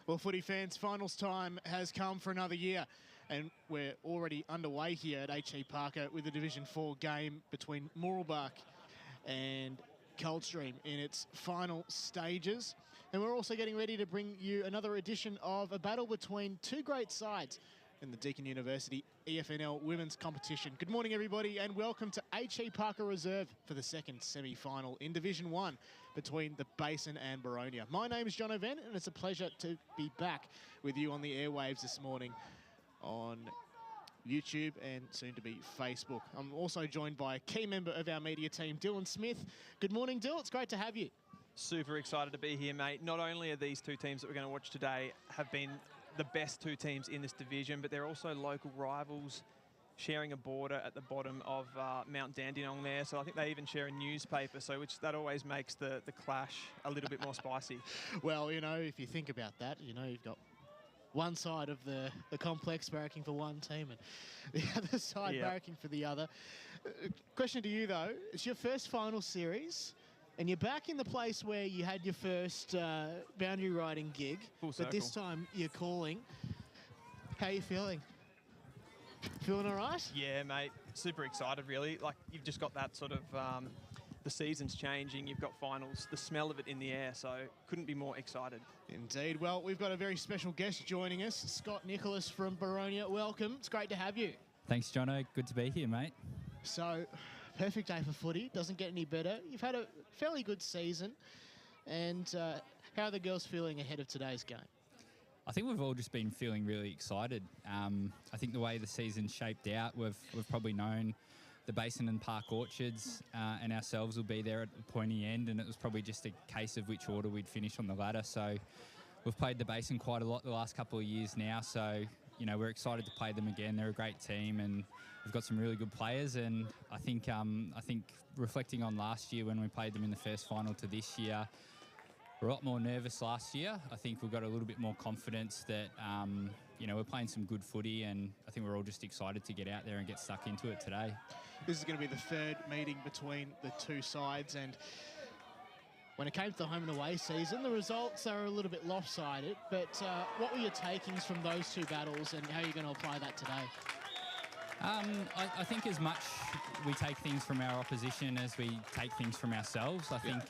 Well, footy fans, finals time has come for another year, and we're already underway here at H.E Parker with the Division 4 game between Mooralbark and Coldstream in its final stages. And we're also getting ready to bring you another edition of a battle between two great sides in the Deakin University EFNL Women's Competition. Good morning, everybody, and welcome to H.E Parker Reserve for the second semi-final in Division 1 between the Basin and Boronia. My name is John O'Ven, and it's a pleasure to be back with you on the airwaves this morning on YouTube and soon to be Facebook. I'm also joined by a key member of our media team, Dylan Smith. Good morning, Dill. It's great to have you. Super excited to be here, mate. Not only are these two teams that we're going to watch today have been the best two teams in this division, but they're also local rivals sharing a border at the bottom of Mount Dandenong there. So I think they even share a newspaper, so which that always makes the clash a little bit more spicy. Well, you know, if you think about that, you know, you've got one side of the complex barracking for one team and the other side barracking for the other. Question to you, though. It's your first final series, and you're back in the place where you had your first boundary riding gig. Full circle. But this time you're calling. How are you feeling? Feeling all right? Yeah, mate. Super excited, really. Like, you've just got that sort of... the season's changing, you've got finals, the smell of it in the air, so couldn't be more excited. Indeed. Well, we've got a very special guest joining us, Scott Nicholas from Boronia. Welcome. It's great to have you. Thanks, Jono. Good to be here, mate. So, perfect day for footy. Doesn't get any better. You've had a fairly good season. And how are the girls feeling ahead of today's game? I think we've all just been feeling really excited. I think the way the season's shaped out, we've probably known the Basin and Park Orchards and ourselves will be there at the pointy end, and it was probably just a case of which order we'd finish on the ladder. So we've played the Basin quite a lot the last couple of years now, so you know we're excited to play them again. They're a great team and we've got some really good players, and I think reflecting on last year when we played them in the first final to this year, we're a lot more nervous last year. I think we've got a little bit more confidence that you know, we're playing some good footy, and I think we're all just excited to get out there and get stuck into it today. This is going to be the third meeting between the two sides, and when it came to the home and away season, the results are a little bit lopsided, but what were your takings from those two battles and how are you going to apply that today? I think as much we take things from our opposition as we take things from ourselves. I think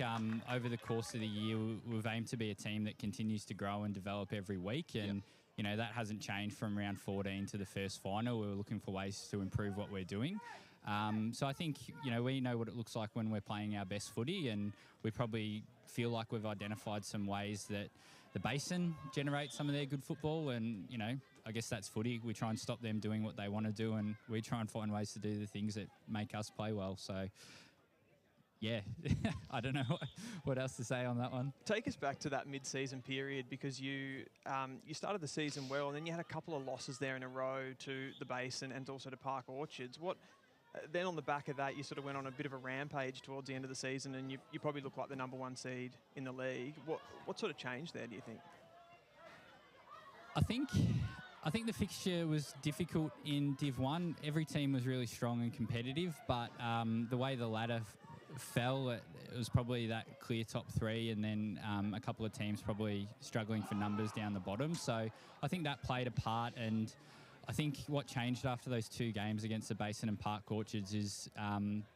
over the course of the year, we've aimed to be a team that continues to grow and develop every week, and you know, that hasn't changed from round 14 to the first final. We were looking for ways to improve what we're doing. So I think, you know, we know what it looks like when we're playing our best footy, and we probably feel like we've identified some ways that the Basin generates some of their good football, and, you know, I guess that's footy. We try and stop them doing what they want to do, and we try and find ways to do the things that make us play well. So, yeah, I don't know what else to say on that one. Take us back to that mid-season period, because you started the season well, and then you had a couple of losses there in a row to the Basin and also to Park Orchards. Then on the back of that, you sort of went on a bit of a rampage towards the end of the season, and you probably look like the #1 seed in the league. What sort of changed there, do you think? I think the fixture was difficult in Div 1. Every team was really strong and competitive, but the way the ladder fell, it was probably that clear top three, and then a couple of teams probably struggling for numbers down the bottom. So I think that played a part, and I think what changed after those two games against the Basin and Park Orchards is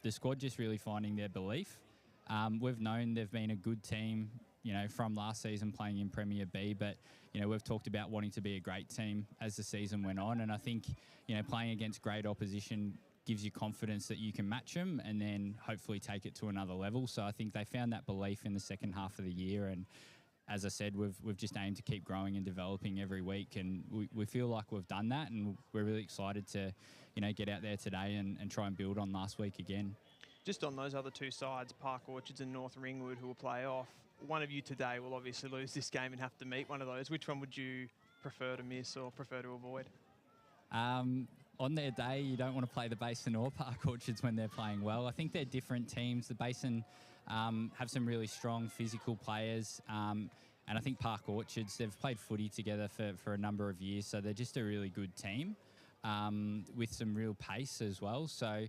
the squad just really finding their belief. We've known they've been a good team, you know, from last season playing in Premier B, but, you know, we've talked about wanting to be a great team as the season went on, and I think, you know, playing against great opposition gives you confidence that you can match them and then hopefully take it to another level. So I think they found that belief in the second half of the year, and as I said, we've just aimed to keep growing and developing every week, and we feel like we've done that, and we're really excited to, you know, get out there today and try and build on last week again. Just on those other two sides, Park Orchards and North Ringwood, who will play off, one of you today will obviously lose this game and have to meet one of those. Which one would you prefer to miss or prefer to avoid? On their day, you don't want to play the Basin or Park Orchards when they're playing well. I think they're different teams. The Basin have some really strong physical players, and I think Park Orchards, they've played footy together for a number of years, so they're just a really good team with some real pace as well. So,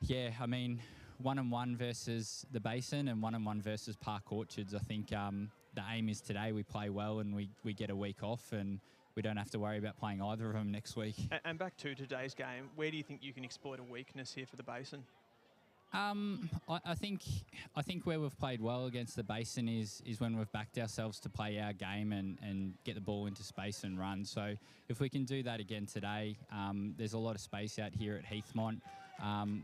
yeah, I mean, 1-1 versus the Basin and 1-1 versus Park Orchards. I think the aim is today we play well and we get a week off and we don't have to worry about playing either of them next week. And back to today's game, where do you think you can exploit a weakness here for the Basin? I think where we've played well against the Basin is when we've backed ourselves to play our game and get the ball into space and run. So if we can do that again today, there's a lot of space out here at Heathmont.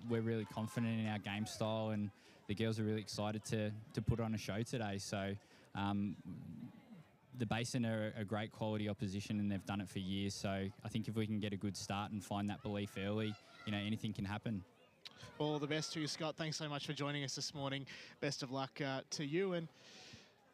We're really confident in our game style and the girls are really excited to put on a show today. So the Basin are a great quality opposition and they've done it for years. So I think if we can get a good start and find that belief early, anything can happen. All the best to you, Scott. Thanks so much for joining us this morning. Best of luck to you and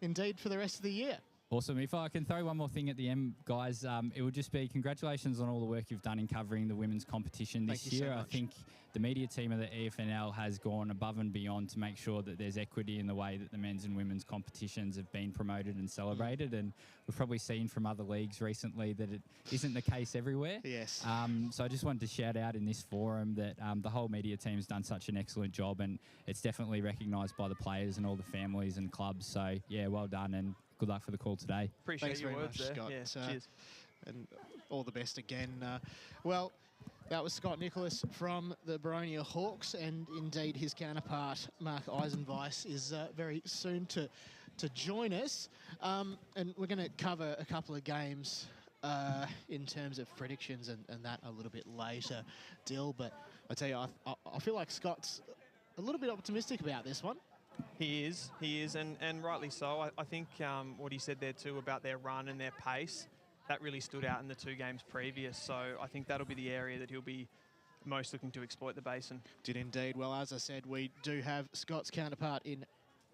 indeed for the rest of the year. Awesome. If I can throw one more thing at the end, guys, it would just be congratulations on all the work you've done in covering the women's competition this year. I think the media team of the EFNL has gone above and beyond to make sure that there's equity in the way that the men's and women's competitions have been promoted and celebrated. And we've probably seen from other leagues recently that it isn't the case everywhere. Yes. So I just wanted to shout out in this forum that the whole media team's done such an excellent job and it's definitely recognised by the players and all the families and clubs. So, yeah, well done and good luck for the call today. Appreciate your words there. Scott. Yeah, cheers. And all the best again. Well, that was Scott Nicholas from the Boronia Hawks, and indeed his counterpart, Mark Eisenweiss, is very soon to join us. And we're going to cover a couple of games in terms of predictions and that a little bit later, Dill. But I tell you, I feel like Scott's a little bit optimistic about this one. He is, and rightly so. I think what he said there too about their run and their pace, that really stood out in the two games previous. So I think that'll be the area that he'll be most looking to exploit the Basin. Did indeed. Well, as I said, we do have Scott's counterpart in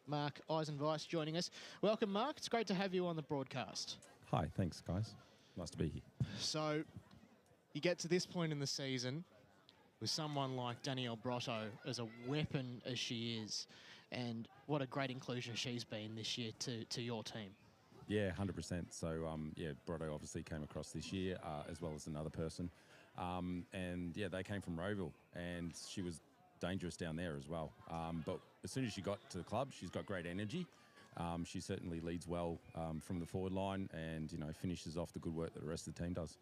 Mark Eisenweiss joining us. Welcome, Mark. It's great to have you on the broadcast. Hi, thanks, guys. Nice to be here. So you get to this point in the season with someone like Danielle Brotto as a weapon as she is. And what a great inclusion she's been this year to your team. Yeah, 100%. So, yeah, Brotto obviously came across this year, as well as another person. And, yeah, they came from Roeville, and she was dangerous down there as well. But as soon as she got to the club, she's got great energy. She certainly leads well from the forward line and, finishes off the good work that the rest of the team does.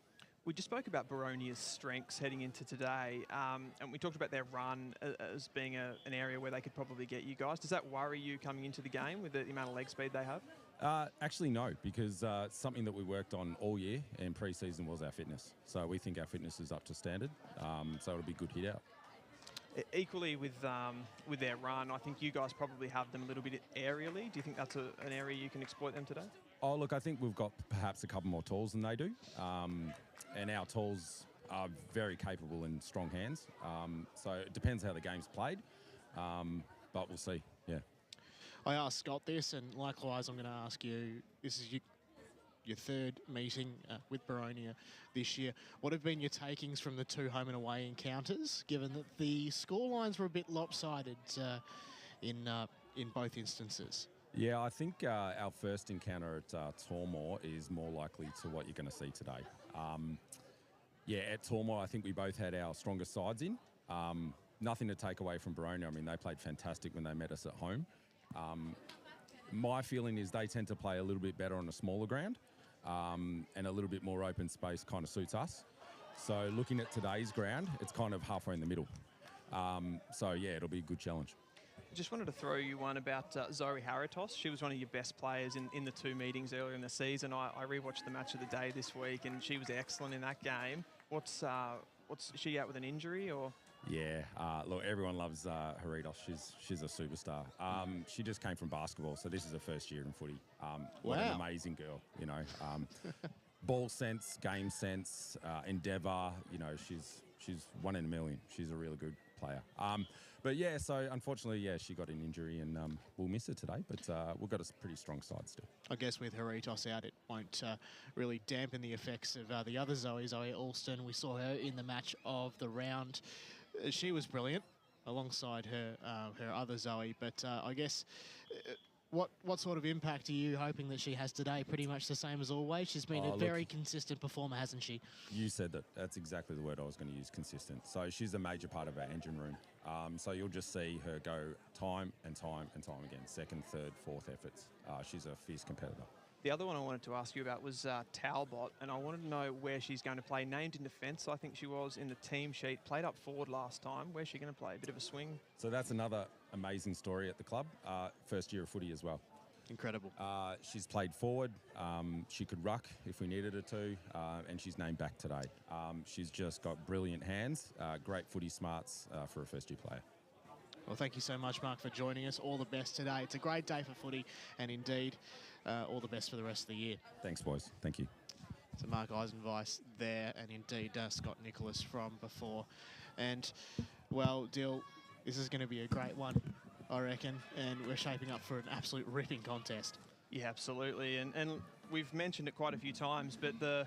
We just spoke about Boronia's strengths heading into today, and we talked about their run as being an area where they could probably get you guys. Does that worry you coming into the game with the amount of leg speed they have? Actually, no, because something that we worked on all year in pre-season was our fitness. So we think our fitness is up to standard, so it'll be a good hit out. Equally with their run, I think you guys probably have them a little bit aerially. Do you think that's an area you can exploit them today? Oh, look, I think we've got perhaps a couple more tools than they do. And our tools are very capable and strong hands. So it depends how the game's played, but we'll see, yeah. I asked Scott this, and likewise I'm going to ask you. This is your third meeting with Boronia this year. What have been your takings from the two home and away encounters, given that the scorelines were a bit lopsided in both instances? Yeah, I think our first encounter at Tormore is more likely to what you're going to see today. Yeah, at Tormore, I think we both had our strongest sides in. Nothing to take away from Boronia. I mean, they played fantastic when they met us at home. My feeling is they tend to play a little bit better on a smaller ground, and a little bit more open space kind of suits us. So looking at today's ground, it's kind of halfway in the middle. So, yeah, it'll be a good challenge. Just wanted to throw you one about Zoe Haritos. She was one of your best players in the two meetings earlier in the season. I rewatched the match of the day this week, and she was excellent in that game. What's she out with an injury or? Yeah, look, everyone loves Haritos. She's a superstar. She just came from basketball, so this is her first year in footy. What an amazing girl, Ball sense, game sense, endeavour. She's one in a million. She's a really good player. But yeah, so unfortunately, yeah, she got an injury and we'll miss her today, but we've got a pretty strong side still. I guess with Haritos out, it won't really dampen the effects of the other Zoe Alston. We saw her in the match of the round. She was brilliant alongside her other Zoe, but I guess what sort of impact are you hoping that she has today? Pretty much the same as always. She's been a very consistent performer, hasn't she? You said that. That's exactly the word I was going to use, consistent. So she's a major part of our engine room. So you'll just see her go time and time and time again, second, third, fourth efforts. She's a fierce competitor. The other one I wanted to ask you about was Talbot, and I wanted to know where she's going to play. Named in defence, I think she was in the team sheet. Played up forward last time. Where's she going to play? A bit of a swing? So that's another amazing story at the club. First year of footy as well. Incredible. She's played forward. She could ruck if we needed her to, and she's named back today. She's just got brilliant hands, great footy smarts for a first-year player. Well, thank you so much, Mark, for joining us. All the best today. It's a great day for footy, and indeed, all the best for the rest of the year. Thanks, boys. Thank you. So Mark Eisenweiss there, and indeed Scott Nicholas from before. And, well, Dill, this is going to be a great one, I reckon, and we're shaping up for an absolute ripping contest. Yeah, absolutely. And we've mentioned it quite a few times, but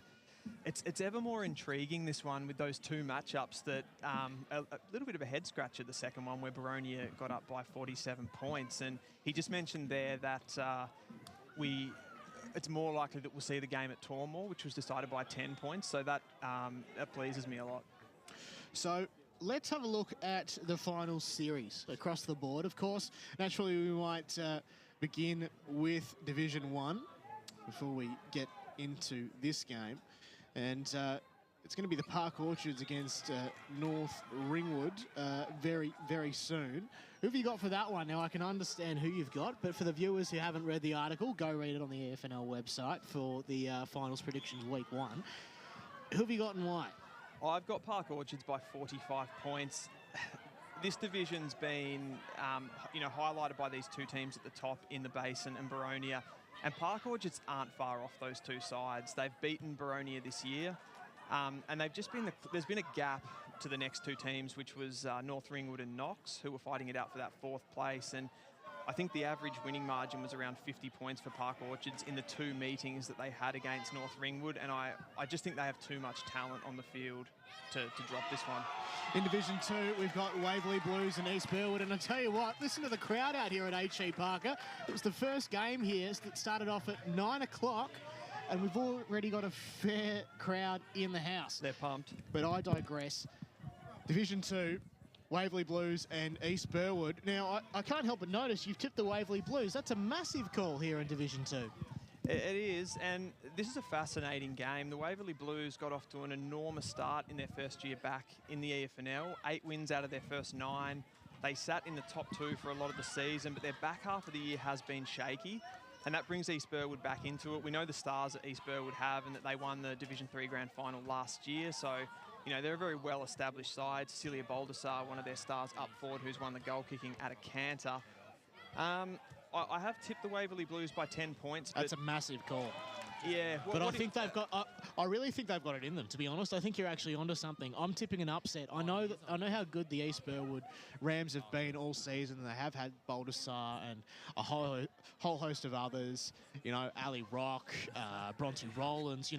it's ever more intriguing, this one, with those two matchups that a little bit of a head scratcher, the second one, where Boronia got up by 47 points. And he just mentioned there that it's more likely that we'll see the game at Tormore, which was decided by 10 points. So that pleases me a lot. So let's have a look at the finals series across the board. Of course, naturally, we might begin with Division 1 before we get into this game. And it's going to be the Park Orchards against North Ringwood very, very soon. Who have you got for that one? Now, I can understand who you've got, but for the viewers who haven't read the article, go read it on the EFNL website for the finals predictions week 1. Who have you got and why? I've got Park Orchards by 45 points. This division's been, highlighted by these two teams at the top in the Basin and Boronia. And Park Orchards aren't far off those two sides. They've beaten Boronia this year. And they've just been there's been a gap to the next two teams, which was North Ringwood and Knox, who were fighting it out for that 4th place. And I think the average winning margin was around 50 points for Park Orchards in the two meetings that they had against North Ringwood. And I just think they have too much talent on the field to drop this one. In Division 2, we've got Waverley Blues and East Burwood. And I tell you what, listen to the crowd out here at H.E Parker. It was the first game here that started off at 9 o'clock. And we've already got a fair crowd in the house. They're pumped. But I digress. Division 2, Waverley Blues and East Burwood. Now, I can't help but notice you've tipped the Waverley Blues. That's a massive call here in Division 2. It is, and this is a fascinating game. The Waverley Blues got off to an enormous start in their first year back in the EFNL. 8 wins out of their first 9. They sat in the top 2 for a lot of the season, but their back half of the year has been shaky. And that brings East Burwood back into it. We know the stars that East Burwood have and that they won the Division 3 Grand Final last year. So, they're a very well-established side. Cecilia Baldessar, one of their stars up forward, who's won the goal kicking at a canter. I have tipped the Waverley Blues by 10 points. That's a massive call. Yeah. But I think they've got... I really think they've got it in them, to be honest. I think you're actually onto something. I'm tipping an upset. I know how good the East Burwood Rams have been all season. They have had Baldessar and a whole host of others. Ali Rock, Bronte Rowlands,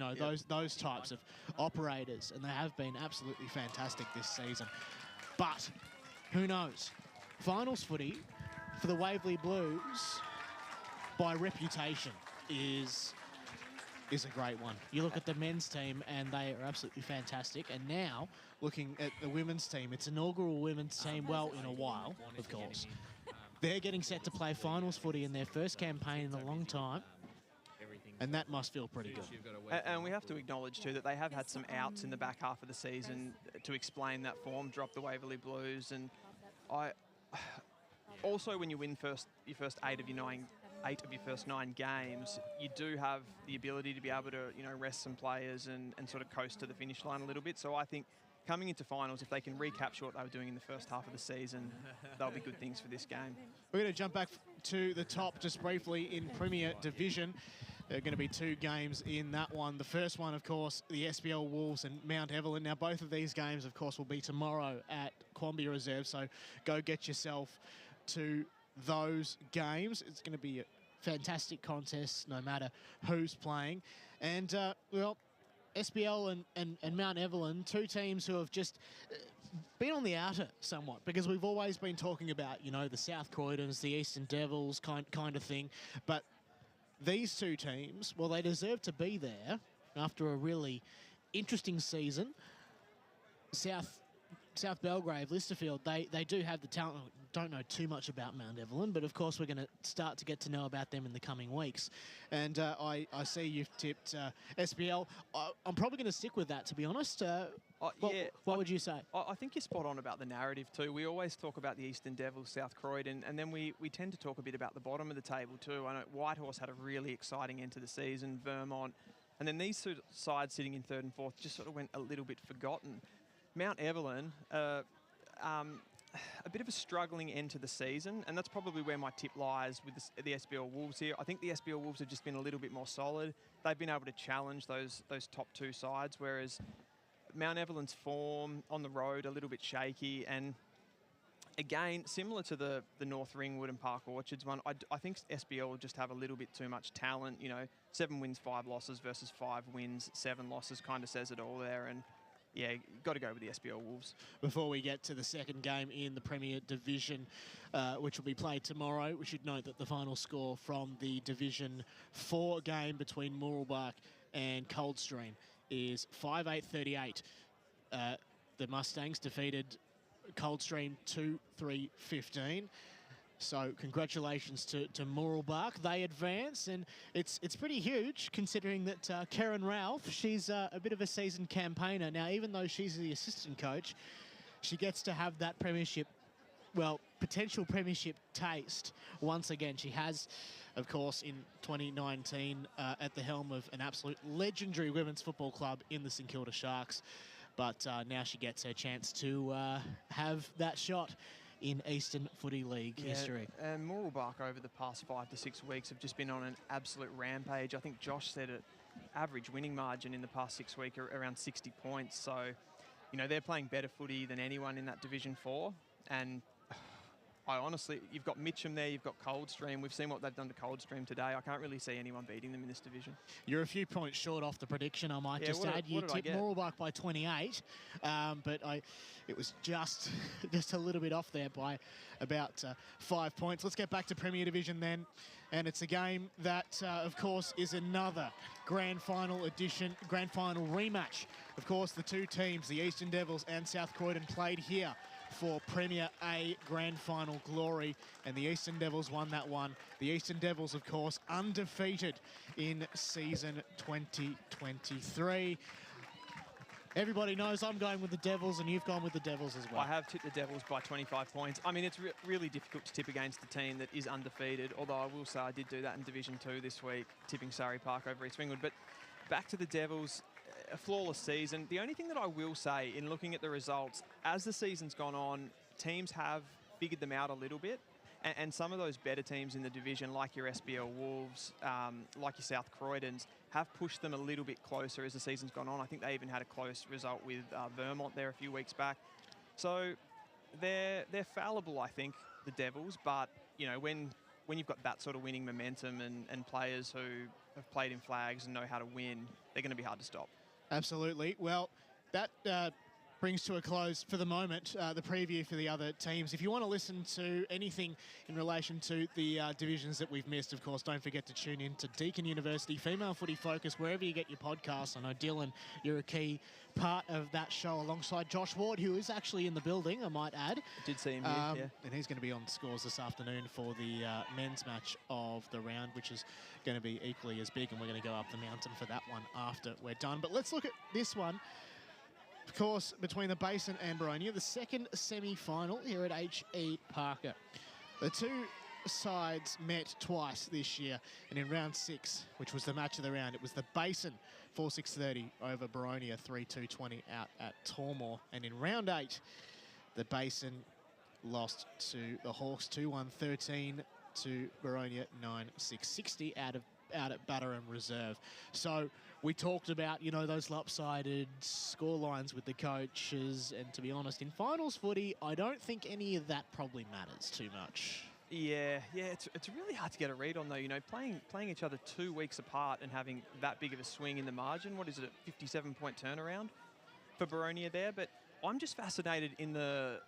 those types of operators. And they have been absolutely fantastic this season. But who knows? Finals footy for the Waverley Blues, by reputation, is a great one. You look at the men's team and they are absolutely fantastic. And now, looking at the women's team, it's inaugural women's team, well, in a while, of course. They're getting set to play finals footy in their first campaign in a long time. And that must feel pretty good. And we have to acknowledge, too, that they have had some outs in the back half of the season to explain that form, drop the Waverley Blues. And also, when you win your first 8 of your first 9 games, you do have the ability to be able to, rest some players and sort of coast to the finish line a little bit. So I think coming into finals, if they can recapture what they were doing in the first half of the season, that'll be good things for this game. We're going to jump back to the top just briefly in Premier Division. There are going to be 2 games in that one. The first one, of course, the SPL Wolves and Mount Evelyn. Now, both of these games, of course, will be tomorrow at H.E Reserve. So go get yourself to those games. It's going to be a fantastic contest no matter who's playing. And, SPL and Mount Evelyn, 2 teams who have just been on the outer somewhat, because we've always been talking about, you know, the South Croydons, the Eastern Devils kind of thing. But these two teams, well, they deserve to be there after a really interesting season. South Belgrave, Listerfield, they do have the talent. Don't know too much about Mount Evelyn, but of course we're going to start to get to know about them in the coming weeks. And I see you've tipped SBL. I'm probably going to stick with that, to be honest. What would you say? I think you're spot on about the narrative too. We always talk about the Eastern Devils, South Croydon, and then we tend to talk a bit about the bottom of the table too. I know Whitehorse had a really exciting end to the season, Vermont, and then these two sides sitting in third and fourth just sort of went a little bit forgotten. Mount Evelyn, a bit of a struggling end to the season, and that's probably where my tip lies with the SBL Wolves here. I think the SBL Wolves have just been a little bit more solid. They've been able to challenge those top two sides, whereas Mount Evelyn's form on the road a little bit shaky. And again, similar to the North Ringwood and Park Orchards one, I think SBL will just have a little bit too much talent. You know, 7 wins, 5 losses versus 5 wins, 7 losses kind of says it all there. And yeah, got to go with the SBL Wolves. Before we get to the second game in the Premier Division, which will be played tomorrow, we should note that the final score from the Division 4 game between Mooroolbark and Coldstream is 5-8-38. The Mustangs defeated Coldstream 2-3-15. So congratulations to Mooroolbark. They advance, and it's pretty huge considering that Karen Ralph, she's a bit of a seasoned campaigner. Now, even though she's the assistant coach, she gets to have that premiership, well, potential premiership taste once again. She has, of course, in 2019 at the helm of an absolute legendary women's football club in the St Kilda Sharks. But now she gets her chance to have that shot in Eastern Footy League history. And Mooroolbark over the past 5 to 6 weeks have just been on an absolute rampage. I think Josh said it, average winning margin in the past 6 weeks are around 60 points. So, you know, they're playing better footy than anyone in that Division 4. And I honestly, you've got Mitcham there, you've got Coldstream. We've seen what they've done to Coldstream today. I can't really see anyone beating them in this division. You're a few points short off the prediction, I might just add. You tipped Mooroolbark by 28, but it was just a little bit off there by about 5 points. Let's get back to Premier Division then. And it's a game that, of course, is another grand final rematch. Of course, the two teams, the Eastern Devils and South Croydon, played here for Premier A Grand Final glory, and the Eastern Devils won that one. The Eastern Devils, of course, undefeated in season 2023. Everybody knows I'm going with the Devils, and you've gone with the Devils as well. I have tipped the Devils by 25 points. I mean, it's really difficult to tip against a team that is undefeated, although I will say I did do that in Division 2 this week, tipping Surrey Park over East Ringwood. But back to the Devils, a flawless season. The only thing that I will say in looking at the results, as the season's gone on, teams have figured them out a little bit. And some of those better teams in the division, like your SBL Wolves, like your South Croydons, have pushed them a little bit closer as the season's gone on. I think they even had a close result with Vermont there a few weeks back. So they're fallible, I think, the Devils. But, you know, when you've got that sort of winning momentum and players who have played in flags and know how to win, they're going to be hard to stop. Absolutely. Well, that brings to a close for the moment the preview for the other teams. If you want to listen to anything in relation to the divisions that we've missed, of course, don't forget to tune in to Deakin University Female Footy Focus, wherever you get your podcasts. I know, Dylan, you're a key part of that show alongside Josh Ward, who is actually in the building, I might add. I did see him here, yeah. And he's going to be on Scores this afternoon for the men's match of the round, which is going to be equally as big, and we're going to go up the mountain for that one after we're done. But let's look at this one. Of course, between the Basin and Boronia, the second semi-final here at H.E Parker. The two sides met twice this year, and in round 6, which was the match of the round, it was the Basin 4-6-30 over Boronia 3-2-20 out at Tormore. And in round 8, the Basin lost to the Hawks 2-1-13 to Boronia 9-6-60 out at Basin Reserve. So we talked about, you know, those lopsided score lines with the coaches, and to be honest, in finals footy, I don't think any of that probably matters too much. Yeah, it's really hard to get a read on, though. You know, playing each other 2 weeks apart and having that big of a swing in the margin. What is it, a 57-point turnaround for Boronia there? But I'm just fascinated in the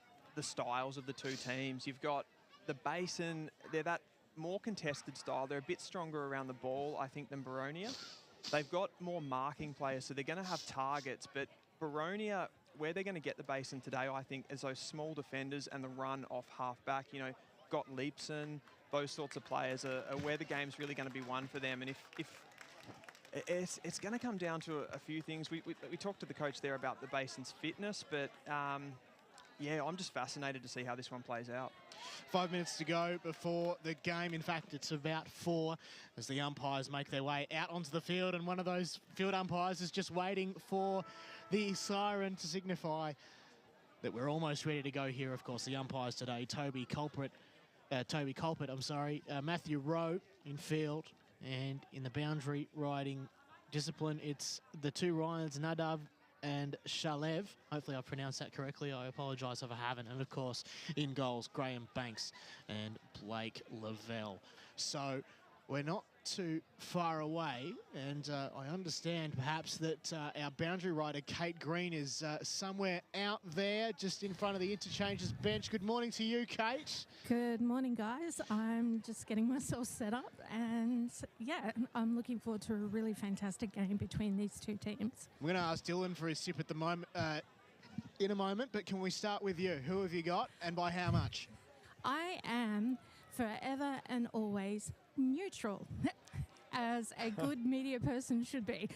styles of the two teams. You've got the Basin, they're that more contested style. They're a bit stronger around the ball, I think, than Boronia. They've got more marking players, so they're going to have targets. But Boronia, where they're going to get the Basin today, I think, is those small defenders and the run off half-back. You know, got Leapson, those sorts of players are where the game's really going to be won for them. And if it's going to come down to a few things. We talked to the coach there about the Basin's fitness, but yeah, I'm just fascinated to see how this one plays out. 5 minutes to go before the game. In fact, it's about 4 as the umpires make their way out onto the field, and one of those field umpires is just waiting for the siren to signify that we're almost ready to go here. Of course, the umpires today, Toby Culprit, Matthew Rowe in field, and in the boundary riding discipline, it's the two Ryans, Nadav and Shalev. Hopefully I pronounced that correctly. I apologise if I haven't. And of course, in goals, Graham Banks and Blake Lavelle. So we're not too far away, and I understand perhaps that our boundary rider, Kate Green, is somewhere out there just in front of the interchanges bench. Good morning to you, Kate. Good morning, guys. I'm just getting myself set up, and yeah, I'm looking forward to a really fantastic game between these two teams. We're going to ask Dylan for his sip at the moment, in a moment, but can we start with you? Who have you got, and by how much? I am forever and always neutral, as a good media person should be.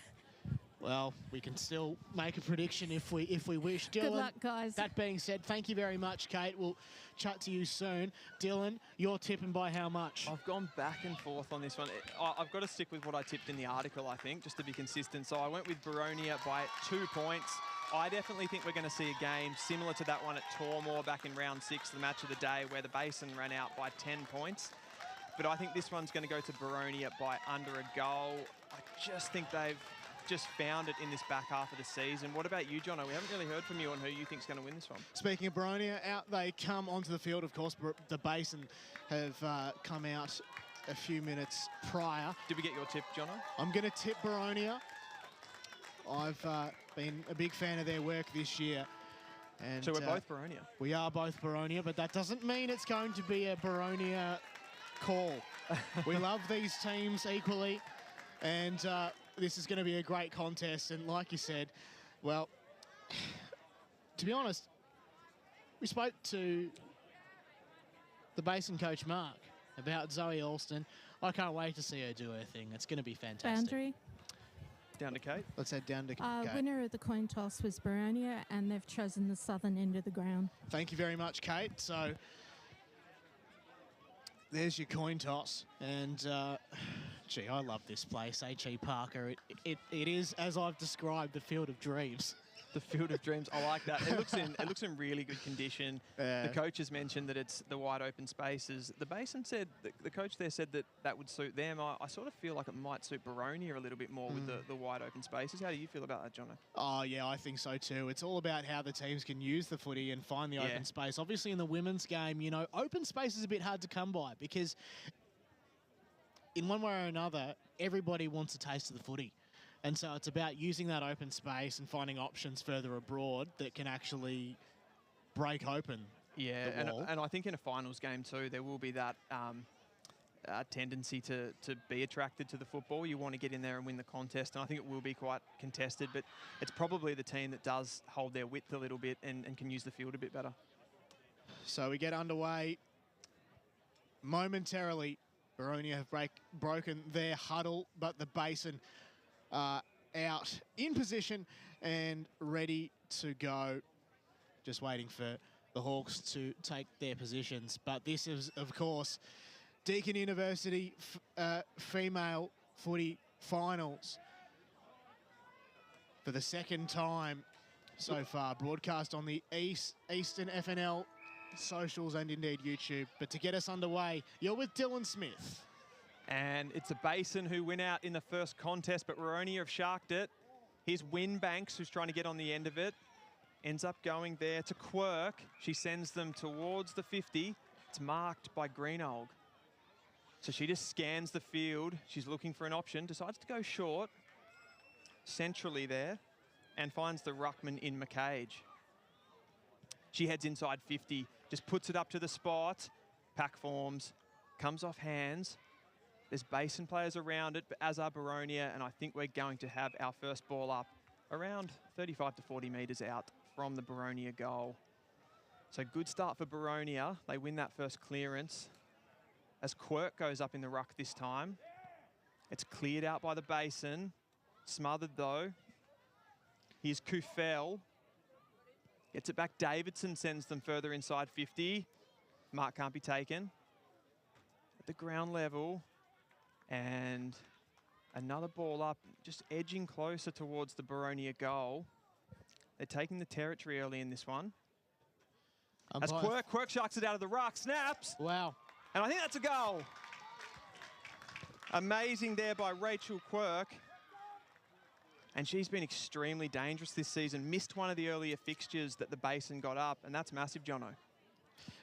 Well, we can still make a prediction if we wish. Dylan, good luck, guys. That being said, thank you very much, Kate. We'll chat to you soon. Dylan, your tip and by how much? I've gone back and forth on this one. I've got to stick with what I tipped in the article, I think, just to be consistent. So I went with Boronia by 2 points. I definitely think we're going to see a game similar to that one at Tormore back in round 6, the match of the day, where the Basin ran out by 10 points. But I think this one's going to go to Boronia by under a goal. I just think they've just found it in this back half of the season. What about you, Jono? We haven't really heard from you on who you think's going to win this one. Speaking of Boronia, out they come onto the field. Of course, the Basin have come out a few minutes prior. Did we get your tip, Jono? I'm going to tip Boronia. I've been a big fan of their work this year. And so we're both Boronia. We are both Boronia, but that doesn't mean it's going to be a Boronia call. We love these teams equally, and this is going to be a great contest. And like you said, well, to be honest, we spoke to the Basin coach, Mark, about Zoe Alston. I can't wait to see her do her thing. It's going to be fantastic. Boundary. Down to Kate. Let's head down to Kate. Winner of the coin toss was Boronia, and they've chosen the southern end of the ground. Thank you very much, Kate. So there's your coin toss. And, gee, I love this place, H.E Parker. It is, as I've described, the field of dreams. The field of dreams. I like that. It looks in really good condition. The coach has mentioned that it's the wide open spaces. The Basin said, the coach there said that would suit them. I sort of feel like it might suit Boronia a little bit more with the wide open spaces. How do you feel about that, Jono? Oh, yeah, I think so too. It's all about how the teams can use the footy and find the open space. Obviously, in the women's game, you know, open space is a bit hard to come by because in one way or another, everybody wants a taste of the footy. And so it's about using that open space and finding options further abroad that can actually break open the wall. And I think in a finals game too, there will be that tendency to be attracted to the football. You want to get in there and win the contest, and I think it will be quite contested, but it's probably the team that does hold their width a little bit and can use the field a bit better. So we get underway momentarily. Boronia have broken their huddle, but the Basin out in position and ready to go. Just waiting for the Hawks to take their positions. But this is, of course, Deakin University female footy finals for the second time so far. Broadcast on the Eastern FNL socials and indeed YouTube. But to get us underway, you're with Dylan Smith. And it's a Basin who win out in the first contest, but Boronia have sharked it. Here's Winbanks, who's trying to get on the end of it. Ends up going there to Quirk. She sends them towards the 50. It's marked by Greenolg. So she just scans the field. She's looking for an option, decides to go short, centrally there, and finds the ruckman in McCage. She heads inside 50, just puts it up to the spot. Pack forms, comes off hands. There's Basin players around it, but as are Boronia, and I think we're going to have our first ball up around 35 to 40 metres out from the Boronia goal. So good start for Boronia. They win that first clearance. As Quirk goes up in the ruck this time. It's cleared out by the Basin. Smothered though. Here's Kufel. Gets it back. Davidson sends them further inside 50. Mark can't be taken. At the ground level. And another ball up, just edging closer towards the Boronia goal. They're taking the territory early in this one. As Quirk sharks it out of the ruck, snaps. Wow. And I think that's a goal. Amazing there by Rachel Quirk. And she's been extremely dangerous this season. Missed one of the earlier fixtures that the Basin got up, and that's massive, Jono.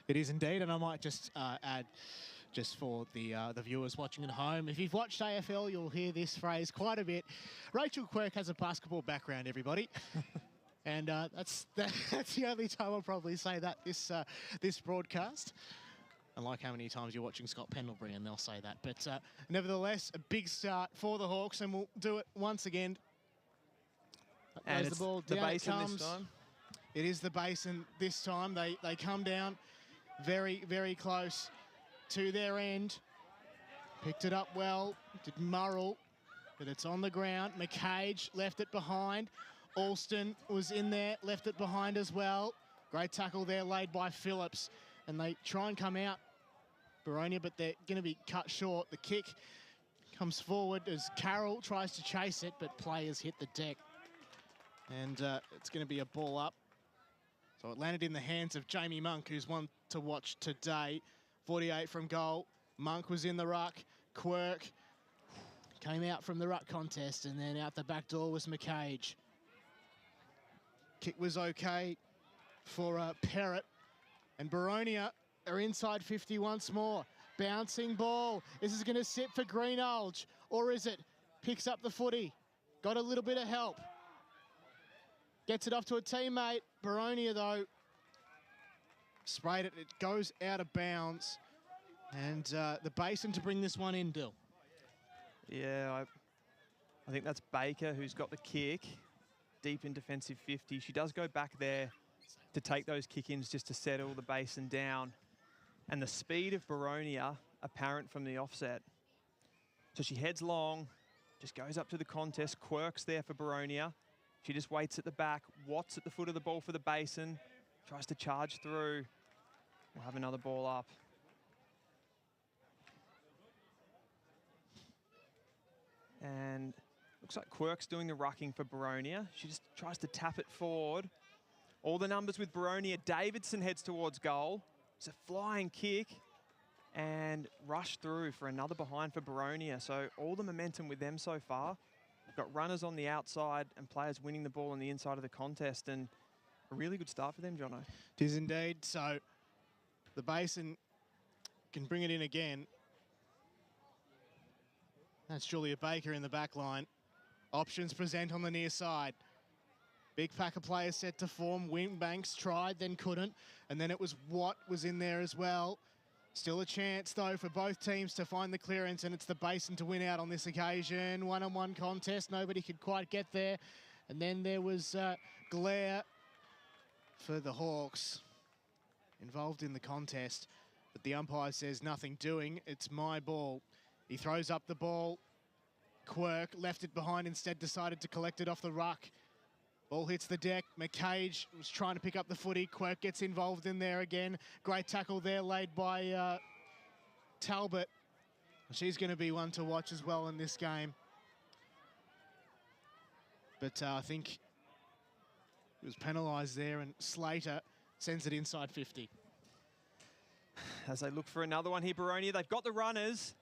It is indeed, and I might just add, just for the viewers watching at home, if you've watched AFL, you'll hear this phrase quite a bit. Rachel Quirk has a basketball background, everybody. And that's the only time I'll probably say that this broadcast. I like how many times you're watching Scott Pendlebury and they'll say that. But nevertheless, a big start for the Hawks, and we'll do it once again. And the ball the down Basin it comes. this time. It is the Basin this time. They come down very, very close to their end. Picked it up well. Did Murrell, but it's on the ground. McCage left it behind. Alston was in there, left it behind as well. Great tackle there laid by Phillips. And they try and come out, Boronia, but they're going to be cut short. The kick comes forward as Carroll tries to chase it, but players hit the deck. And it's going to be a ball up. So it landed in the hands of Jamie Monk, who's one to watch today. 48 from goal. Monk was in the ruck. Quirk came out from the ruck contest, and then out the back door was McCage. Kick was okay for Perrott. And Boronia are inside 50 once more. Bouncing ball. This is going to sit for Greenhalgh. Or is it? Picks up the footy. Got a little bit of help. Gets it off to a teammate. Boronia, though, sprayed it. It goes out of bounds. And the Basin to bring this one in, Bill. Yeah, I think that's Baker who's got the kick. Deep in defensive 50. She does go back there to take those kick-ins just to settle the Basin down. And the speed of Boronia apparent from the offset. So she heads long, just goes up to the contest. Quirk's there for Boronia. She just waits at the back. Watts at the foot of the ball for the Basin. Tries to charge through. We'll have another ball up. And looks like Quirk's doing the rucking for Boronia. She just tries to tap it forward. All the numbers with Boronia. Davidson heads towards goal. It's a flying kick and rush through for another behind for Boronia. So all the momentum with them so far. We've got runners on the outside and players winning the ball on the inside of the contest, and a really good start for them, Jono. It is indeed. So the Basin can bring it in again. That's Julia Baker in the back line. Options present on the near side. Big pack of players set to form. Wingbanks tried, then couldn't. And then it was Watt was in there as well. Still a chance, though, for both teams to find the clearance, and it's the Basin to win out on this occasion. One-on-one contest. Nobody could quite get there. And then there was glare for the Hawks involved in the contest. But the umpire says nothing doing. It's my ball. He throws up the ball. Quirk left it behind, instead decided to collect it off the ruck. Ball hits the deck. McCage was trying to pick up the footy. Quirk gets involved in there again. Great tackle there laid by Talbot. She's going to be one to watch as well in this game. But I think it was penalised there, and Slater sends it inside 50. As they look for another one here, Boronia, they've got the runners.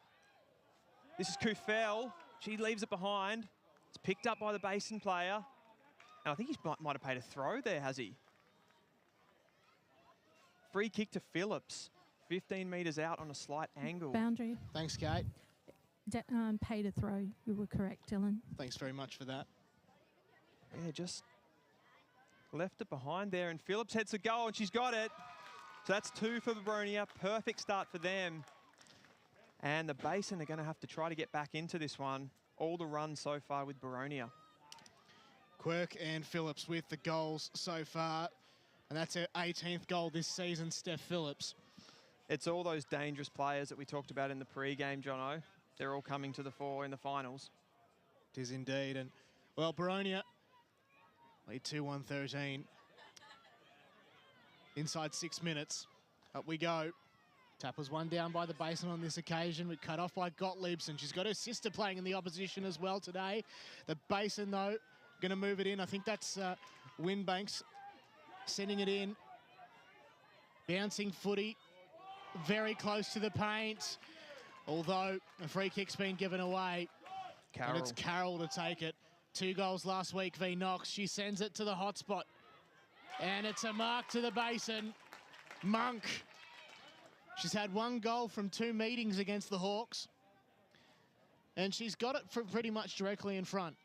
This is Kufel. She leaves it behind. It's picked up by the Basin player. And I think he might have paid a throw there, has he? Free kick to Phillips. 15 metres out on a slight angle. Boundary. Thanks, Kate. Paid a throw. You were correct, Dylan. Thanks very much for that. Yeah, just left it behind there, and Phillips heads a goal, and she's got it. So that's 2 for Boronia. Perfect start for them. And the Basin are going to have to try to get back into this one. All the runs so far with Boronia. Quirk and Phillips with the goals so far. And that's her 18th goal this season, Steph Phillips. It's all those dangerous players that we talked about in the pre-game, Jono. They're all coming to the fore in the finals. It is indeed. And, well, Boronia lead 2-1 13. Inside 6 minutes. Up we go. Tap was one down by the Basin on this occasion. We cut off by Gottliebsen. She's got her sister playing in the opposition as well today. The Basin, though, going to move it in. I think that's Winbanks sending it in. Bouncing footy. Very close to the paint. Although a free kick's been given away. Carroll. And it's Carroll to take it. 2 goals last week v Knox. She sends it to the hotspot. And it's a mark to the Basin. Monk. She's had 1 goal from 2 meetings against the Hawks. And she's got it from pretty much directly in front.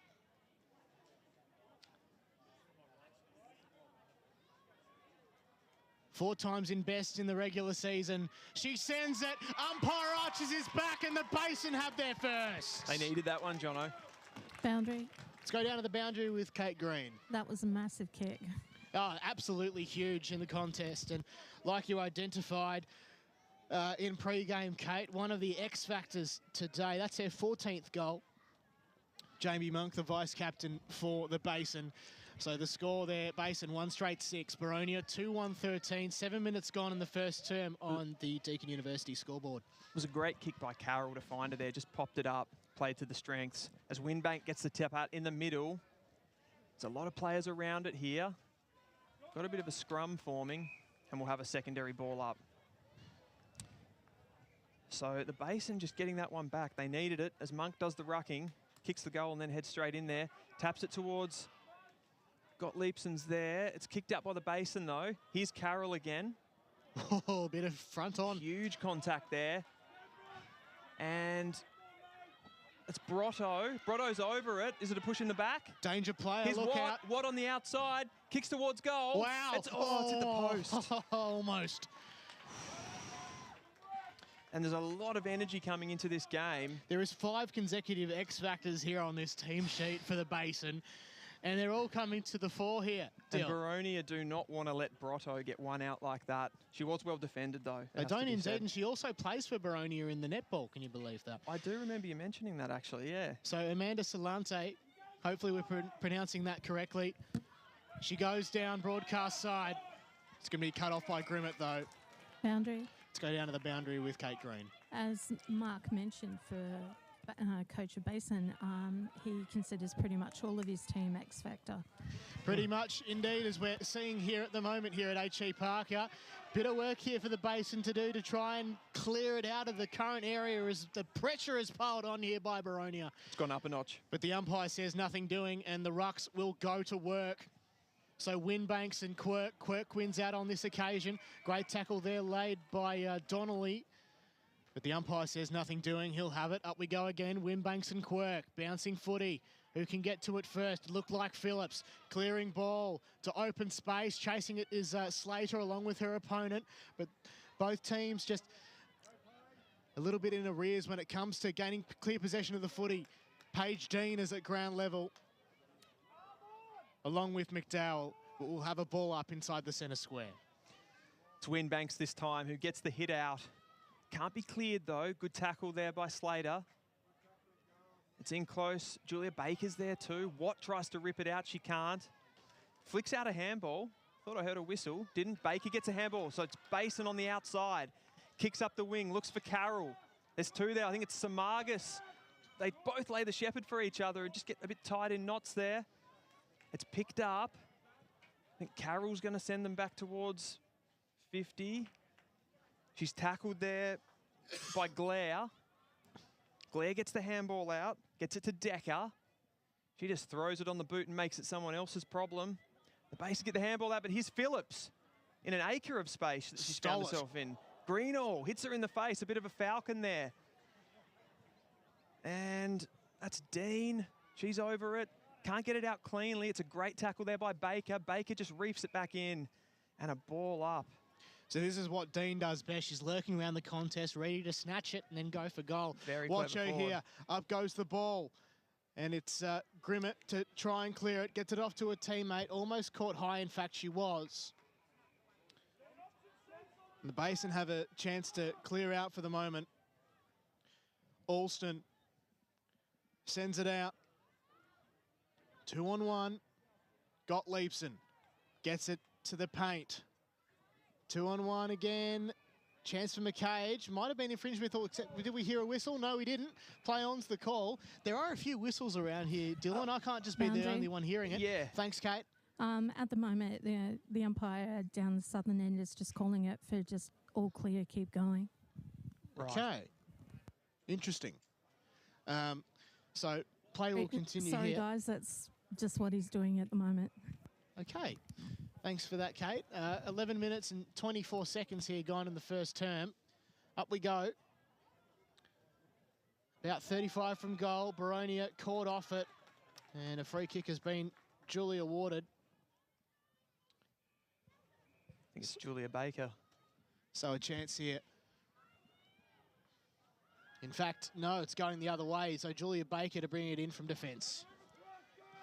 Four times in best in the regular season. She sends it. Umpire Arches is back and the Basin have their first. They needed that one, Jono. Boundary. Let's go down to the boundary with Kate Green. That was a massive kick. Oh, absolutely huge in the contest. And like you identified in pre-game, Kate, one of the X factors today. That's her 14th goal. Jamie Monk, the vice-captain for the Basin. So the score there, Basin 1 straight 6. Boronia 2-1 13. 7 minutes gone in the first term on the Deakin University scoreboard. It was a great kick by Carroll to find her there. Just popped it up, played to the strengths. As Winbank gets the tip out in the middle. There's a lot of players around it here. Got a bit of a scrum forming, and we'll have a secondary ball up. So the Basin just getting that one back. They needed it as Monk does the rucking, kicks the goal and then heads straight in there. Taps it towards Gottliebsen's there. It's kicked out by the Basin though. Here's Carroll again. Oh, a bit of front on. Huge contact there. And it's Brotto. Brotto's over it. Is it a push in the back? Danger player, Here's look out. Watt on the outside. Kicks towards goal. Wow. It's at the post. Almost. And there's a lot of energy coming into this game. There is 5 consecutive X factors here on this team sheet for the Basin. And they're all coming to the fore here. And Boronia do not want to let Brotto get one out like that. She was well defended, though. They don't indeed, and she also plays for Boronia in the netball. Can you believe that? I do remember you mentioning that, actually, yeah. So Amanda Solante, hopefully we're pronouncing that correctly. She goes down broadcast side. It's going to be cut off by Grimmett, though. Boundary. Let's go down to the boundary with Kate Green. As Mark mentioned for coach of Basin, he considers pretty much all of his team X factor. Pretty much indeed, as we're seeing here at the moment here at H.E Parker. Bit of work here for the Basin to do to try and clear it out of the current area as the pressure is piled on here by Boronia. It's gone up a notch. But the umpire says nothing doing and the rucks will go to work. So Winbanks and Quirk. Quirk wins out on this occasion. Great tackle there laid by Donnelly. But the umpire says nothing doing. He'll have it. Up we go again. Winbanks and Quirk. Bouncing footy. Who can get to it first? Looked like Phillips. Clearing ball to open space. Chasing it is Slater along with her opponent. But both teams just a little bit in arrears when it comes to gaining clear possession of the footy. Paige Dean is at ground level. Along with McDowell, we'll have a ball up inside the centre square. It's Winbanks this time who gets the hit out. Can't be cleared though. Good tackle there by Slater. It's in close. Julia Baker's there too. Watt tries to rip it out. She can't. Flicks out a handball. Thought I heard a whistle. Didn't. Baker gets a handball. So it's Basin on the outside. Kicks up the wing. Looks for Carroll. There's 2 there. I think it's Samagas. They both lay the shepherd for each other and just get a bit tied in knots there. It's picked up. I think Carroll's going to send them back towards 50. She's tackled there by Glare. Glare gets the handball out, gets it to Decker. She just throws it on the boot and makes it someone else's problem. The Basin get the handball out, but here's Phillips in an acre of space that she's found herself in. Greenall hits her in the face, a bit of a falcon there. And that's Dean. She's over it. Can't get it out cleanly. It's a great tackle there by Baker. Baker just reefs it back in, and a ball up. So this is what Dean does best. She's lurking around the contest, ready to snatch it and then go for goal. Very Watch her clever forward. here. Up goes the ball. And it's Grimmett to try and clear it. Gets it off to a teammate. Almost caught high. In fact, she was. And the Basin have a chance to clear out for the moment. Alston sends it out. 2-on-1. Gottliebsen gets it to the paint. 2-on-1 again. Chance for McCage. Might have been infringement, except did we hear a whistle? No, we didn't. Play on's the call. There are a few whistles around here, Dylan. I can't just be the only one hearing it. Yeah. Thanks, Kate. At the moment, the umpire down the southern end is just calling it for just all clear, keep going. Right. Okay. Interesting. So play will continue Sorry, here. guys, that's just what he's doing at the moment. Okay. Thanks for that, Kate. 11 minutes and 24 seconds here gone in the first term. Up we go. About 35 from goal. Boronia caught off it. And a free kick has been duly awarded. I think it's Julia Baker. So a chance here. In fact, no, it's going the other way. So Julia Baker to bring it in from defence.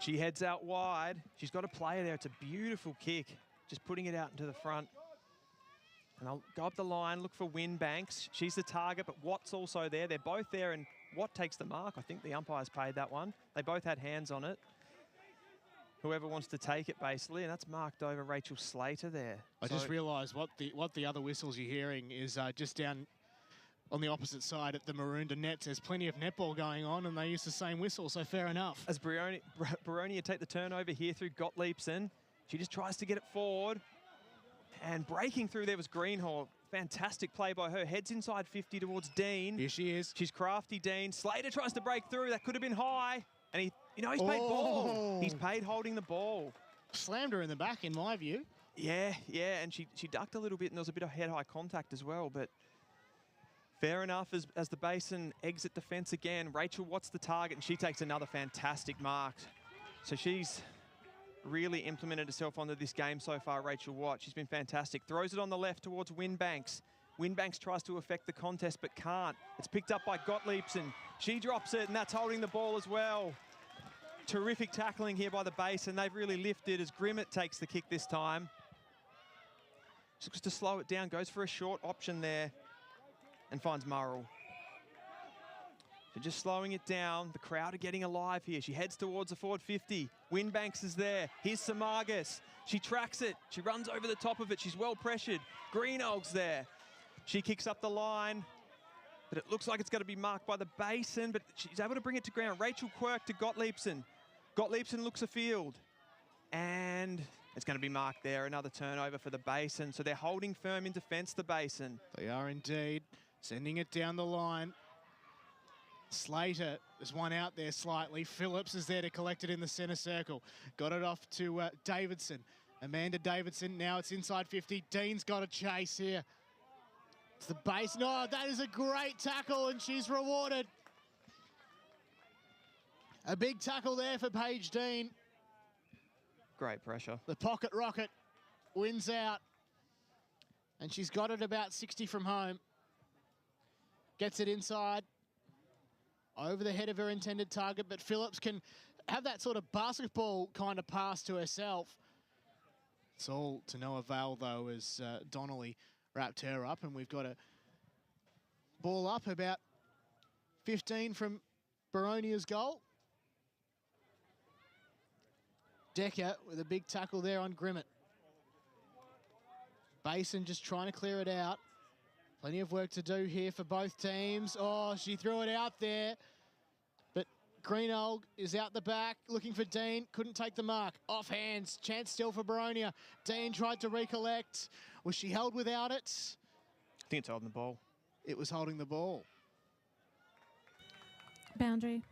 She heads out wide. She's got a player there. It's a beautiful kick. Just putting it out into the front. And I'll go up the line, look for Winbanks. She's the target, but Watt's also there. They're both there, and Watt takes the mark. I think the umpires paid that one. They both had hands on it. Whoever wants to take it, basically, and that's marked over Rachel Slater there. I just realised what the other whistles you're hearing is just down on the opposite side at the Maroondah nets. There's plenty of netball going on, and they use the same whistle, so fair enough. As Boronia take the turnover here through Gottliebsen. She just tries to get it forward. And breaking through there was Greenhall. Fantastic play by her. Heads inside 50 towards Dean. Here she is. She's crafty, Dean. Slater tries to break through. That could have been high. And he's paid ball. He's paid holding the ball. Slammed her in the back, in my view. Yeah, and she ducked a little bit, and there was a bit of head-high contact as well, but fair enough as the Basin exit defence again. Rachel Watt's the target, and she takes another fantastic mark. So she's really implemented herself onto this game so far, Rachel Watt. She's been fantastic. Throws it on the left towards Winbanks. Winbanks tries to affect the contest, but can't. It's picked up by Gottliebsen. She drops it, and that's holding the ball as well. Terrific tackling here by the Basin. They've really lifted as Grimmett takes the kick this time. Just looks to slow it down, goes for a short option there, and finds Murrell. So just slowing it down. The crowd are getting alive here. She heads towards the forward 50. Winbanks is there. Here's Samagas. She tracks it. She runs over the top of it. She's well pressured. Greenog's there. She kicks up the line, but it looks like it's going to be marked by the Basin, but she's able to bring it to ground. Rachel Quirk to Gottliebsen. Gottliebsen looks afield, and it's going to be marked there. Another turnover for the Basin. So they're holding firm in defence, the Basin. They are indeed. Sending it down the line. Slater, there's one out there slightly. Phillips is there to collect it in the centre circle. Got it off to Davidson. Amanda Davidson, now it's inside 50. Dean's got a chase here. It's the base. No, that is a great tackle, and she's rewarded. A big tackle there for Paige Dean. Great pressure. The pocket rocket wins out. And she's got it about 60 from home. Gets it inside. Over the head of her intended target, but Phillips can have that sort of basketball kind of pass to herself. It's all to no avail, though, as Donnelly wrapped her up, and we've got a ball up about 15 from Boronia's goal. Decker with a big tackle there on Grimmett. Basin just trying to clear it out. Plenty of work to do here for both teams. Oh, she threw it out there. But Greenolg is out the back, looking for Dean. Couldn't take the mark. Off hands. Chance still for Boronia. Dean tried to recollect. Was she held without it? I think it's holding the ball. It was holding the ball. Boundary.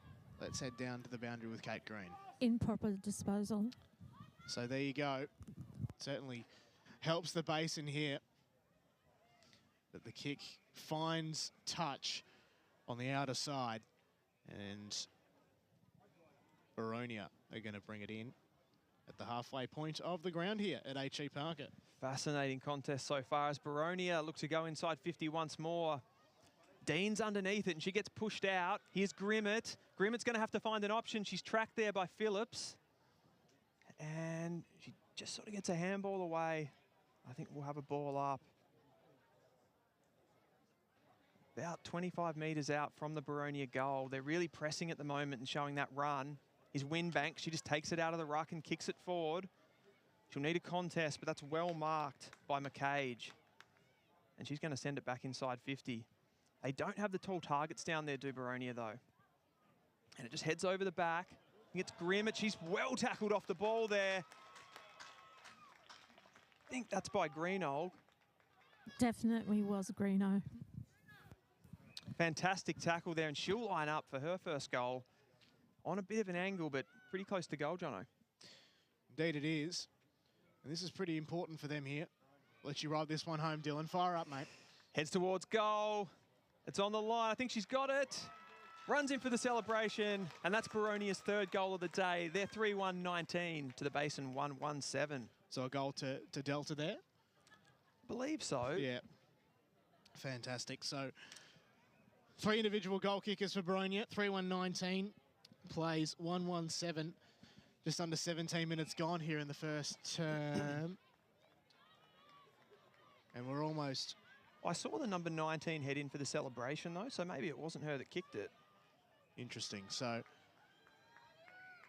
Let's head down to the boundary with Kate Green. Improper disposal. So there you go. Certainly helps the Basin here. But the kick finds touch on the outer side, and Boronia They're going to bring it in at the halfway point of the ground here at H.E Parker. Fascinating contest so far as Boronia look to go inside 50 once more. Dean's underneath it and she gets pushed out. Here's Grimmett. Grimmett's going to have to find an option. She's tracked there by Phillips. And she just sort of gets a handball away. I think we'll have a ball up. About 25 metres out from the Boronia goal. They're really pressing at the moment and showing that run. Is Winbank. She just takes it out of the ruck and kicks it forward. She'll need a contest, but that's well marked by McCage. And she's going to send it back inside 50. They don't have the tall targets down there, do Boronia, though. And it just heads over the back. It's Grimmett. She's well tackled off the ball there. I think that's by Greenold. Definitely was Greeno. Fantastic tackle there, and she'll line up for her first goal on a bit of an angle, but pretty close to goal, Jono. Indeed it is. And this is pretty important for them here. Let you ride this one home, Dylan. Fire up, mate. Heads towards goal. It's on the line. I think she's got it. Runs in for the celebration, and that's Boronia's third goal of the day. They're 3-1-19 to the Basin 1-1-7. So a goal to Delta there? Believe so. Yeah. Fantastic. So 3 individual goal kickers for Boronia. 3-1-19. Plays 1-1-7. Just under 17 minutes gone here in the first term. And we're almost... I saw the number 19 head in for the celebration, though, so maybe it wasn't her that kicked it. Interesting. So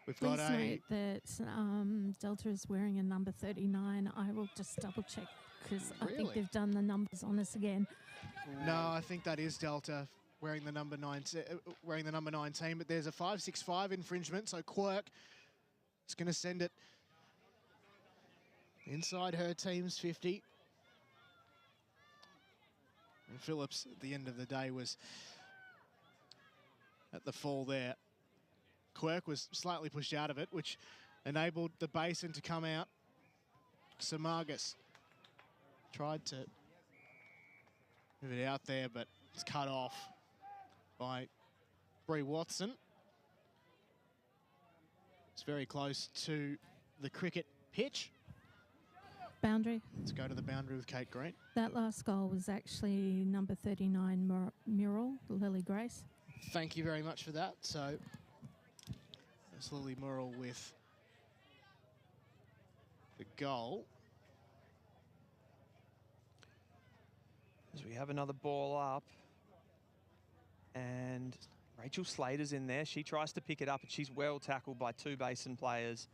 we've Please got note that Delta is wearing a number 39. I will just double check because I think they've done the numbers on us again. No, I think that is Delta wearing the number 19, but there's a 565 infringement, so Quirk is going to send it inside her team's 50. And Phillips, at the end of the day, was at the fall there. Quirk was slightly pushed out of it, which enabled the Basin to come out. Samargas tried to move it out there, but it's cut off by Bree Watson. It's very close to the cricket pitch. Boundary. Let's go to the boundary with Kate Green. That last goal was actually number 39, Mural, Lily Grace. Thank you very much for that. So it's Lily Murrell with the goal. As we have another ball up. And Rachel Slater's in there. She tries to pick it up, and she's well tackled by 2 Basin players.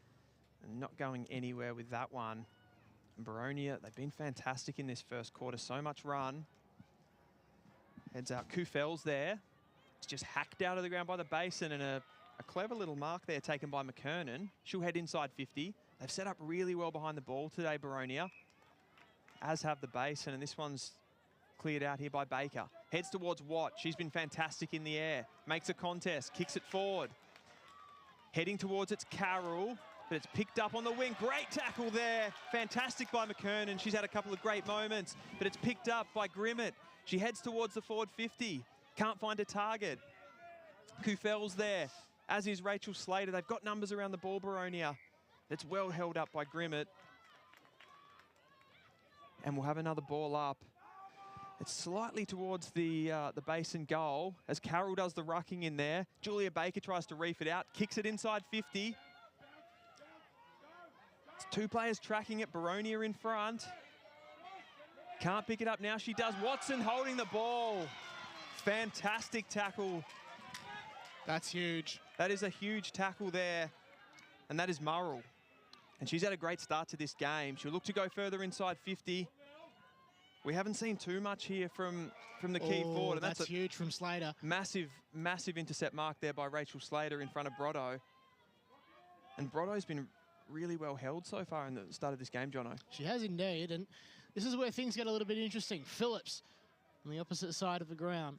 And not going anywhere with that one. And Boronia, they've been fantastic in this first quarter. So much run. Heads out. Kufel's there. It's just hacked out of the ground by the Basin, and a clever little mark there taken by McKernan. She'll head inside 50. They've set up really well behind the ball today, Boronia, as have the Basin, and this one's cleared out here by Baker. Heads towards Watt. She's been fantastic in the air. Makes a contest, kicks it forward. Heading towards it's Carroll, but it's picked up on the wing. Great tackle there. Fantastic by McKernan. She's had a couple of great moments, but it's picked up by Grimmett. She heads towards the forward 50. Can't find a target. Kufel's there, as is Rachel Slater. They've got numbers around the ball, Boronia. It's well held up by Grimmett. And we'll have another ball up. It's slightly towards the Basin goal as Carroll does the rucking in there. Julia Baker tries to reef it out, kicks it inside 50. It's 2 players tracking it. Boronia in front. Can't pick it up now. She does. Watson holding the ball. Fantastic tackle. That's huge. That is a huge tackle there. And that is Murrell. And she's had a great start to this game. She'll look to go further inside 50. We haven't seen too much here from the key forward. And that's huge from Slater. Massive, massive intercept mark there by Rachel Slater in front of Brotto. And Brotto's been really well held so far in the start of this game, Jono. She has indeed, and this is where things get a little bit interesting. Phillips on the opposite side of the ground.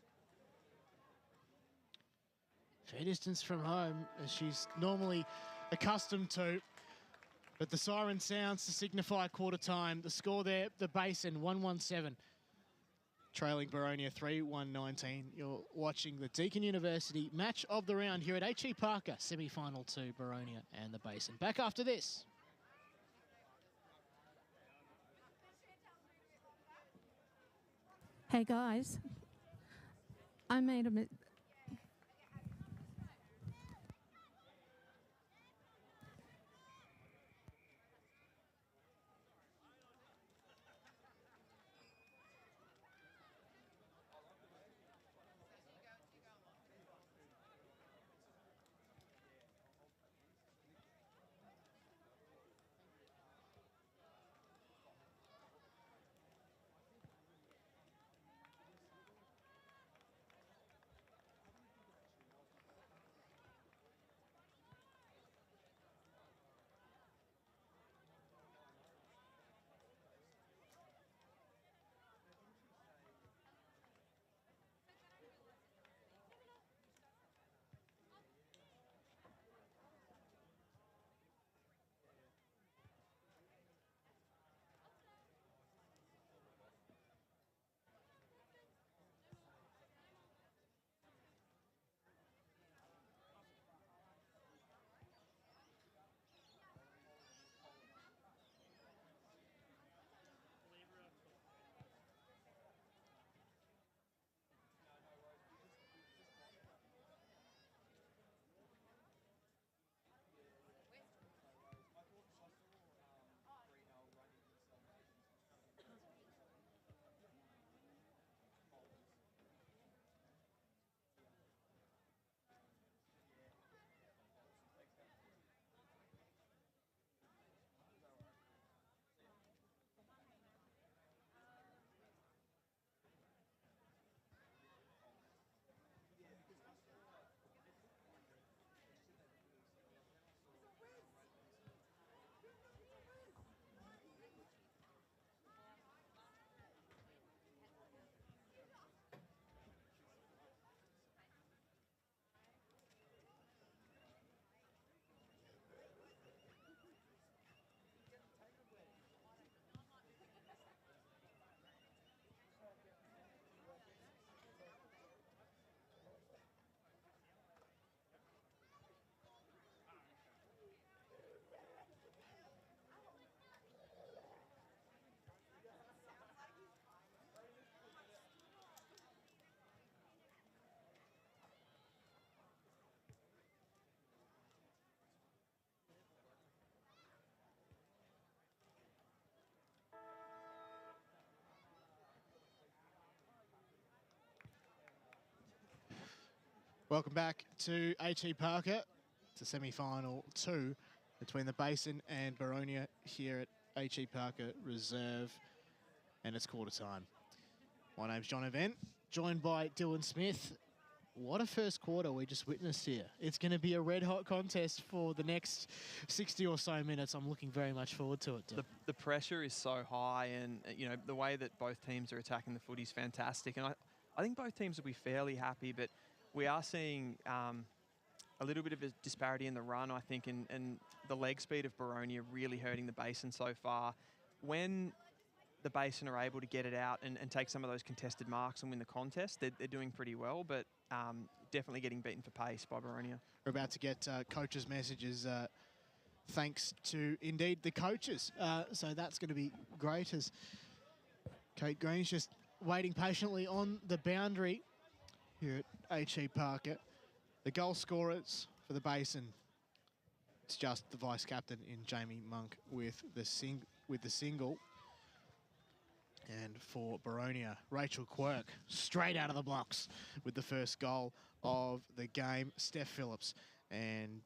Fair distance from home, as she's normally accustomed to. But the siren sounds to signify quarter time. The score there, the Basin, 1-1-7. trailing Boronia 3-1-19. You're watching the Deakin University match of the round here at H.E Parker, semi-final 2, Boronia and the Basin. Back after this. Hey guys, I made a Welcome back to H.E Parker. It's a semi-final 2 between the Basin and Boronia here at H.E Parker Reserve, and it's quarter time. My name's John Event, joined by Dylan Smith. What a first quarter we just witnessed here. It's going to be a red-hot contest for the next 60 or so minutes. I'm looking very much forward to it. The pressure is so high, and you know the way that both teams are attacking the footy is fantastic, and I think both teams will be fairly happy, but we are seeing a little bit of a disparity in the run, I think, and the leg speed of Boronia really hurting the Basin so far. When the Basin are able to get it out and take some of those contested marks and win the contest, they're doing pretty well, but definitely getting beaten for pace by Boronia. We're about to get coaches' messages thanks to, indeed, the coaches. So that's going to be great as Kate Green's just waiting patiently on the boundary here at H.E Parker. The goal scorers for the Basin, it's just the vice-captain in Jamie Monk with the single. And for Boronia, Rachel Quirk, straight out of the blocks with the first goal of the game. Steph Phillips and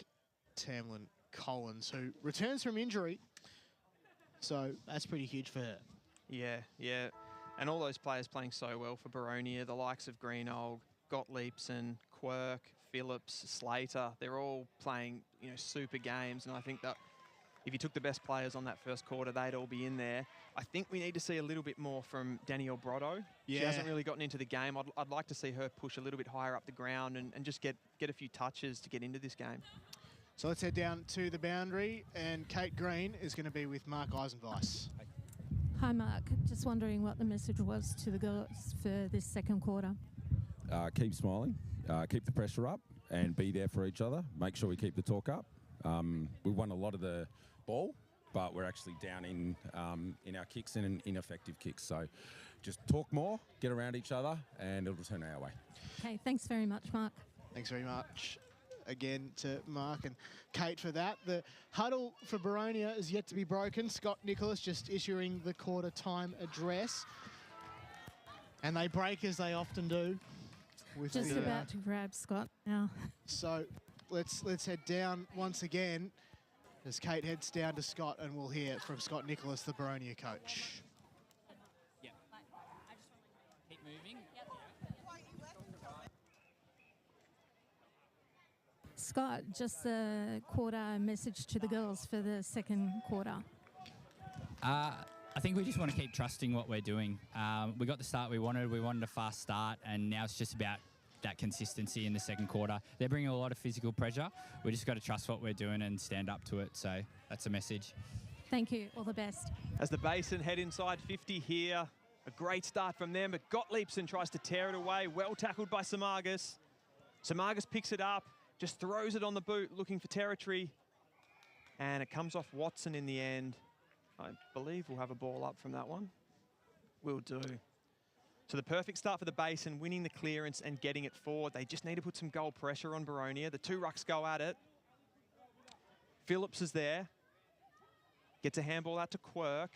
Tamlin Collins, who returns from injury. So that's pretty huge for her. Yeah. And all those players playing so well for Boronia, the likes of Greenold, Gottliebson, Quirk, Phillips, Slater, they're all playing, super games. And I think that if you took the best players on that first quarter, they'd all be in there. I think we need to see a little bit more from Danielle Brotto. Yeah. She hasn't really gotten into the game. I'd like to see her push a little bit higher up the ground and just get a few touches to get into this game. So let's head down to the boundary, and Kate Green is going to be with Mark Eisenweiss. Hi, Mark. Just wondering what the message was to the girls for this second quarter. Keep smiling, keep the pressure up, and be there for each other. Make sure we keep the talk up. We won a lot of the ball, but we're actually down in our kicks and ineffective kicks. So just talk more, get around each other, and it'll turn our way. Okay, thanks very much, Mark. Thanks very much again to Mark and Kate for that. The huddle for Boronia is yet to be broken. Scott Nicholas just issuing the quarter time address. And they break as they often do. With Just about to grab Scott now. So let's head down once again as Kate heads down to Scott, and we'll hear from Scott Nicholas, the Boronia coach. Yep. Keep moving. Scott, just the quarter message to the girls for the second quarter. I think we just want to keep trusting what we're doing. We got the start we wanted. We wanted a fast start, and now it's just about that consistency in the second quarter. They're bringing a lot of physical pressure. We just got to trust what we're doing and stand up to it. So that's the message. Thank you. All the best. As the Basin head inside 50 here, a great start from them, but Gottliebson tries to tear it away. Well tackled by Samagas. Samagas picks it up, just throws it on the boot, looking for territory. And it comes off Watson in the end. I believe we'll have a ball up from that one. Will do. So the perfect start for the Basin, winning the clearance and getting it forward. They just need to put some goal pressure on Boronia. The two rucks go at it. Phillips is there. Gets a handball out to Quirk.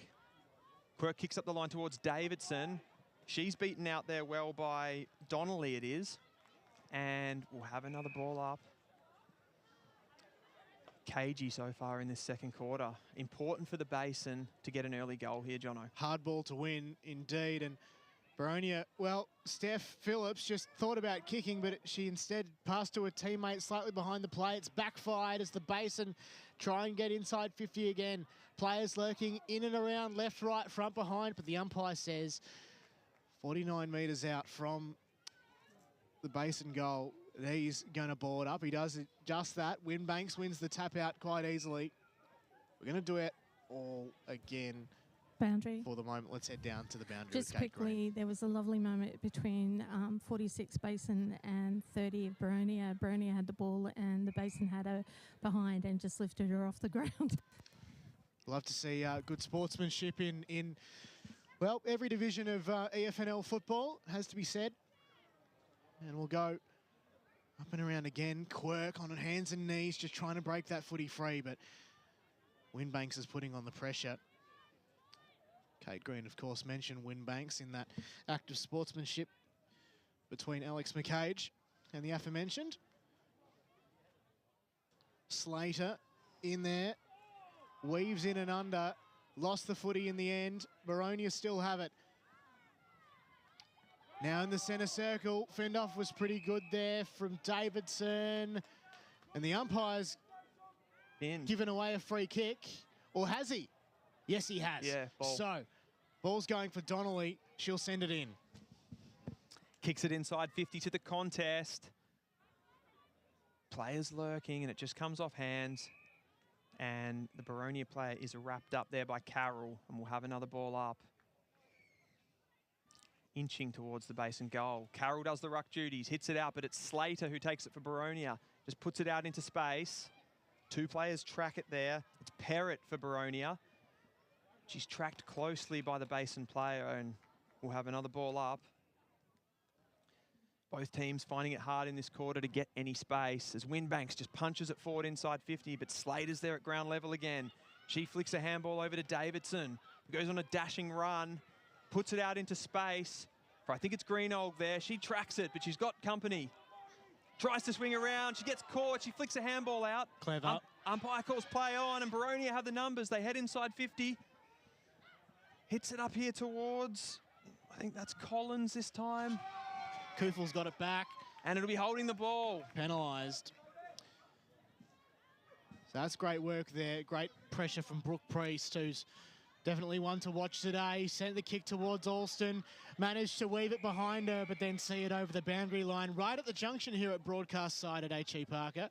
Quirk kicks up the line towards Davidson. She's beaten out there well by Donnelly, it is. And we'll have another ball up. Cagey so far in this second quarter. Important for the Basin to get an early goal here, Jono. Hard ball to win, indeed. And Boronia, well, Steph Phillips just thought about kicking, but she instead passed to a teammate slightly behind the play. It's backfired as the Basin try and get inside 50 again. Players lurking in and around, left, right, front, behind, but the umpire says 49 metres out from the Basin goal, he's going to ball it up. He does just that. Winbanks wins the tap out quite easily. We're going to do it all again. Boundary. For the moment, let's head down to the boundary. Just quickly, there was a lovely moment between 46 Basin and 30 of Boronia. Boronia had the ball and the Basin had her behind and just lifted her off the ground. Love to see good sportsmanship in well, every division of EFNL football, has to be said. And we'll go up and around again. Quirk on hands and knees, just trying to break that footy free, but Winbanks is putting on the pressure. Kate Green, of course, mentioned Winbanks in that act of sportsmanship between Alex McCage and the aforementioned. Slater in there, weaves in and under, lost the footy in the end. Boronia still have it. Now in the centre circle, Fendoff was pretty good there from Davidson. And the umpire's given away a free kick. Or has he? Yes, he has. Yeah, ball. So, ball's going for Donnelly. She'll send it in. Kicks it inside 50 to the contest. Players lurking, and it just comes off hands. And the Boronia player is wrapped up there by Carroll, and we'll have another ball up. Inching towards the Basin goal. Carroll does the ruck duties, hits it out, but it's Slater who takes it for Boronia. Just puts it out into space. Two players track it there. It's Perrott for Boronia. She's tracked closely by the Basin player, and we'll have another ball up. Both teams finding it hard in this quarter to get any space as Winbanks just punches it forward inside 50, but Slater's there at ground level again. She flicks a handball over to Davidson, who goes on a dashing run, puts it out into space. For I think it's Greenold there. She tracks it, but she's got company. Tries to swing around. She gets caught. She flicks a handball out. Clever. Umpire calls play on, and Boronia have the numbers. They head inside 50. Hits it up here towards, I think that's Collins this time. Kufel's got it back. And it'll be holding the ball. Penalised. So that's great work there. Great pressure from Brooke Priest, who's definitely one to watch today. Sent the kick towards Alston. Managed to weave it behind her, but then see it over the boundary line right at the junction here at broadcast side at H.E Parker.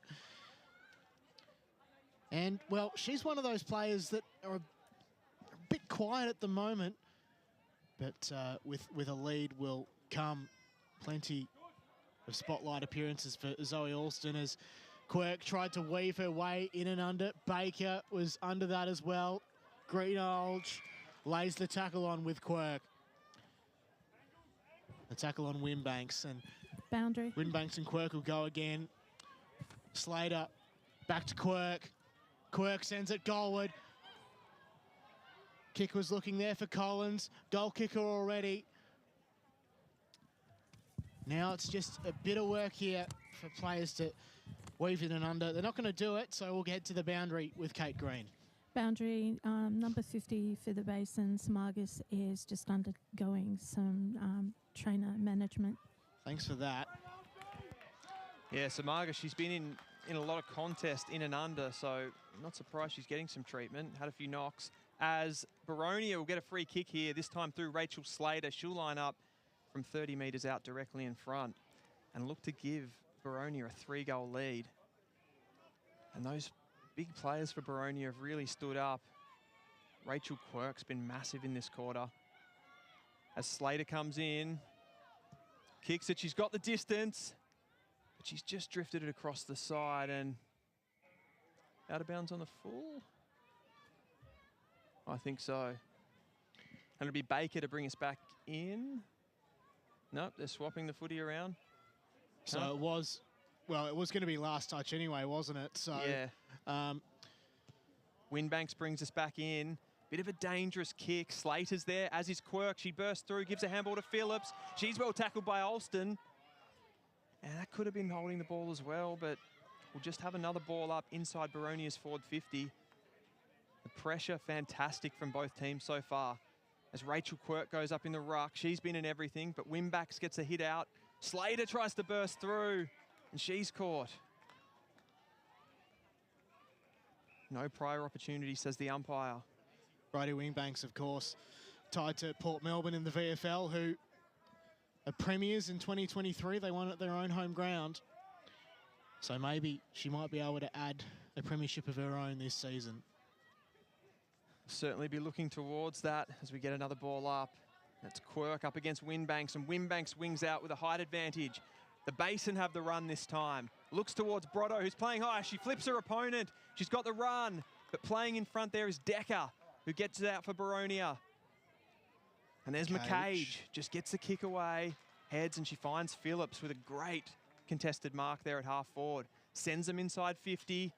And, well, she's one of those players that are a bit quiet at the moment. But with a lead will come plenty of spotlight appearances for Zoe Alston as Quirk tried to weave her way in and under. Baker was under that as well. Greenhalgh lays the tackle on with Quirk. The tackle on Wimbanks, and Boundary. Wimbanks and Quirk will go again. Slater back to Quirk. Quirk sends it goalward. Kick was looking there for Collins. Goal kicker already. Now it's just a bit of work here for players to weave in and under. They're not going to do it, so we'll get to the boundary with Kate Green. Boundary, number 50 for the Basin, Smargus, is just undergoing some trainer management. Thanks for that. Yeah, Samaga, she's been in a lot of contests in and under, so I'm not surprised she's getting some treatment. Had a few knocks. As Boronia will get a free kick here, this time through Rachel Slater. She'll line up from 30 metres out directly in front and look to give Boronia a 3-goal lead. And those big players for Boronia have really stood up. Rachel Quirk's been massive in this quarter. As Slater comes in, kicks it, she's got the distance, but she's just drifted it across the side and out of bounds on the full. I think so. And it'll be Baker to bring us back in. Nope, they're swapping the footy around. So it was, well, it was going to be last touch anyway, wasn't it? So yeah. Wimbanks brings us back in. Bit of a dangerous kick. Slater's there, as is Quirk. She bursts through, gives a handball to Phillips. She's well tackled by Alston. And that could have been holding the ball as well, but we'll just have another ball up inside Boronia's forward 50. The pressure, fantastic from both teams so far. As Rachel Quirk goes up in the ruck, she's been in everything, but Wimbanks gets a hit out. Slater tries to burst through, and she's caught. No prior opportunity, says the umpire. Brodie Wimbanks, of course, tied to Port Melbourne in the VFL, who are premiers in 2023. They won at their own home ground. So maybe she might be able to add a premiership of her own this season. Certainly be looking towards that as we get another ball up. That's Quirk up against Wimbanks, and Wimbanks wings out with a height advantage. The Basin have the run this time. Looks towards Brotto, who's playing high. She flips her opponent. She's got the run, but playing in front there is Decker, who gets it out for Boronia. And there's McCage, just gets the kick away, heads, and she finds Phillips with a great contested mark there at half forward. Sends them inside 50.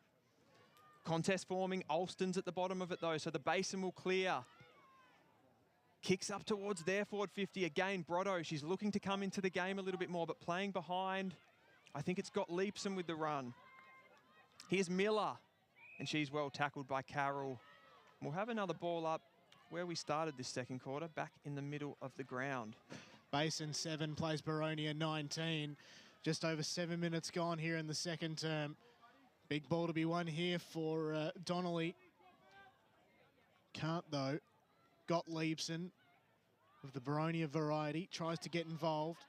Contest forming, Alston's at the bottom of it though, so the Basin will clear. Kicks up towards their forward 50. Again, Brotto, she's looking to come into the game a little bit more, but playing behind. I think it's got Leapson with the run. Here's Miller, and she's well tackled by Carroll. We'll have another ball up where we started this second quarter, back in the middle of the ground. Basin 7 plays Boronia 19. Just over 7 minutes gone here in the second term. Big ball to be won here for Donnelly. Can't though. Got Leapson of the Boronia variety. Tries to get involved.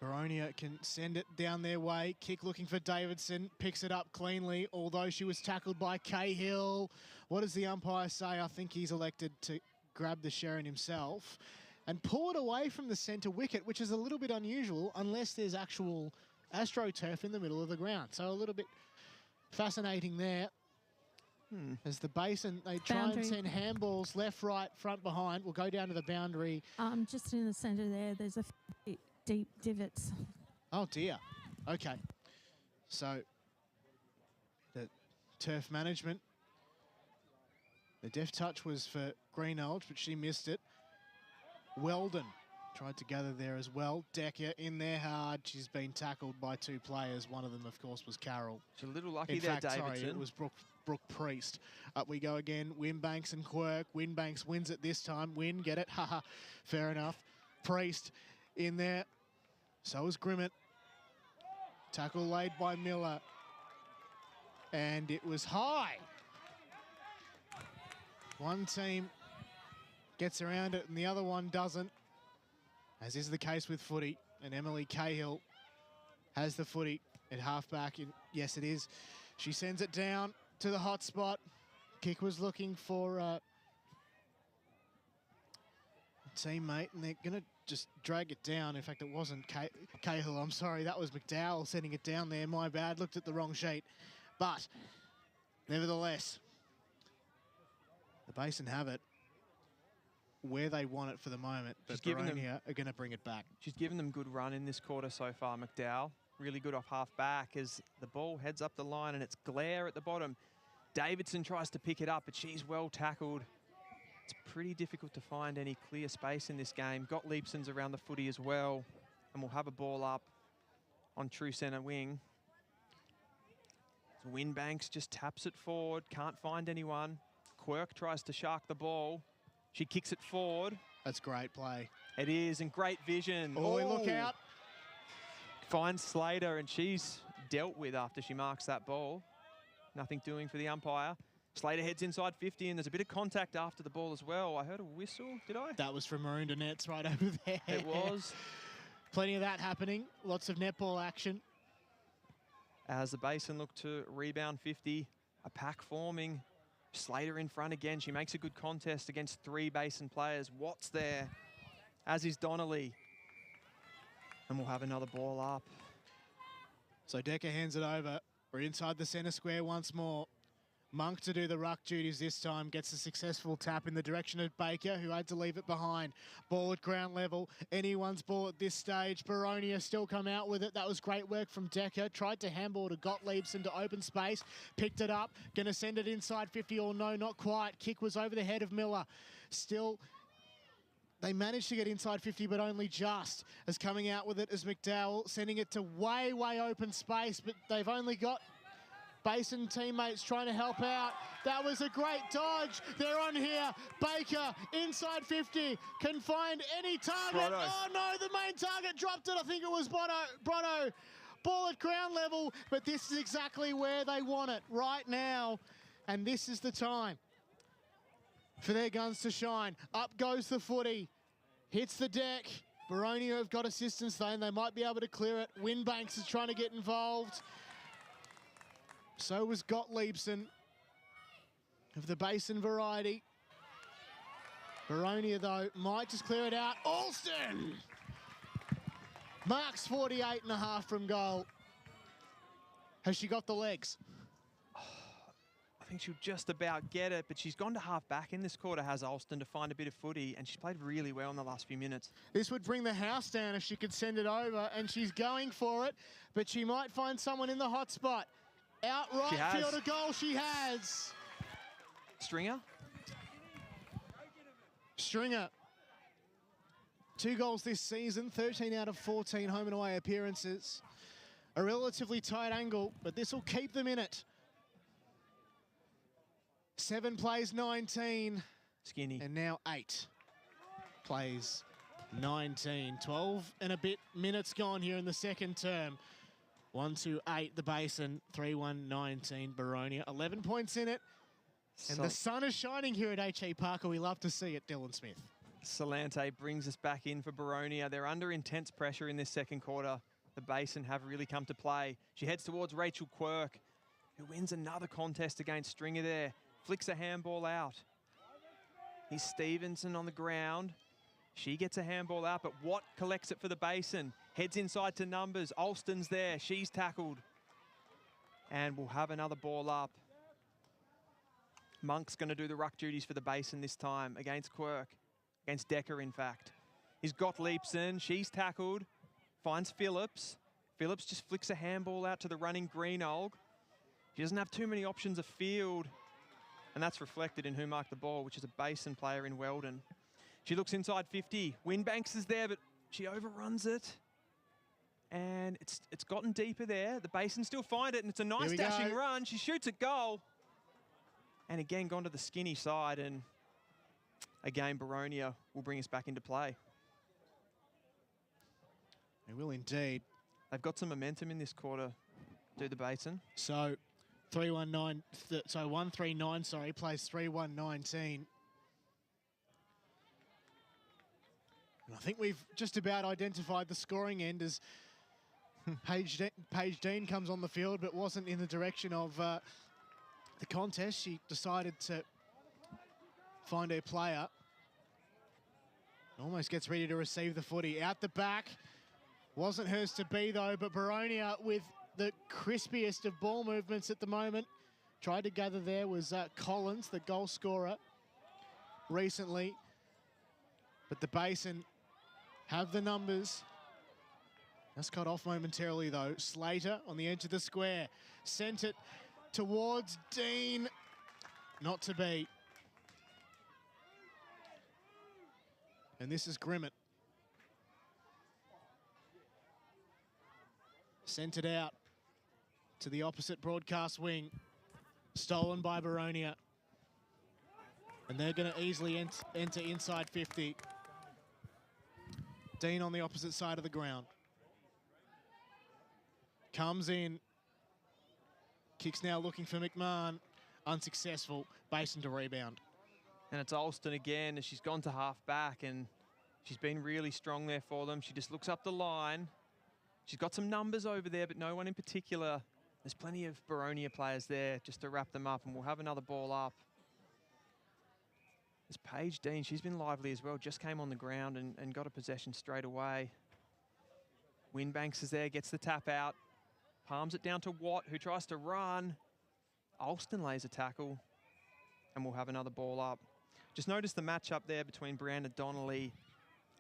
Boronia can send it down their way. Kick looking for Davidson. Picks it up cleanly, although she was tackled by Cahill. What does the umpire say? I think he's elected to grab the Sharon himself and pull it away from the centre wicket, which is a little bit unusual unless there's actual AstroTurf in the middle of the ground. So a little bit fascinating there. As the Basin, they try and send handballs left, right, front, behind. We'll go down to the boundary. Just in the centre there, there's a deep divots. Oh dear. Okay. So the turf management. The deft touch was for Greenhalgh, but she missed it. Weldon tried to gather there as well. Decker in there hard. She's been tackled by 2 players. One of them, of course, was Carroll. She's a little lucky in there, fact, Davidson. Sorry, it was Brooke Priest. Up we go again. Wimbanks and Quirk. Wimbanks wins it this time. Win, get it? Haha, fair enough. Priest in there. So is Grimmett. Tackle laid by Miller. And it was high. One team gets around it and the other one doesn't, as is the case with footy. And Emily Cahill has the footy at halfback. Yes, it is. She sends it down to the hot spot. Kick was looking for teammate, and they're going to just drag it down. In fact, it wasn't Cahill, I'm sorry. That was McDowell sending it down there. My bad, looked at the wrong sheet. But, nevertheless, the Basin have it where they want it for the moment, but Boronia are going to bring it back. She's given them good run in this quarter so far, McDowell. Really good off half back as the ball heads up the line, and it's Glare at the bottom. Davidson tries to pick it up, but she's well tackled. It's pretty difficult to find any clear space in this game. Gottliebsen's around the footy as well, and we'll have a ball up on true centre wing. So Winbanks just taps it forward, can't find anyone. Quirk tries to shark the ball. She kicks it forward. That's great play. It is, and great vision. Oh, look out. Finds Slater, and she's dealt with after she marks that ball. Nothing doing for the umpire. Slater heads inside 50, and there's a bit of contact after the ball as well. I heard a whistle, did I? That was from Maroondah Nets right over there. It was. Plenty of that happening. Lots of netball action. As the Basin look to rebound 50, a pack forming. Slater in front again. She makes a good contest against 3 Basin players. Watts there, as is Donnelly. And we'll have another ball up. So Decker hands it over. We're inside the centre square once more. Monk to do the ruck duties this time. Gets a successful tap in the direction of Baker, who had to leave it behind. Ball at ground level. Anyone's ball at this stage. Boronia still come out with it. That was great work from Decker. Tried to handball to Gottliebsen to open space. Picked it up. Going to send it inside 50, or no, not quite. Kick was over the head of Miller. Still, they managed to get inside 50, but only just. As coming out with it as McDowell, sending it to way, way open space, but they've only got Basin teammates trying to help out. That was a great dodge. They're on here. Baker, inside 50, can find any target. Brotto. Oh no, the main target dropped it. I think it was Brotto. Ball at ground level, but this is exactly where they want it right now. And this is the time for their guns to shine. Up goes the footy. Hits the deck. Boronia have got assistance though, and they might be able to clear it. Winbanks is trying to get involved. So was Gottliebsen of the Basin variety. Boronia, though, might just clear it out. Alston marks 48.5 from goal. Has she got the legs? I think she'll just about get it, but she's gone to half back in this quarter, has Alston, to find a bit of footy, and she's played really well in the last few minutes. This would bring the house down if she could send it over, and she's going for it, but she might find someone in the hot spot. Out right field a goal she has. Stringer. 2 goals this season, 13 out of 14 home and away appearances. A relatively tight angle, but this will keep them in it. 7 plays 19. Skinny. And now 8 plays 19. 12 and a bit minutes gone here in the second term. 1-2-8 the Basin, 3-1-19 Boronia. 11 points in it. And the sun is shining here at H.E Parker. We love to see it, Dylan Smith. Salante brings us back in for Boronia. They're under intense pressure in this second quarter. The Basin have really come to play. She heads towards Rachel Quirk, who wins another contest against Stringer there. Flicks a handball out. Here's Stevenson on the ground. She gets a handball out, but Watt collects it for the Basin. Heads inside to numbers. Alston's there. She's tackled. And we'll have another ball up. Monk's going to do the ruck duties for the Basin this time against Quirk. Against Decker, in fact. He's Gottliebsen. She's tackled. Finds Phillips. Phillips just flicks a handball out to the running Greenolg. She doesn't have too many options of field. And that's reflected in who marked the ball, which is a Basin player in Weldon. She looks inside 50. Winbanks is there, but she overruns it. And it's gotten deeper there. The Basin still find it, and it's a nice dashing run. She shoots a goal. And again, gone to the skinny side. And again, Boronia will bring us back into play. They will indeed. They've got some momentum in this quarter, do the Basin. So 3-1-9, so 1-3-9, sorry, plays 3-1-19. And I think we've just about identified the scoring end as Paige Dean comes on the field, but wasn't in the direction of the contest. She decided to find her player. Almost gets ready to receive the footy. Out the back. Wasn't hers to be, though, but Boronia with the crispiest of ball movements at the moment. Tried to gather there was Collins, the goal scorer recently. But the Basin have the numbers. Just cut off momentarily, though. Slater on the edge of the square. Sent it towards Dean. Not to be. And this is Grimmett. Sent it out to the opposite broadcast wing. Stolen by Boronia. And they're going to easily enter inside 50. Dean on the opposite side of the ground. Comes in. Kicks now looking for McMahon. Unsuccessful. Basin to rebound. And it's Alston again, and she's gone to half back, and she's been really strong there for them. She just looks up the line. She's got some numbers over there, but no one in particular. There's plenty of Boronia players there just to wrap them up, and we'll have another ball up. There's Paige Dean. She's been lively as well. Just came on the ground and got a possession straight away. Winbanks is there, gets the tap out. Palms it down to Watt, who tries to run. Alston lays a tackle, and we'll have another ball up. Just notice the match up there between Brianna Donnelly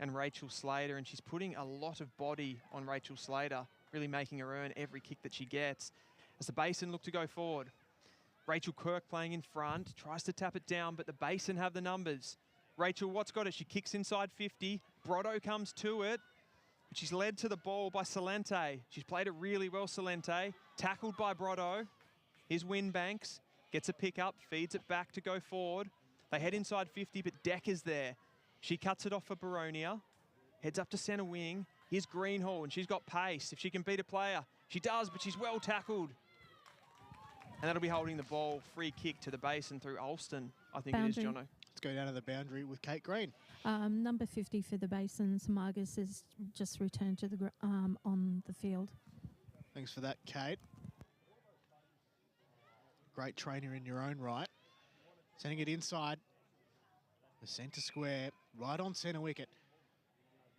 and Rachel Slater, and she's putting a lot of body on Rachel Slater, really making her earn every kick that she gets. As the Basin look to go forward, Rachel Kirk playing in front, tries to tap it down, but the Basin have the numbers. Rachel Watt's got it, she kicks inside 50, Brotto comes to it, but she's led to the ball by Salente. She's played it really well, Salente, tackled by Brotto. Here's Winbanks, gets a pick up, feeds it back to go forward. They head inside 50, but Decker's there. She cuts it off for Boronia, heads up to centre wing. Here's Greenhall, and she's got pace. If she can beat a player, she does, but she's well tackled. And that'll be holding the ball. Free kick to the Basin through Alston, I think Boundary. it is, Jono. Let's go down to the boundary with Kate Green. Number 50 for the Basin, Smargus, has just returned to the on the field. Thanks for that, Kate. Great trainer in your own right. Sending it inside. The centre square, right on centre wicket.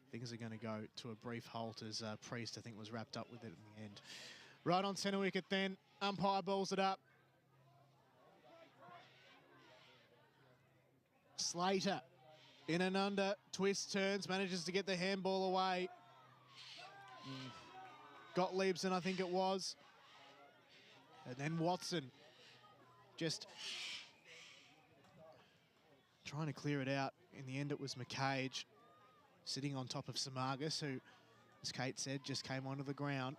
Things are going to go to a brief halt as Priest, I think, was wrapped up with it in the end. Right on centre wicket then. Umpire balls it up. Slater in and under, twist, turns, manages to get the handball away. Gottliebson, I think it was. And then Watson just trying to clear it out. In the end, it was McCage sitting on top of Smargus, who, as Kate said, just came onto the ground.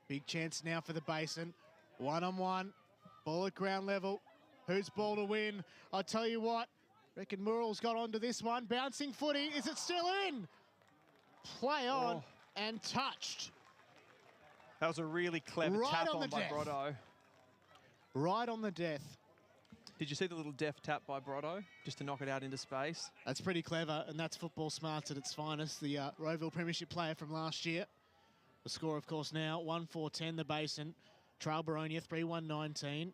Big chance now for the Basin. One-on-one, ball at ground level. Who's ball to win? I'll tell you what, reckon Murrell's got onto this one. Bouncing footy, is it still in? Play on and touched. That was a really clever tap on by Brotto. Right on the death. Did you see the little deft tap by Brotto, just to knock it out into space? That's pretty clever, and that's football smarts at its finest. The Roeville Premiership player from last year. The score, of course, now 1-4-10, the Basin. Trail Boronia 3-1-19.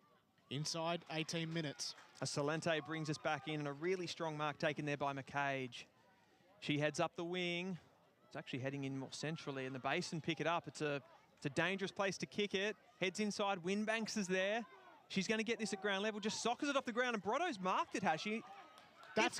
Inside 18 minutes. Salente brings us back in, and a really strong mark taken there by McCage. She heads up the wing. It's actually heading in more centrally, and the Basin pick it up. It's a dangerous place to kick it. Heads inside, Winbanks is there. She's going to get this at ground level, just soccers it off the ground, and Brotto's marked it, has she?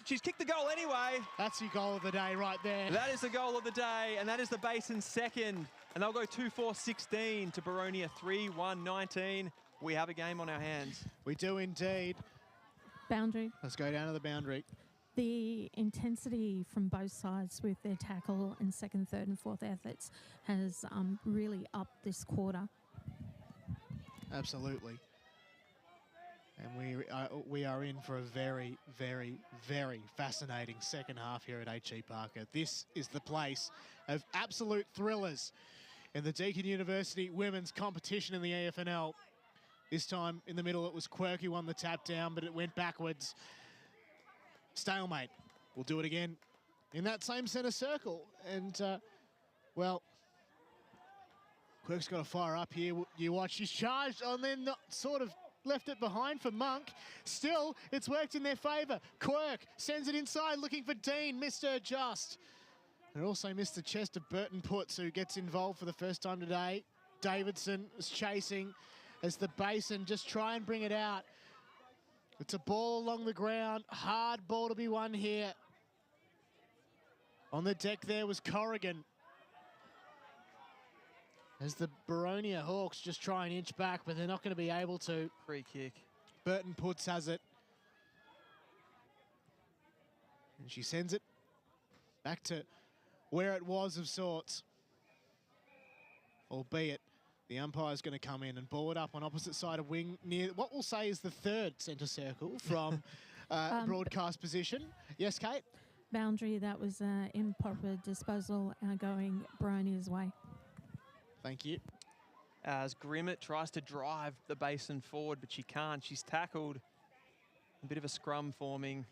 She's kicked the goal anyway. That's your goal of the day right there. That is the goal of the day, and that is the Basin's second. And they'll go 2-4-16 to Boronia 3-1-19. We have a game on our hands. We do indeed. Boundary. Let's go down to the boundary. The intensity from both sides with their tackle and second, third and fourth efforts has really upped this quarter. Absolutely. And we are in for a very, very, very fascinating second half here at H.E Parker. This is the place of absolute thrillers in the Deakin University Women's competition in the AFNL. This time in the middle, it was Quirk who won the tap down, but it went backwards. Stalemate. We'll do it again in that same centre circle. And, well, Quirk's got to fire up here. You watch, she's charged, and then sort of left it behind for Monk. Still, it's worked in their favour. Quirk sends it inside, looking for Dean. Missed her just. And also missed the chest of Burton Putz, who gets involved for the first time today. Davidson is chasing as the Basin just try and bring it out. It's a ball along the ground. Hard ball to be won here. On the deck there was Corrigan. As the Boronia Hawks just try and inch back, but they're not going to be able to. Free kick. Burton Putz has it. And she sends it back to where it was of sorts. Albeit the umpire's going to come in and ball it up on opposite side of wing near what we'll say is the third centre circle from broadcast position. Yes, Kate? Boundary, that was improper disposal going Boronia's way. Thank you. As Grimmett tries to drive the Basin forward, but she can't. She's tackled. A bit of a scrum forming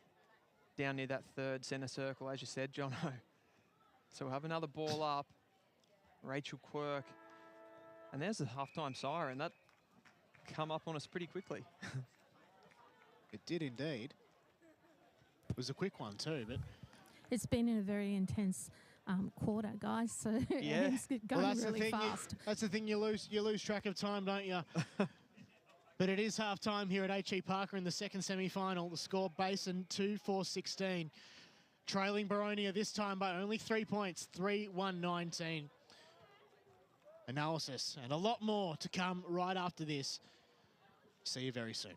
down near that third centre circle, as you said, Jono. So we'll have another ball up. Rachel Quirk. And there's the halftime siren. That come up on us pretty quickly. It did indeed. It was a quick one too, but... It's been in a very intense quarter, guys, so Yeah. it's going really fast. That's the thing, you lose track of time, don't you? But it is half-time here at H.E Parker in the second semi-final. The score, Basin 2-4-16. Trailing Boronia this time by only 3 points, 3-1-19. Analysis and a lot more to come right after this. See you very soon.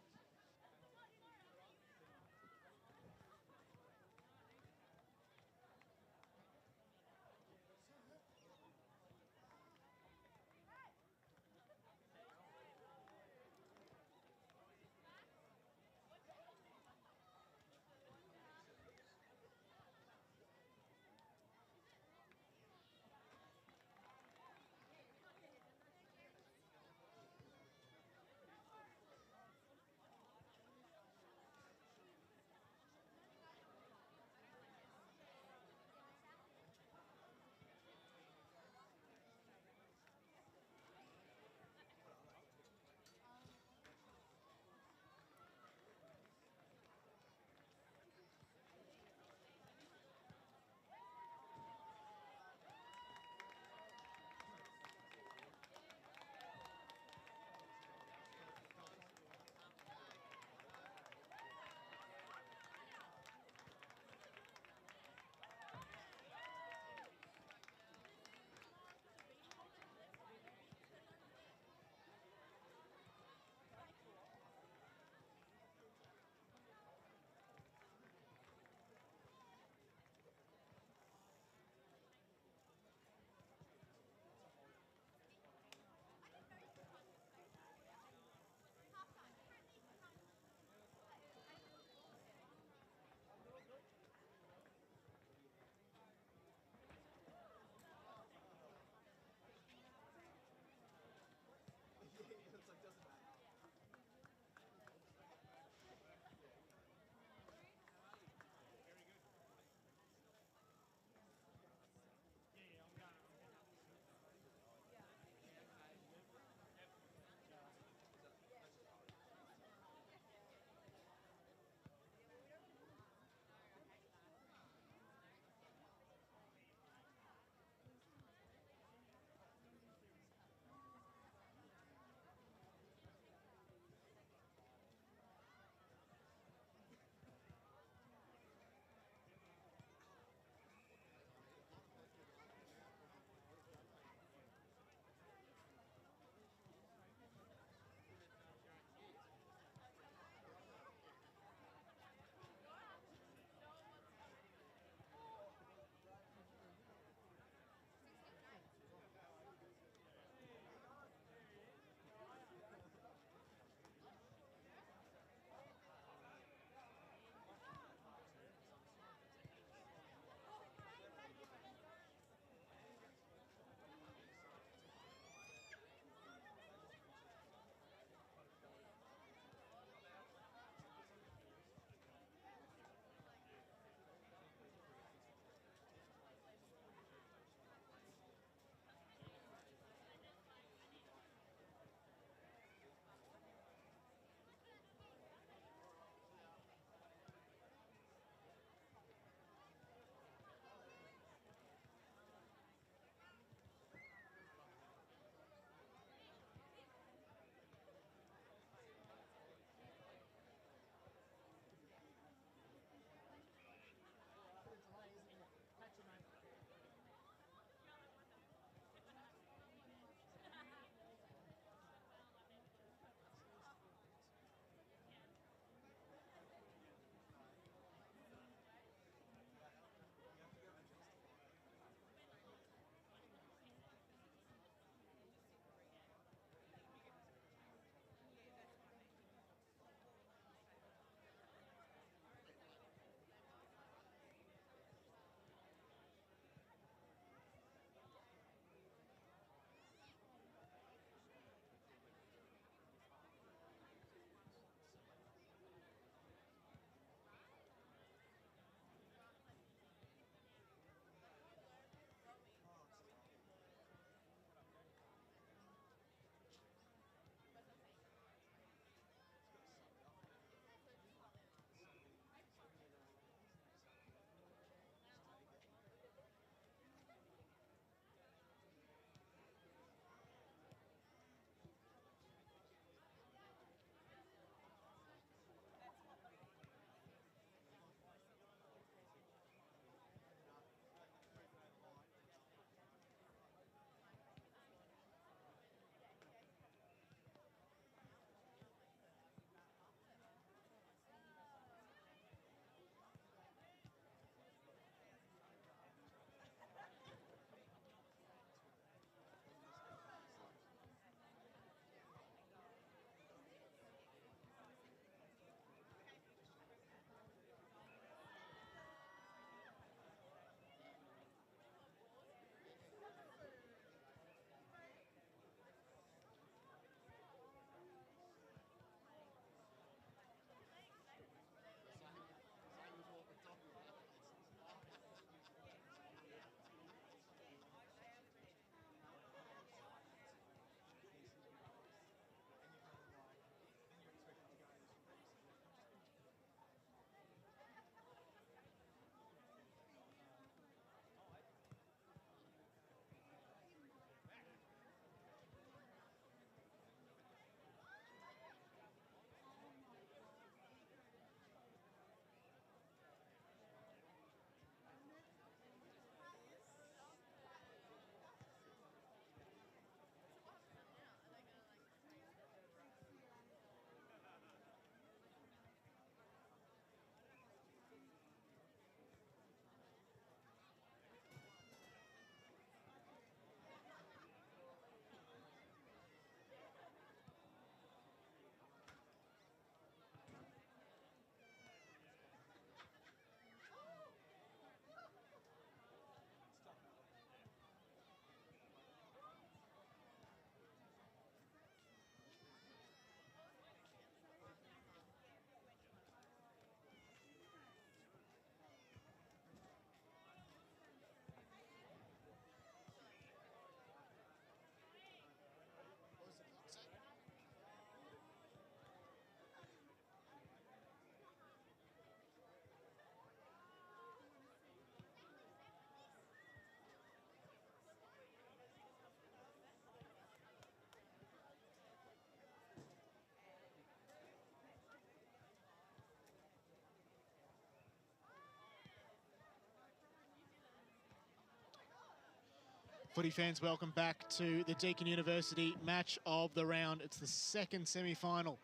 Footy fans, welcome back to the Deakin University match of the round. It's the second semi-final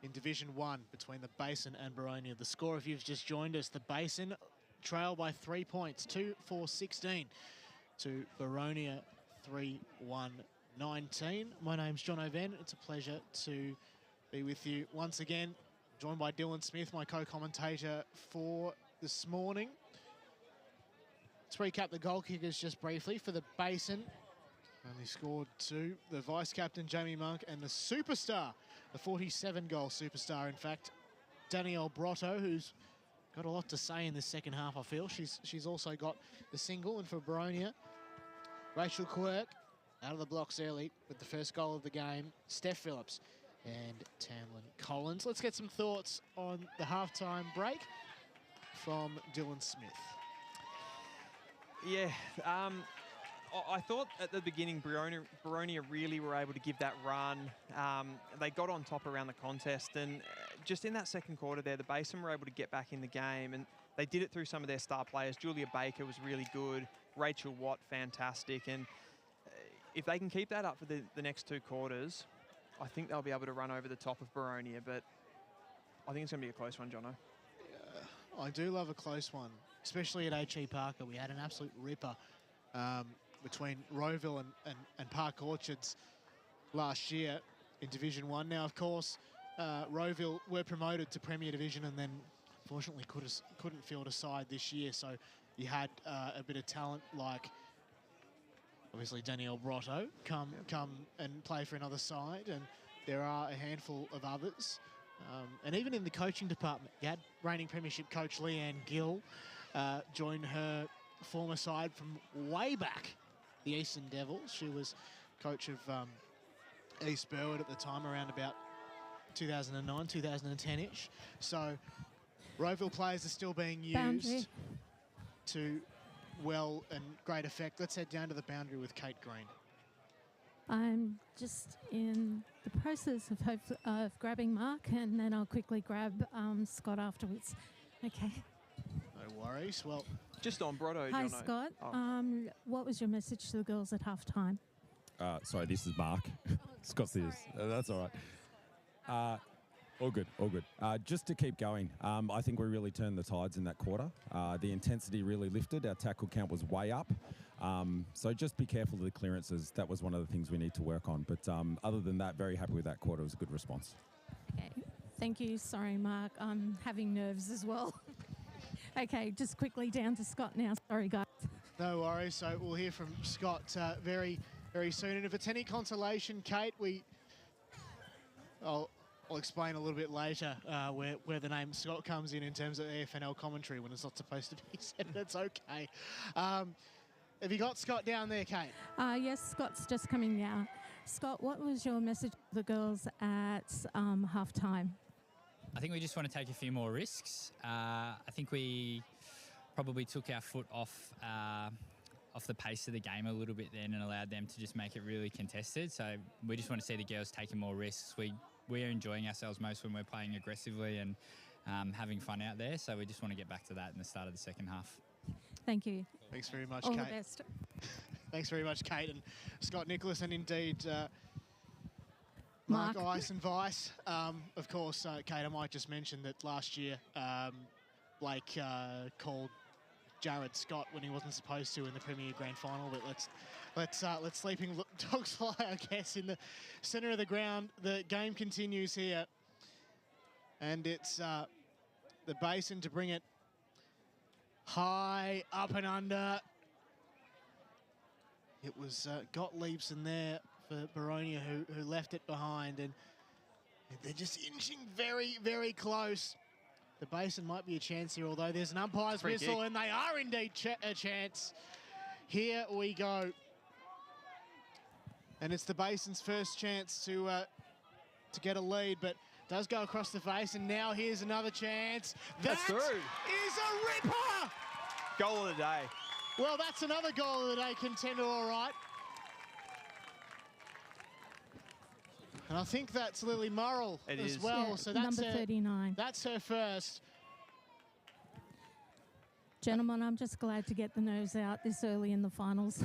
in Division 1 between the Basin and Boronia. The score, if you've just joined us, the Basin trail by 3 points, 2-4-16 to Boronia 3-1-19. My name's John O'Ven. It's a pleasure to be with you once again, joined by Dylan Smith, my co-commentator for this morning. Let's recap the goal kickers just briefly. For the Basin, only scored 2. The vice-captain, Jamie Monk, and the superstar, the 47-goal superstar, in fact, Danielle Brotto, who's got a lot to say in this second half, I feel. She's also got the single. And for Boronia, Rachel Quirk, out of the blocks early with the first goal of the game, Steph Phillips and Tamlin Collins. Let's get some thoughts on the halftime break from Dylan Smith. Yeah, I thought at the beginning Boronia really were able to give that run. They got on top around the contest, and just in that second quarter there, the Basin were able to get back in the game, and they did it through some of their star players. Julia Baker was really good, Rachel Watt, fantastic, and if they can keep that up for the next 2 quarters, I think they'll be able to run over the top of Boronia, but I think it's going to be a close one, Jono. I do love a close one, especially at H.E Parker. We had an absolute ripper between Rowville and Park Orchards last year in Division 1. Now, of course, Rowville were promoted to Premier Division and then unfortunately couldn't field a side this year. So you had a bit of talent like, obviously, Danielle Brotto come and play for another side, and there are a handful of others. And even in the coaching department, you had reigning premiership coach Leanne Gill join her former side from way back, the Eastern Devils. She was coach of East Burwood at the time, around about 2009, 2010-ish. So Rowville players are still being used to well and great effect. Let's head down to the boundary with Kate Green. I'm just in the process of grabbing Mark, and then I'll quickly grab Scott afterwards. Okay. No worries. Well, just on Brotto, hi, Jono. Scott. Oh. What was your message to the girls at halftime? Sorry, this is Mark. Scott's this. That's all right. All good, all good. Just to keep going, I think we really turned the tides in that quarter. The intensity really lifted. Our tackle count was way up. So just be careful of the clearances. That was one of the things we need to work on. But other than that, very happy with that quarter. It was a good response. Okay, thank you. Sorry, Mark. I'm having nerves as well. Okay, just quickly down to Scott now. Sorry, guys. no worries. So we'll hear from Scott very, very soon. And if it's any consolation, Kate, I'll explain a little bit later where the name Scott comes in terms of AFNL commentary when it's not supposed to be said. It's okay. Have you got Scott down there, Kate? Yes, Scott's just coming now. Scott, what was your message to the girls at halftime? I think we just want to take a few more risks. I think we probably took our foot off the pace of the game a little bit then and allowed them to just make it really contested. So we just want to see the girls taking more risks. We're enjoying ourselves most when we're playing aggressively and having fun out there. So we just want to get back to that in the start of the second half. Thank you. Thanks very much, All Kate. the best. Thanks very much, Kate and Scott Nicholas, and indeed Mark. Mark Ice and Vice. Of course, Kate, I might just mention that last year Blake called Jared Scott when he wasn't supposed to in the Premier Grand Final. But let's sleeping dogs fly, I guess, in the centre of the ground. The game continues here, and it's the Basin to bring it high, up and under. It was Gottlieb's in there for Boronia who left it behind, and they're just inching very, very close. The Basin might be a chance here, although there's an umpire's whistle, and they are indeed a chance. Here we go. And it's the Basin's first chance to get a lead, but does go across the face, and now here's another chance. That's through. Is a ripper! Goal of the day. Well, that's another goal of the day contender, all right. And I think that's Lily Murrell as well. Yeah, so that's number 39. That's her first. Gentlemen, I'm just glad to get the nose out this early in the finals.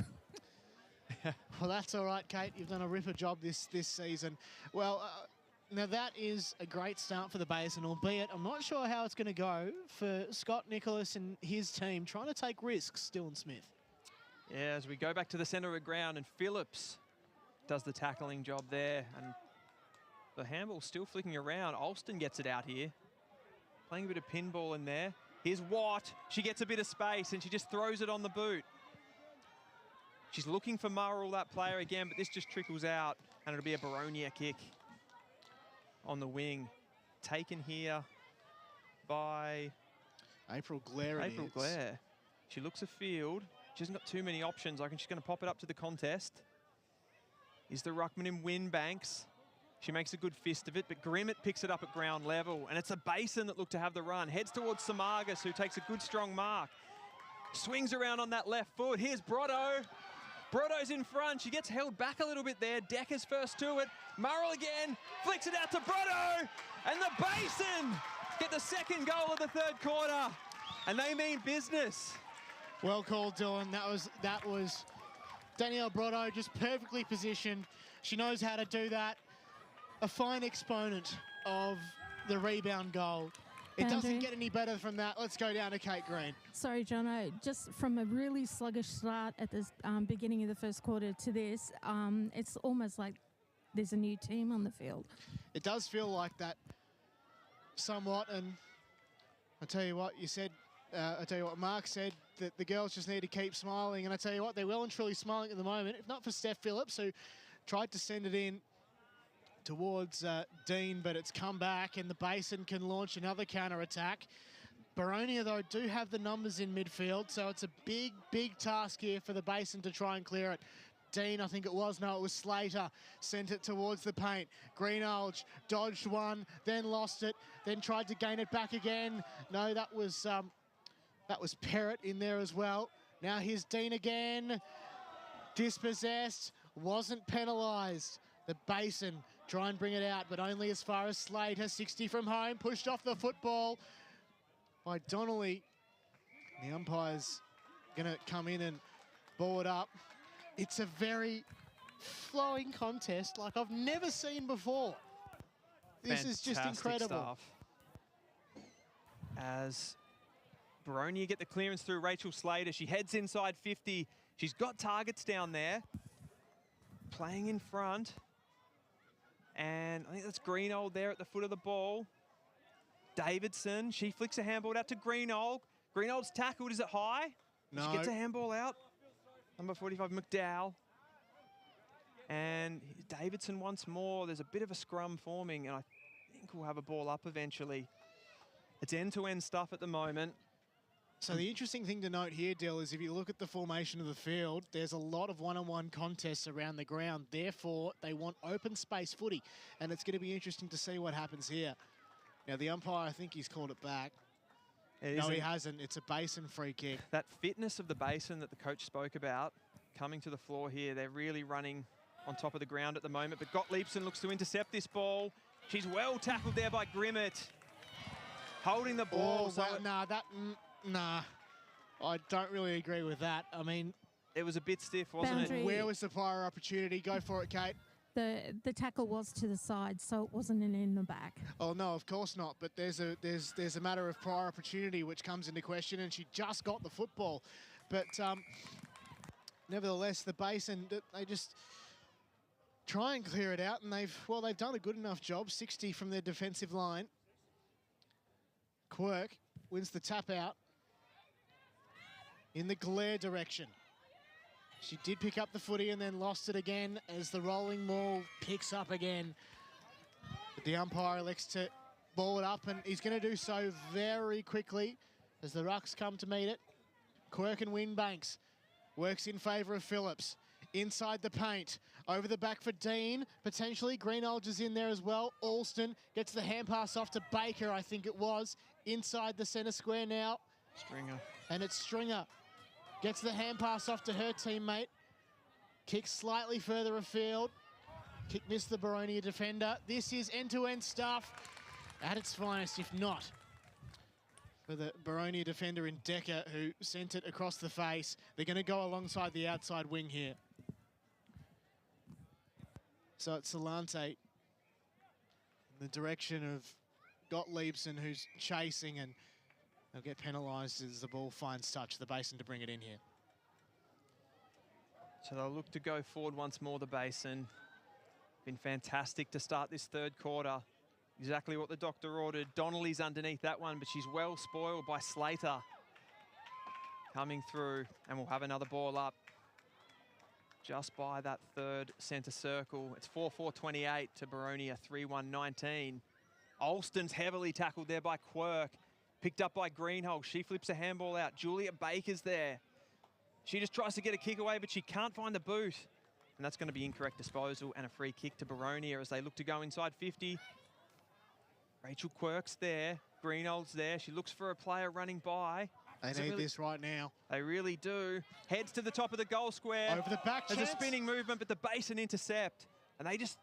Well, that's all right, Kate. You've done a ripper job this season. Well, now that is a great start for the Basin, albeit I'm not sure how it's going to go for Scott Nicholas and his team trying to take risks, Dylan Smith. Yeah, as we go back to the centre of the ground, and Phillips does the tackling job there, and the handball still flicking around. Alston gets it out here, playing a bit of pinball in there. Here's Watt. She gets a bit of space, and she just throws it on the boot. She's looking for Murrell, that player again, but this just trickles out, and it'll be a Boronia kick on the wing. Taken here by April Glare. April Glare. She looks afield. She hasn't got too many options. I reckon she's going to pop it up to the contest. Is the ruckman in Winbanks. She makes a good fist of it, but Grimmett picks it up at ground level, and it's a Basin that look to have the run. Heads towards Samagas, who takes a good, strong mark. Swings around on that left foot. Here's Brotto. Brotto's in front. She gets held back a little bit there. Decker's first to it. Murrell again. Flicks it out to Brotto. And the Basin get the second goal of the third quarter. And they mean business. Well called, Dylan. That was Danielle Brotto, just perfectly positioned. She knows how to do that. A fine exponent of the rebound goal. It doesn't get any better from that. Let's go down to Kate Green. Sorry, Jono. Just from a really sluggish start at the beginning of the first quarter to this, it's almost like there's a new team on the field. It does feel like that somewhat, and I tell you what, Mark said, that the girls just need to keep smiling, and I tell you what, they're well and truly smiling at the moment, if not for Steph Phillips, who tried to send it in towards Dean, but it's come back, and the Basin can launch another counter-attack. Boronia, though, do have the numbers in midfield, so it's a big, big task here for the Basin to try and clear it. Dean, I think it was Slater, sent it towards the paint. Greenhalgh dodged one, then lost it, then tried to gain it back again. No, that was Perrott in there as well. Now here's Dean again. Dispossessed, wasn't penalised. The Basin try and bring it out, but only as far as Slater. 60 from home, pushed off the football by Donnelly. The umpire's going to come in and ball it up. It's a very flowing contest like I've never seen before. This is just incredible. Stuff. As Boronia get the clearance through Rachel Slater. She heads inside 50. She's got targets down there. Playing in front. And I think that's Greenhalgh there at the foot of the ball. Davidson, she flicks a handball out to Greenhalgh. Greenhalgh's tackled, is it high? No. She gets a handball out. Number 45, McDowell. And Davidson once more. There's a bit of a scrum forming, and I think we'll have a ball up eventually. It's end-to-end stuff at the moment. So the interesting thing to note here, Dill, is if you look at the formation of the field, there's a lot of one-on-one contests around the ground. Therefore, they want open space footy, and it's going to be interesting to see what happens here. Now, the umpire, I think he's called it back. No, he hasn't. It's a Basin free kick. That fitness of the Basin that the coach spoke about coming to the floor here, they're really running on top of the ground at the moment, but Gottliebsen looks to intercept this ball. She's well tackled there by Grimmett. Holding the ball. Oh, well, nah, I don't really agree with that. I mean, it was a bit stiff, wasn't it? Where was the prior opportunity? Go for it, Kate. The tackle was to the side, so it wasn't in the back. Oh no, of course not. But there's a matter of prior opportunity which comes into question, and she just got the football. But nevertheless, the Basin, they just try and clear it out, and they've done a good enough job. 60 from their defensive line. Quirk wins the tap out in the glare direction. She did pick up the footy and then lost it again as the rolling maul picks up again. But the umpire elects to ball it up, and he's going to do so very quickly as the rucks come to meet it. Quirk and Winbanks works in favour of Phillips. Inside the paint, over the back for Dean. Potentially Greenhalgh is in there as well. Alston gets the hand pass off to Baker, I think it was. Inside the centre square now. Stringer. And it's Stringer. Gets the hand pass off to her teammate. Kicks slightly further afield. Kick missed the Boronia defender. This is end-to-end stuff at its finest, if not for the Boronia defender in Decker, who sent it across the face. They're going to go alongside the outside wing here. So it's Solante in the direction of Gottliebsen, who's chasing, and they'll get penalised as the ball finds touch the Basin to bring it in here. So they'll look to go forward once more, the Basin. Been fantastic to start this third quarter. Exactly what the doctor ordered. Donnelly's underneath that one, but she's well spoiled by Slater. Coming through, and we'll have another ball up just by that third centre circle. It's 4-4-28 to Boronia, 3-1-19. Alston's heavily tackled there by Quirk. Picked up by Greenhold. She flips a handball out. Julia Baker's there. She just tries to get a kick away, but she can't find the boot. And that's going to be incorrect disposal and a free kick to Boronia as they look to go inside 50. Rachel Quirk's there. Greenhold's there. She looks for a player running by. They need this right now. They really do. Heads to the top of the goal square. Over the back, There's a spinning movement, but the Basin intercept. And they just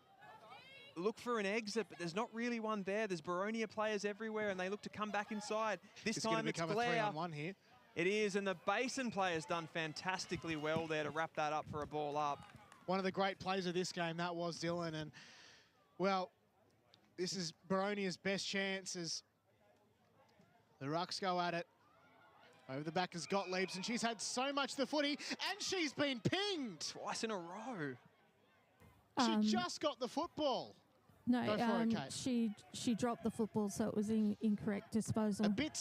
look for an exit, but there's not really one there. There's Boronia players everywhere, and they look to come back inside. This time it's Blair. A 3-on-1 here. It is, and the Basin players done fantastically well there to wrap that up for a ball up. One of the great plays of this game, that was Dylan. And, well, this is Boronia's best chance as the Rucks go at it. Over the back is Gottliebs, and she's had so much the footy, and she's been pinged. Twice in a row. She just got the football. No, Go for it, Kate. she dropped the football, so it was incorrect disposal. A bit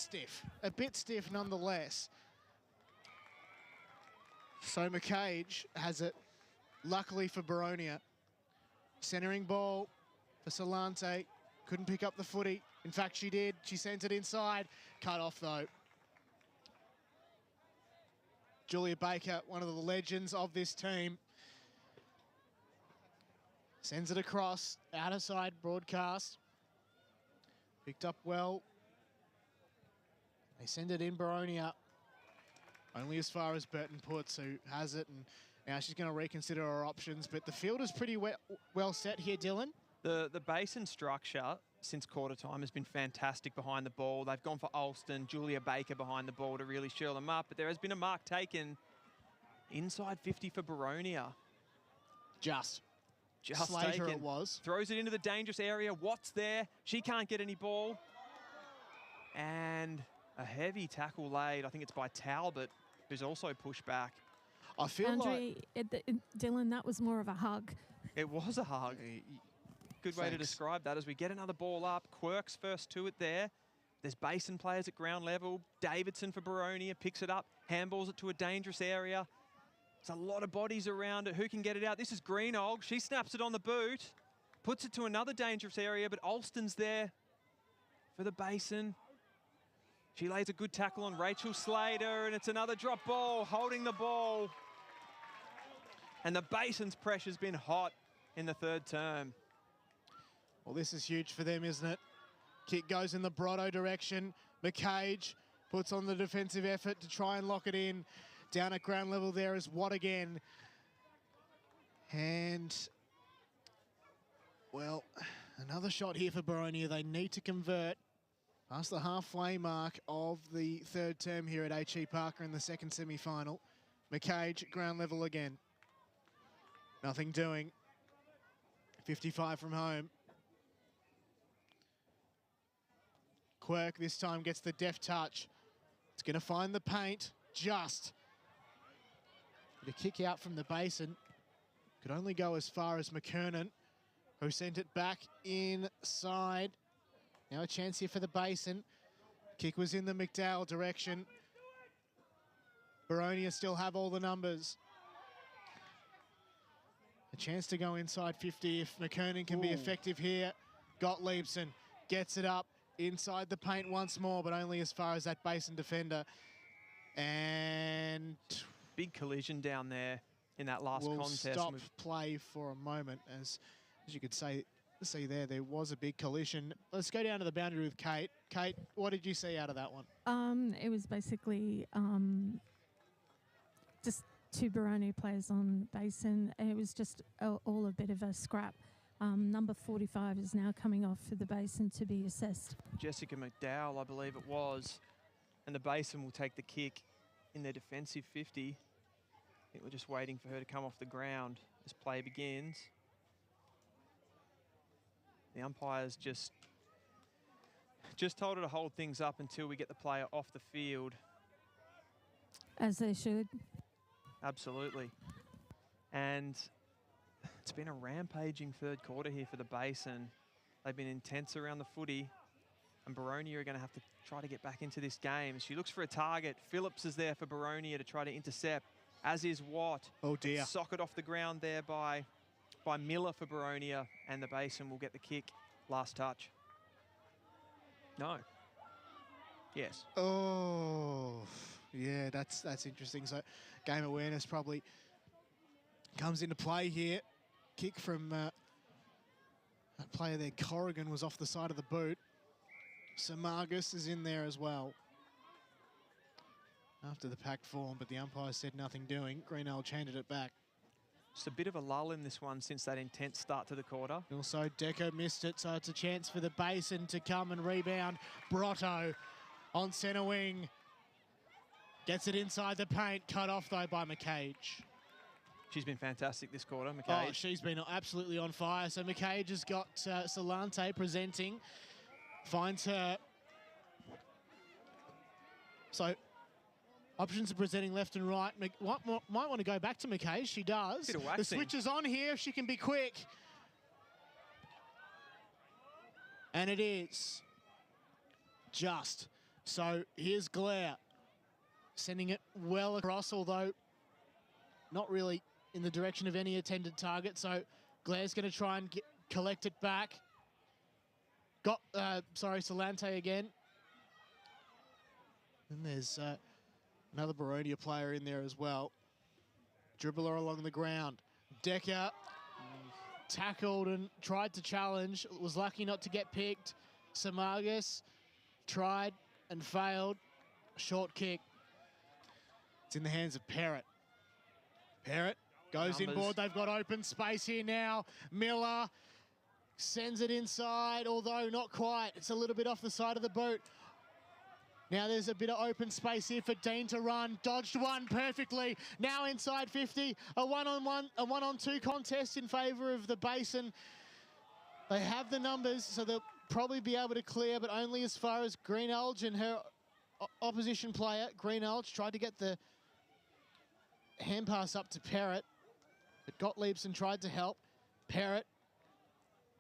stiff nonetheless. So McCage has it, luckily for Boronia. Centering ball for Solante. Couldn't pick up the footy. In fact, she did. She sent it inside. Cut off, though. Julia Baker, one of the legends of this team. Sends it across, out of side broadcast. Picked up well. They send it in Boronia. Only as far as Burton Puts, who has it, and now she's going to reconsider her options. But the field is pretty well set here, Dylan. The Basin structure since quarter time has been fantastic behind the ball. They've gone for Alston, Julia Baker behind the ball to really shell them up. But there has been a mark taken inside 50 for Boronia. Just Slater taken. It was. Throws it into the dangerous area. Watt's there. She can't get any ball. And a heavy tackle laid. I think it's by Talbot, who's also pushed back. I feel Andre, Dylan, that was more of a hug. It was a hug. Good way to describe that as we get another ball up. Quirk's first to it there. There's Basin players at ground level. Davidson for Boronia picks it up, handballs it to a dangerous area. There's a lot of bodies around it. Who can get it out? This is Greenhold. She snaps it on the boot, puts it to another dangerous area, but Alston's there for the Basin. She lays a good tackle on Rachel Slater, and it's another drop ball, holding the ball. And the Basin's pressure's been hot in the third term. Well, this is huge for them, isn't it? Kick goes in the Brotto direction. McCage puts on the defensive effort to try and lock it in. Down at ground level there is Watt again. And, well, another shot here for Boronia. They need to convert past the halfway mark of the third term here at H.E Parker in the second semi-final. McCage, ground level again. Nothing doing. 55 from home. Quirk this time gets the deft touch. It's going to find the paint, just. The kick out from the Basin. Could only go as far as McKernan, who sent it back inside. Now a chance here for the Basin. Kick was in the McDowell direction. Boronia still have all the numbers. A chance to go inside 50 if McKernan can be effective here. Gottliebsen gets it up. Inside the paint once more, but only as far as that Basin defender. And big collision down there in that last contest. We'll stop play for a moment. As you could see there was a big collision. Let's go down to the boundary with Kate. Kate, what did you see out of that one? It was basically just two Boronia players on Basin. It was just all a bit of a scrap. Number 45 is now coming off for the Basin to be assessed. Jessica McDowell, I believe it was. And the Basin will take the kick in their defensive 50. I think we're just waiting for her to come off the ground as play begins. The umpires just told her to hold things up until we get the player off the field. As they should. Absolutely. And it's been a rampaging third quarter here for the Basin. They've been intense around the footy, and Boronia are going to have to try to get back into this game. She looks for a target. Phillips is there for Boronia to try to intercept, as is Watt. Oh dear. Socket off the ground there by Miller for Boronia, and the Basin will get the kick. Last touch. No. Yes. Oh, yeah, that's interesting. So game awareness probably comes into play here. Kick from that player there, Corrigan, was off the side of the boot. Samargus is in there as well. After the pack form, but the umpire said nothing doing. Greenhalgh handed it back. Just a bit of a lull in this one since that intense start to the quarter. Also, Deco missed it, so it's a chance for the Basin to come and rebound. Brotto on centre wing. Gets it inside the paint, cut off though by McCage. She's been fantastic this quarter, McCage. Oh, she's been absolutely on fire. So McCage has got Salante presenting. Finds her. So options are presenting left and right. Might want to go back to McCage. She does. Bit of The waxing. switch is on here if she can be quick. And it is. Just. So here's Glare. Sending it well across, although not really in the direction of any intended target. So Glare's going to try and collect it back. Got, Salante again. And there's another Boronia player in there as well. Dribbler along the ground. Decker tackled and tried to challenge. Was lucky not to get picked. Samargus tried and failed. Short kick. It's in the hands of Parrott. Parrott goes inboard. They've got open space here now. Miller sends it inside, although not quite. It's a little bit off the side of the boot. Now there's a bit of open space here for Dean to run. Dodged one perfectly. Now inside 50. A one-on-two contest in favour of the Basin. They have the numbers, so they'll probably be able to clear, but only as far as Greenhalgh and her opposition player. Greenhalgh tried to get the hand pass up to Parrott, but Gottliebson tried to help. Parrott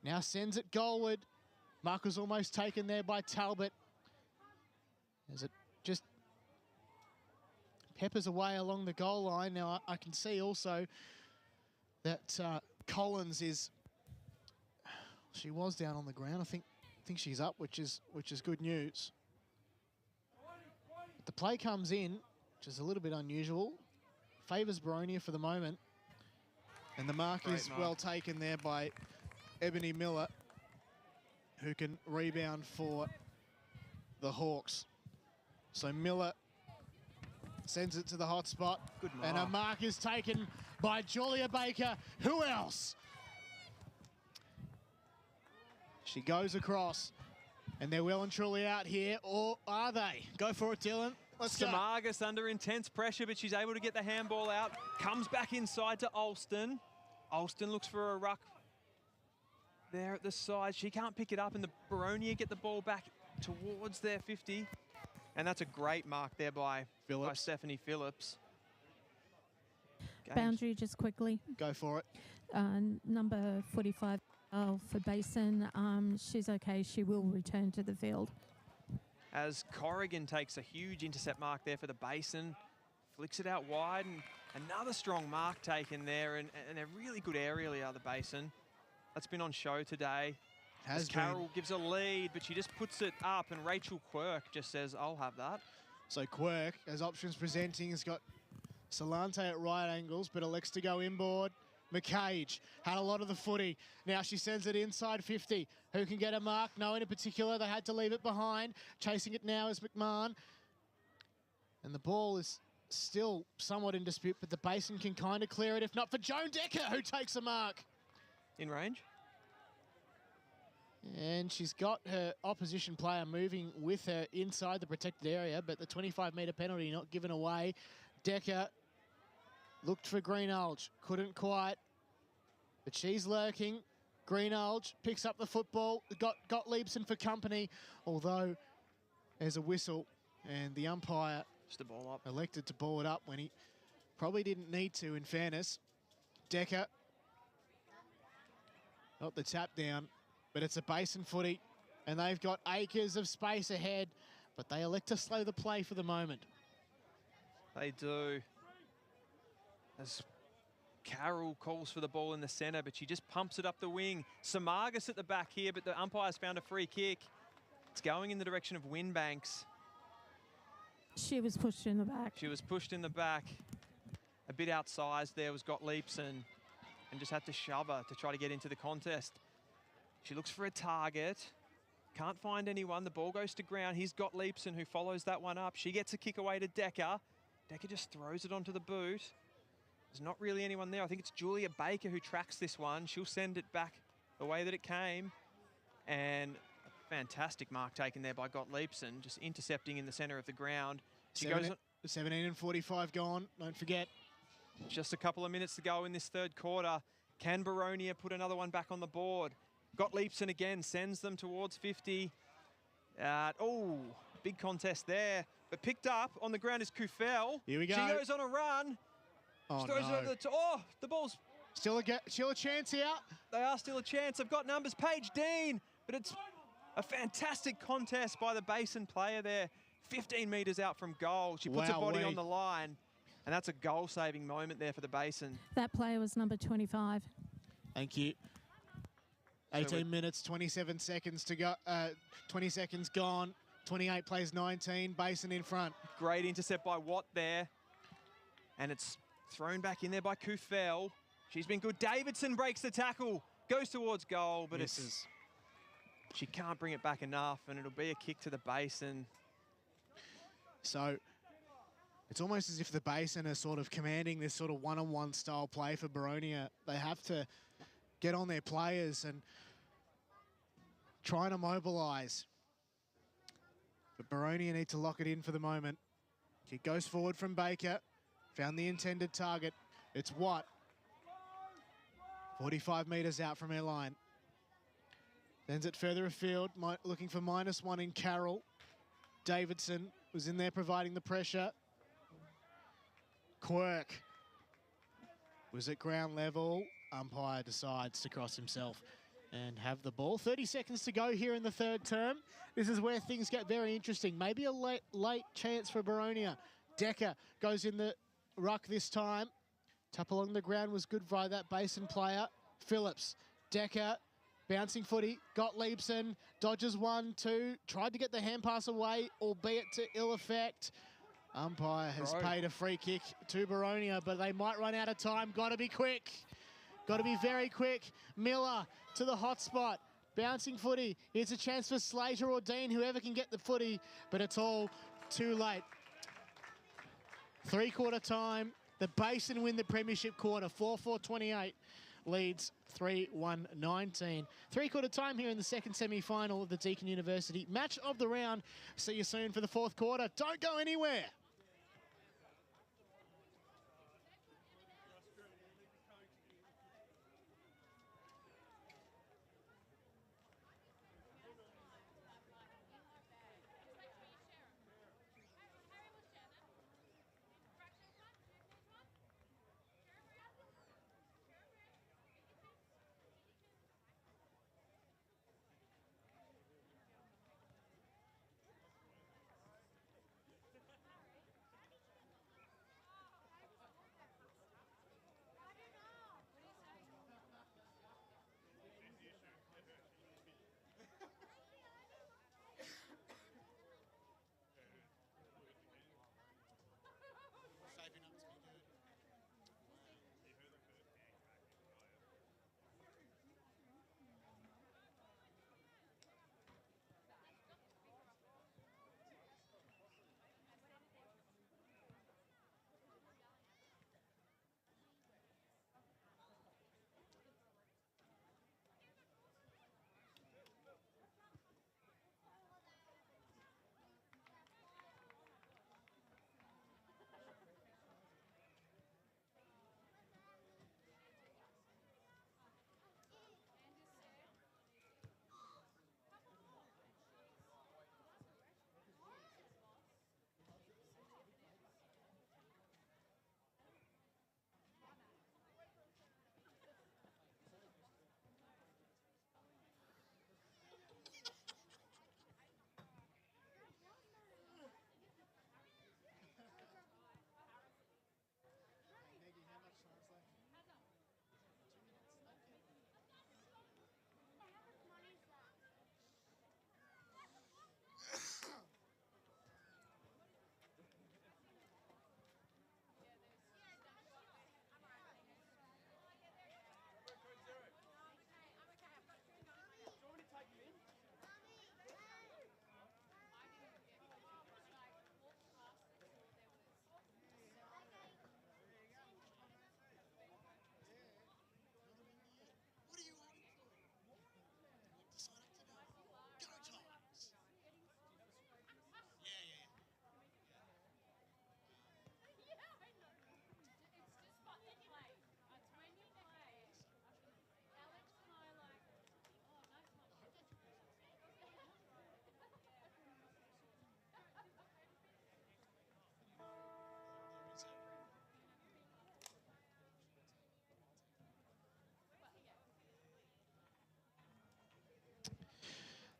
now sends it goalward. Mark was almost taken there by Talbot. As it just peppers away along the goal line. Now I can see also that Collins is. She was down on the ground. I think she's up, which is good news. But the play comes in, which is a little bit unusual. Favours Boronia for the moment. And the mark is well taken there by Ebony Miller, who can rebound for the Hawks. So Miller sends it to the hot spot. Good mark. And a mark is taken by Julia Baker. Who else? She goes across. And they're well and truly out here. Or are they? Go for it, Dylan. Let's go. Samargus under intense pressure, but she's able to get the handball out. Comes back inside to Alston. Alston looks for a ruck there at the side. She can't pick it up, and the Boronia get the ball back towards their 50. And that's a great mark there by Stephanie Phillips. Boundary just quickly. Go for it. Number 45 for Basin. She's okay. She will return to the field. As Corrigan takes a huge intercept mark there for the Basin. Flicks it out wide, and another strong mark taken there, and a really good aerially out of the Basin. That's been on show today. As Carroll gives a lead, but she just puts it up, and Rachel Quirk just says, I'll have that. So Quirk, as options presenting, has got Salante at right angles, but elects to go inboard. McCage had a lot of the footy. Now she sends it inside 50. Who can get a mark? No one in particular. They had to leave it behind. Chasing it now is McMahon. And the ball is still somewhat in dispute, but the Basin can kind of clear it, if not for Joan Decker, who takes a mark. In range. And she's got her opposition player moving with her inside the protected area, but the 25-metre penalty not given away. Decker looked for Greenhalgh, couldn't quite, but she's lurking. Greenalge picks up the football. Got Leibson for company, although there's a whistle and the umpire Just the ball up. elected to ball it up when he probably didn't need to, in fairness. Decker got the tap down, but it's a Basin footy and they've got acres of space ahead, but they elect to slow the play for the moment. They do. As Carroll calls for the ball in the centre, but she just pumps it up the wing. Samagas at the back here, but the umpire's found a free kick. It's going in the direction of Winbanks. She was pushed in the back. She was pushed in the back. A bit outsized there was Gottliebsen and just had to shove her to try to get into the contest. She looks for a target. Can't find anyone. The ball goes to ground. Here's Gottliebsen who follows that one up. She gets a kick away to Decker. Decker just throws it onto the boot. There's not really anyone there. I think it's Julia Baker who tracks this one. She'll send it back the way that it came. And a fantastic mark taken there by Gottliebsen, just intercepting in the centre of the ground. She goes on. 17 and 45 gone, don't forget. Just a couple of minutes to go in this third quarter. Can Boronia put another one back on the board? Gottliebsen again sends them towards 50. Oh, big contest there. But picked up on the ground is Kufel. Here we go. She goes on a run. Oh, She throws it no. over the the ball's... Still a chance here. They are still a chance. They've got numbers. Paige Dean. But it's a fantastic contest by the Basin player there. 15 metres out from goal. She puts her body on the line. And that's a goal-saving moment there for the Basin. That player was number 25. Thank you. 18 minutes, 27 seconds to go. 20 seconds gone. 28 plays 19. Basin in front. Great intercept by Watt there. And it's thrown back in there by Kufel. She's been good. Davidson breaks the tackle. Goes towards goal, but she can't bring it back enough, and it'll be a kick to the Basin. So it's almost as if the Basin are sort of commanding this sort of one-on-one style play for Boronia. They have to get on their players and trying to mobilise. But Boronia need to lock it in for the moment. Kick goes forward from Baker. Found the intended target. It's Watt. 45 metres out from her line. Sends it further afield, looking for -1 in Carroll. Davidson was in there providing the pressure. Quirk was at ground level. Umpire decides to cross himself and have the ball. 30 seconds to go here in the third term. This is where things get very interesting. Maybe a late chance for Boronia. Decker goes in the ruck this time. Tap along the ground was good by that Basin player. Phillips, Decker, bouncing footy, Gottliebsen, dodges 1, 2, tried to get the hand pass away, albeit to ill effect. Umpire has paid a free kick to Boronia, but they might run out of time. Got to be quick. Got to be very quick. Miller to the hot spot. Bouncing footy. Here's a chance for Slater or Dean, whoever can get the footy, but it's all too late. Three-quarter time. The Basin win the premiership quarter. 4-4-28 leads 3-1-19. Three-quarter time here in the second semi-final of the Deakin University Match of the round. See you soon for the fourth quarter. Don't go anywhere.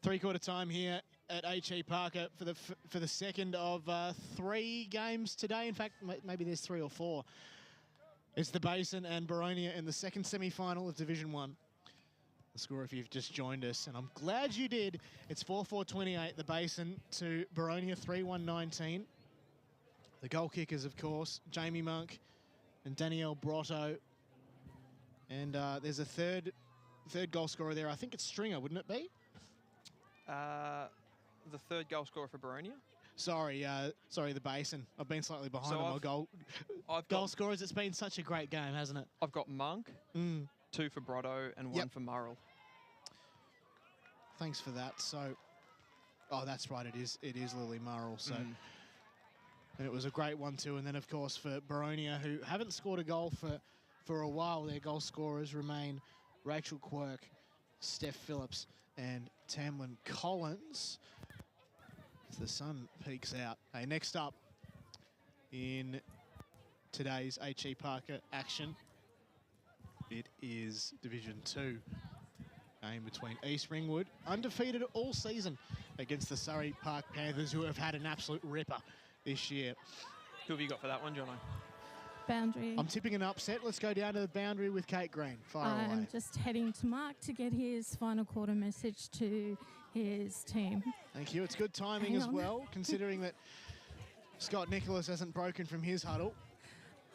Three-quarter time here at H.E Parker for the second of 3 games today. In fact, maybe there's 3 or 4. It's the Basin and Boronia in the second semi-final of Division 1. The score, if you've just joined us, and I'm glad you did, it's 4-4-28, the Basin to Boronia 3-1-19. The goal kickers, of course, Jamie Monk and Danielle Brotto. And there's a third goal scorer there. I think it's Stringer, wouldn't it be? The third goal scorer for Boronia? Sorry, the Basin. I've been slightly behind So on my goal scorers. It's been such a great game, hasn't it? I've got Monk, 2 for Brotto, and 1 for Murrell. Thanks for that. So, oh, that's right. It is Lily Murrell. So, and it was a great one too. And then, of course, for Boronia, who haven't scored a goal for a while, their goal scorers remain Rachel Quirk, Steph Phillips, and Tamlin Collins. As the sun peeks out. Hey, next up in today's H.E Parker action, it is Division 2. Game between East Ringwood, undefeated all season against the Surrey Park Panthers, who have had an absolute ripper this year. Who have you got for that one, Jono? Boundary. I'm tipping an upset. Let's go down to the boundary with Kate Green. Fire away. I'm just heading to Mark to get his final quarter message to his team. Thank you. It's good timing as well, considering that Scott Nicholas hasn't broken from his huddle.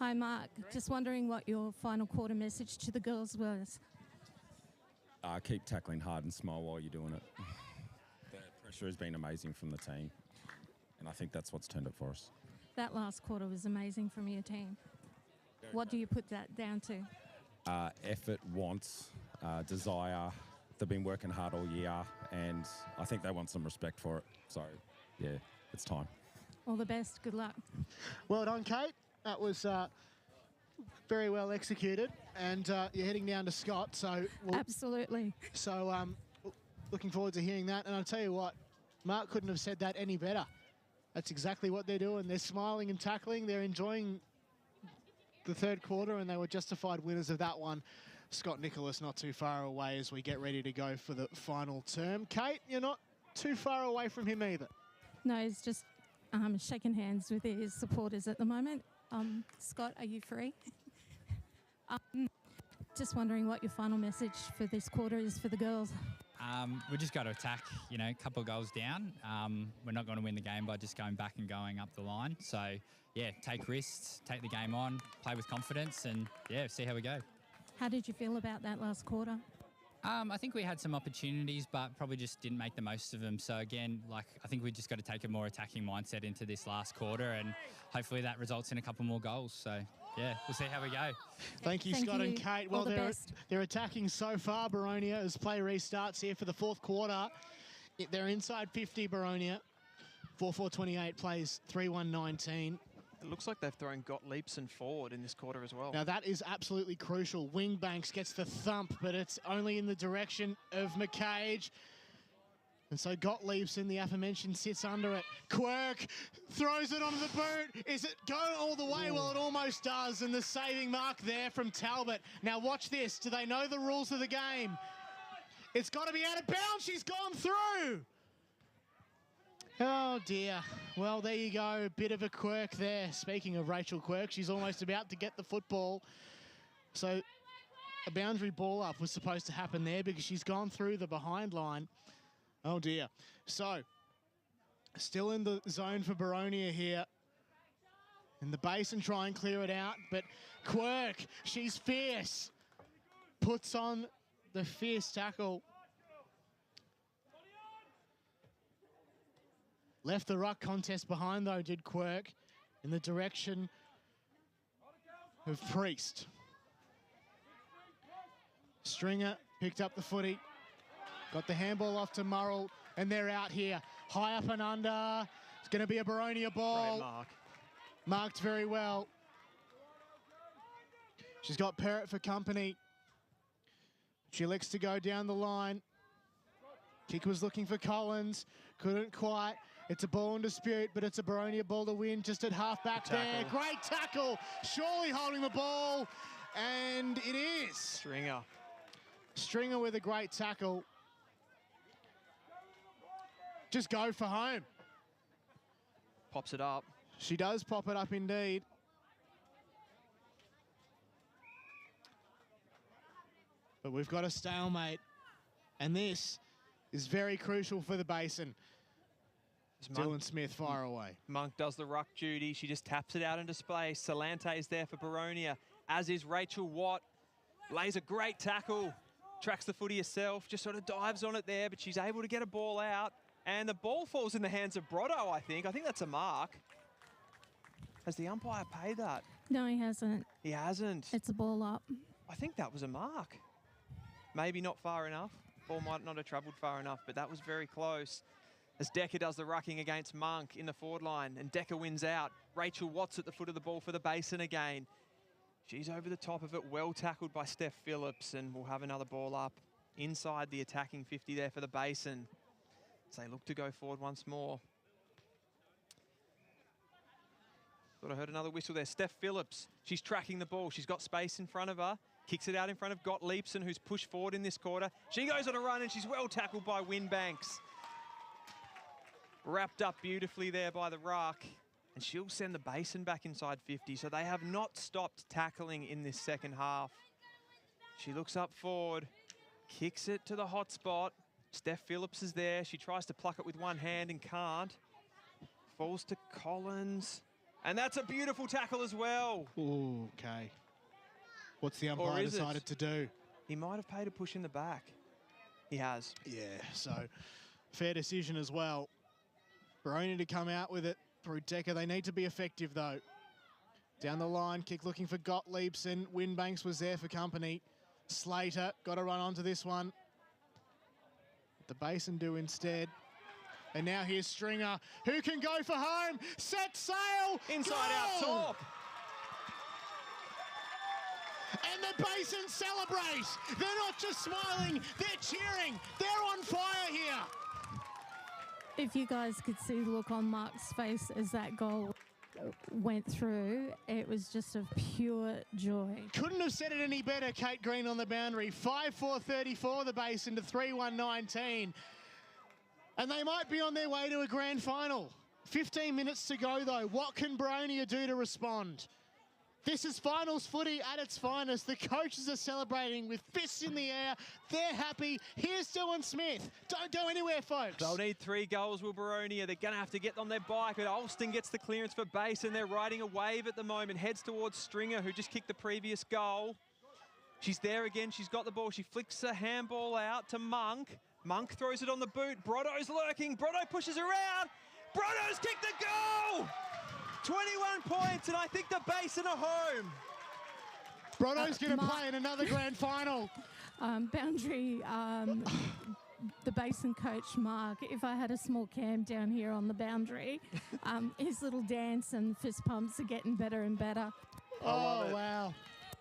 Hi, Mark. Just wondering what your final quarter message to the girls was. Keep tackling hard and smile while you're doing it. The pressure has been amazing from the team, and I think that's what's turned it for us. That last quarter was amazing from your team. What do you put that down to? Effort, wants, desire. They've been working hard all year, and I think they want some respect for it. So, yeah, it's time. All the best. Good luck. Well done, Kate. That was very well executed, and you're heading down to Scott. So Absolutely. So looking forward to hearing that. And I'll tell you what, Mark couldn't have said that any better. That's exactly what they're doing. They're smiling and tackling. They're enjoying the third quarter, and they were justified winners of that one. Scott Nicholas not too far away as we get ready to go for the final term. Kate, you're not too far away from him either. No, he's just shaking hands with his supporters at the moment. Scott, are you free? Just wondering what your final message for this quarter is for the girls. We just got to attack, a couple of goals down. We're not going to win the game by just going back and going up the line. So, yeah, take risks, take the game on, play with confidence, and, yeah, see how we go. How did you feel about that last quarter? I think we had some opportunities, but probably just didn't make the most of them. So, again, I think we just got to take a more attacking mindset into this last quarter, and hopefully that results in a couple more goals. So, yeah, we'll see how we go. Thank you, Scott and Kate. Well, they're attacking so far, Boronia, as play restarts here for the fourth quarter. They're inside 50, Boronia. 4-4-28 plays 3-1-19. It looks like they've thrown Gottliebsen forward in this quarter as well. Now, that is absolutely crucial. Wingbanks gets the thump, but it's only in the direction of McCage. And so Gottliebsen, the aforementioned, sits under it. Quirk throws it onto the boot. Is it going all the way? Well, it almost does. And the saving mark there from Talbot. Now, watch this. Do they know the rules of the game? It's got to be out of bounds. She's gone through. Oh, dear. Well, there you go. A bit of a quirk there. Speaking of Rachel Quirk, she's almost about to get the football. So a boundary ball up was supposed to happen there because she's gone through the behind line. Oh, dear. So still in the zone for Boronia here. In the Basin, try and clear it out. But Quirk, she's fierce. Puts on the fierce tackle. Left the ruck contest behind, though, did Quirk, in the direction of Priest. Stringer picked up the footy. Got the handball off to Murrell, and they're out here. High up and under. It's going to be a Boronia ball. Great mark. Marked very well. She's got Perrott for company. She elects to go down the line. Kick was looking for Collins. Couldn't quite. It's a ball in dispute, but it's a Boronia ball to win just at half-back there. Great tackle. Surely holding the ball. And it is. Stringer. Stringer with a great tackle. just go for home. Pops it up. She does pop it up indeed. But we've got a stalemate. And this is very crucial for the Basin. Dylan Smith far away. Monk does the ruck duty. She just taps it out into space. Salante is there for Boronia, as is Rachel Watt. Lays a great tackle. Tracks the footy herself. Just sort of dives on it there, but she's able to get a ball out. And the ball falls in the hands of Brotto, I think. I think that's a mark. Has the umpire paid that? No, he hasn't. He hasn't. It's a ball up. I think that was a mark. Maybe not far enough. Ball might not have travelled far enough, but that was very close. As Decker does the rucking against Monk in the forward line, and Decker wins out. Rachel Watts at the foot of the ball for the Basin again. She's over the top of it, well tackled by Steph Phillips, and we'll have another ball up inside the attacking 50 there for the Basin. As they look to go forward once more. Thought I heard another whistle there. Steph Phillips, she's tracking the ball. She's got space in front of her. Kicks it out in front of Gottliebsen, who's pushed forward in this quarter. She goes on a run, and she's well tackled by Winbanks. Wrapped up beautifully there by the ruck. And she'll send the Basin back inside 50. So they have not stopped tackling in this second half. She looks up forward, kicks it to the hot spot. Steph Phillips is there. She tries to pluck it with one hand and can't. Falls to Collins. And that's a beautiful tackle as well. Ooh, okay. What's the umpire decided to do? He might have paid a push in the back. He has. Yeah, so fair decision as well. Boronia to come out with it through Decker. They need to be effective, though. Down the line, kick looking for Gottliebsen. Winbanks was there for company. Slater got to run onto this one. The Basin do instead. And now here's Stringer, who can go for home. Set sail. Inside out top. And the Basin celebrate. They're not just smiling, they're cheering. They're on fire here. If you guys could see the look on Mark's face as that goal went through, it was just of pure joy. Couldn't have said it any better, Kate Green on the boundary. 5-4-34 the Basin to 3-1-19. And they might be on their way to a grand final. 15 minutes to go, though. What can Boronia do to respond? This is finals footy at its finest. The coaches are celebrating with fists in the air. They're happy. Here's Dylan Smith. Don't go anywhere, folks. They'll need 3 goals, will Boronia. They're going to have to get on their bike. But Alston gets the clearance for Basin. They're riding a wave at the moment. Heads towards Stringer, who just kicked the previous goal. She's there again. She's got the ball. She flicks a handball out to Monk. Monk throws it on the boot. Brotto's lurking. Brotto pushes around. Brotto's kicked the goal! 21 points, and I think the Basin are home. Brotto's going to play in another grand final. Boundary, the Basin coach, Mark, if I had a small cam down here on the boundary, his little dance and fist pumps are getting better and better. Oh, wow.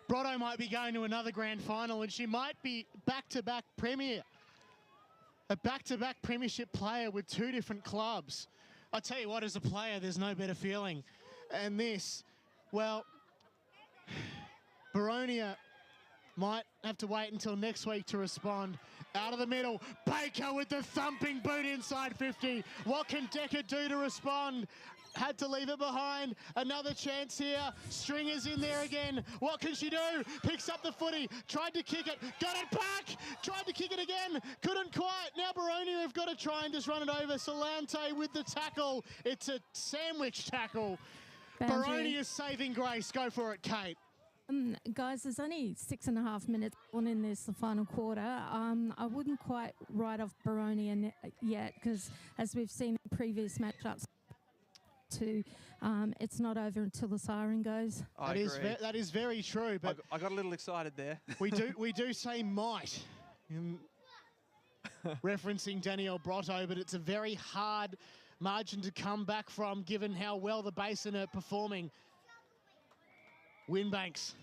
Brotto might be going to another grand final, and she might be back-to-back premier. A back-to-back premiership player with 2 different clubs. I tell you what, as a player, there's no better feeling. And this, well, Boronia might have to wait until next week to respond. Out of the middle, Baker with the thumping boot inside 50. What can Decker do to respond? Had to leave it behind. Another chance here. Stringer's in there again. What can she do? Picks up the footy. Tried to kick it. Got it back. Tried to kick it again. Couldn't quite. Now Boronia have got to try and just run it over. Salante with the tackle. It's a sandwich tackle. Boronia's saving grace. Go for it, Kate. Guys, there's only 6.5 minutes on in this, the final quarter. I wouldn't quite write off Boronia yet, because as we've seen in previous matchups, it's not over until the siren goes. That is very true. But I got a little excited there. we do say might, referencing Danielle Brotto, but it's a very hard margin to come back from, given how well the Basin are performing. Winbanks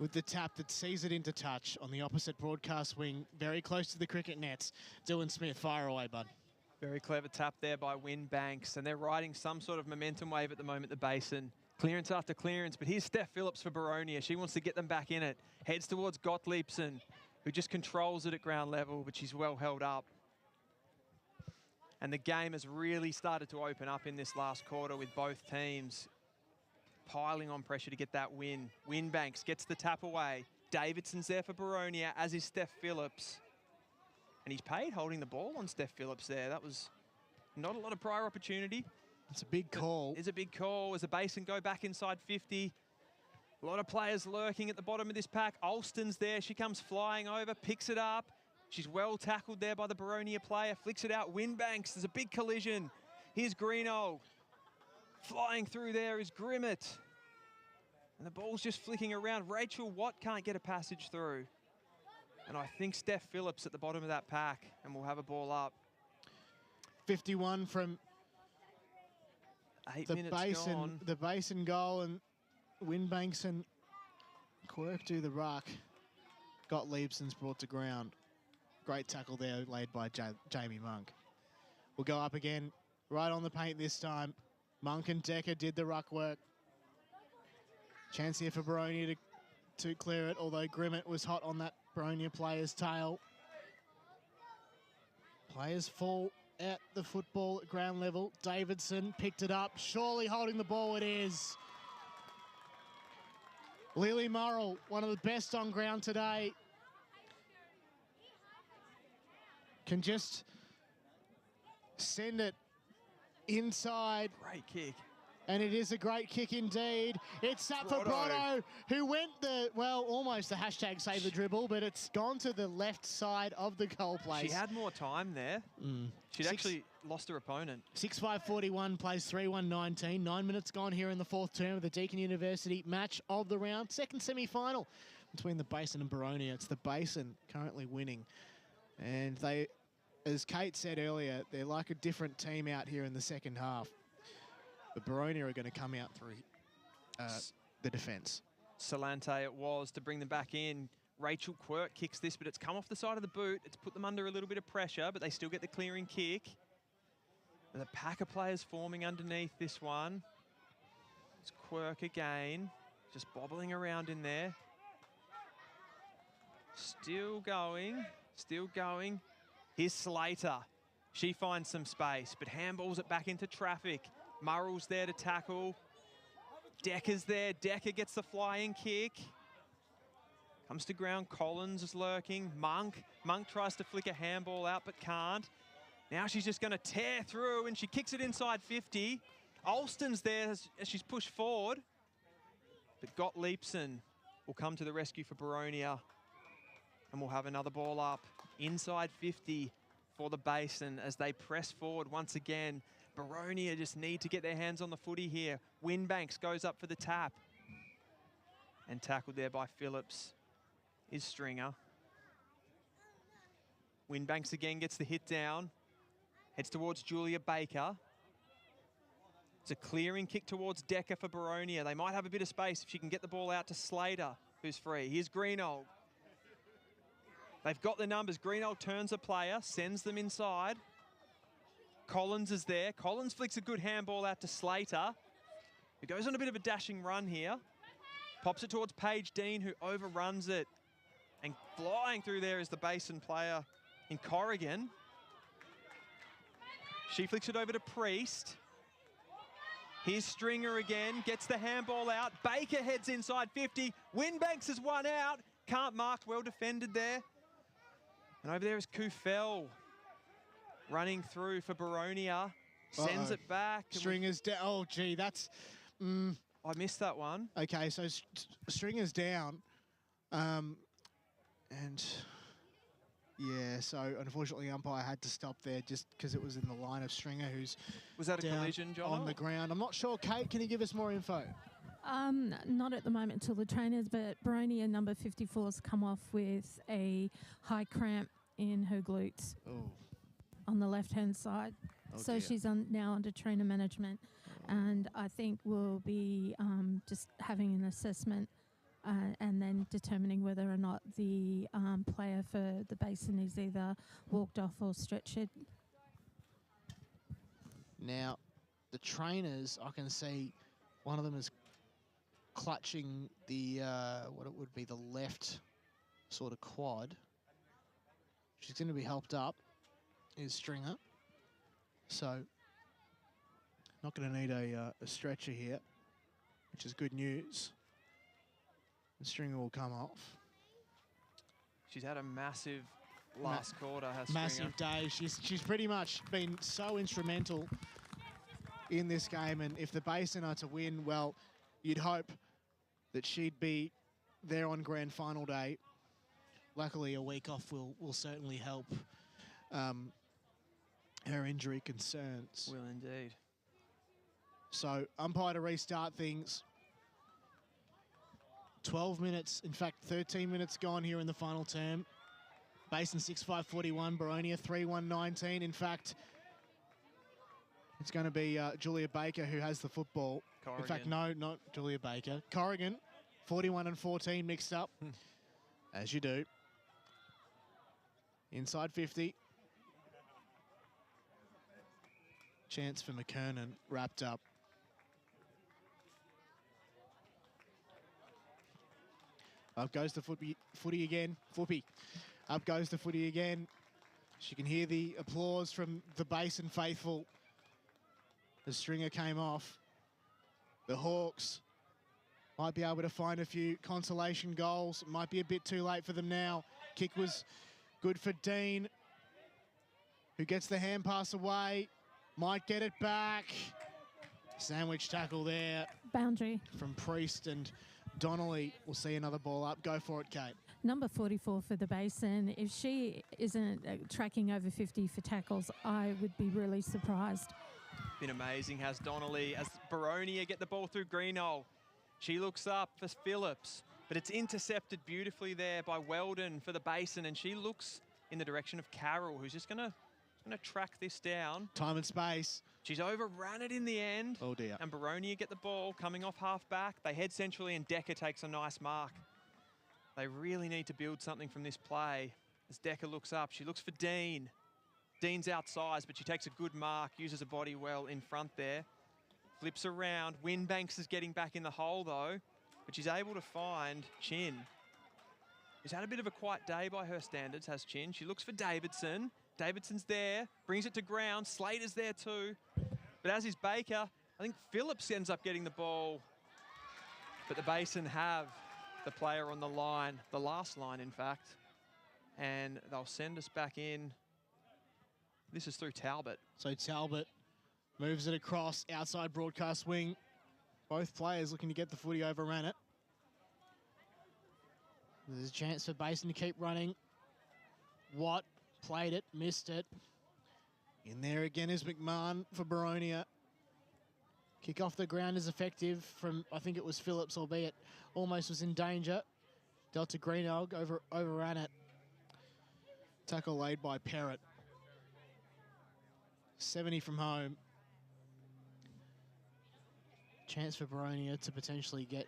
with the tap that sees it into touch on the opposite broadcast wing, very close to the cricket nets. Dylan Smith, fire away, bud. Very clever tap there by Winbanks, and they're riding some sort of momentum wave at the moment, the Basin. Clearance after clearance, but here's Steph Phillips for Boronia. She wants to get them back in it. Heads towards Gottliebsen, who just controls it at ground level, but she's well held up. And the game has really started to open up in this last quarter with both teams piling on pressure to get that win. Winbanks gets the tap away. Davidson's there for Boronia, as is Steph Phillips. And he's paid holding the ball on Steph Phillips there. That was not a lot of prior opportunity. It's a big call. It's a big call as the Basin go back inside 50. A lot of players lurking at the bottom of this pack. Alston's there. She comes flying over, picks it up. She's well tackled there by the Boronia player. Flicks it out. Winbanks. There's a big collision. Here's Greeno. Flying through there is Grimmett. And the ball's just flicking around. Rachel Watt can't get a passage through. And I think Steph Phillips at the bottom of that pack, and we'll have a ball up. 51 from 8 the minutes Basin, gone. the Basin goal, and Winbanks and Quirk do the ruck. Got Liebson's brought to ground. Great tackle there laid by Jamie Monk. We'll go up again, right on the paint this time. Monk and Decker did the ruck work. Chance here for Boronia to clear it, although Grimmett was hot on that Boronia player's tail. Players fall at the football at ground level. Davidson picked it up, surely holding the ball it is. Lily Murrell, one of the best on ground today. Can just send it inside. Great kick. And it is a great kick indeed. It's up for Brotto, who went almost the hashtag save the dribble, but it's gone to the left side of the goal place. She had more time there. She'd actually lost her opponent. 6-5-41 plays 3-1-19. 9 minutes gone here in the fourth term of the Deakin University match of the round. Second semi-final between the Basin and Boronia. It's the Basin currently winning. And they, as Kate said earlier, they're like a different team out here in the second half. But Boronia are going to come out through the defence. Salante it was to bring them back in. Rachel Quirk kicks this, but it's come off the side of the boot. It's put them under a little bit of pressure, but they still get the clearing kick. And the pack of players forming underneath this one. It's Quirk again, just bobbling around in there. Still going, still going. Here's Slater. She finds some space, but handballs it back into traffic. Murrell's there to tackle. Decker's there. Decker gets the flying kick. Comes to ground. Collins is lurking. Monk tries to flick a handball out, but can't. Now she's just going to tear through, and she kicks it inside 50. Alston's there as she's pushed forward. But Gottliebson will come to the rescue for Boronia. And we'll have another ball up inside 50 for the Basin as they press forward once again. Boronia just need to get their hands on the footy here. Winbanks goes up for the tap. And tackled there by Phillips is Stringer. Winbanks again gets the hit down. Heads towards Julia Baker. It's a clearing kick towards Decker for Boronia. They might have a bit of space if she can get the ball out to Slater, who's free. Here's Greenold. They've got the numbers. Greenold turns a player, sends them inside. Collins is there. Collins flicks a good handball out to Slater, who goes on a bit of a dashing run here. Pops it towards Paige Dean, who overruns it. And flying through there is the Basin player in Corrigan. She flicks it over to Priest. Here's Stringer again, gets the handball out. Baker heads inside 50. Winbanks has one out. Can't mark, well defended there. And over there is Kufel. Running through for Boronia. Sends it back. Stringer's down. Oh, gee, that's... I missed that one. Okay, so Stringer's down. And... yeah, so unfortunately umpire had to stop there just because it was in the line of Stringer, who's... Was that a collision, John? On the ground. I'm not sure. Kate, can you give us more info? Not at the moment till the trainers, but Boronia number 54's come off with a high cramp in her glutes. Oh. On the left-hand side. Oh so dear. she's now under trainer management. And I think we'll be just having an assessment and then determining whether or not the player for the Basin is either walked off or stretchered. Now, the trainers, I can see one of them is clutching the, what it would be the left sort of quad. She's going to be helped up. Is Stringer. So not going to need a stretcher here, which is good news. The stringer will come off. She's had a massive last quarter, has Massive Stringer. day. She's pretty much been so instrumental in this game, and if the Basin are to win, well, you'd hope that she'd be there on grand final day. Luckily, a week off will certainly help her injury concerns. Will indeed. So, umpire to restart things. 12 minutes, in fact, 13 minutes gone here in the final term. Basin 6-5-41, Boronia 3-1-19. In fact, it's going to be Julia Baker who has the football. Corrigan. In fact, no, not Julia Baker. Corrigan, 41-14 mixed up, as you do. Inside 50. Chance for McKernan, wrapped up. Up goes the footy again. Footy. Up goes the footy again. She can hear the applause from the Basin faithful. The stringer came off. The Hawks might be able to find a few consolation goals. Might be a bit too late for them now. Kick was good for Dean, who gets the hand pass away. Might get it back. Sandwich tackle there. Boundary. From Priest, and Donnelly will see another ball up. Go for it, Kate. Number 44 for the Basin. If she isn't tracking over 50 for tackles, I would be really surprised. Been amazing, has Donnelly, as Boronia get the ball through Greenhole. She looks up for Phillips, but it's intercepted beautifully there by Weldon for the Basin, and she looks in the direction of Carroll, who's just gonna track this down. Time and space. She's overran it in the end. Oh dear. And Boronia get the ball coming off half back. They head centrally, and Decker takes a nice mark. They really need to build something from this play. As Decker looks up, she looks for Dean. Dean's outsized, but she takes a good mark, uses her body well in front there. Flips around. Winbanks is getting back in the hole though, but she's able to find Chin. She's had a bit of a quiet day by her standards, has Chin. She looks for Davidson. Davidson's there, brings it to ground. Slater's there too. But as is Baker, I think Phillips ends up getting the ball. But the Basin have the player on the line, the last line in fact, and they'll send us back in. This is through Talbot. So Talbot moves it across, outside broadcast wing. Both players looking to get the footy, overran it. There's a chance for Basin to keep running. Watt played it, missed it. In there again is McMahon for Boronia. Kick off the ground is effective from, I think it was Phillips, albeit almost was in danger. Delta Greenog overran it. Tackle laid by Perrott. 70 from home. Chance for Boronia to potentially get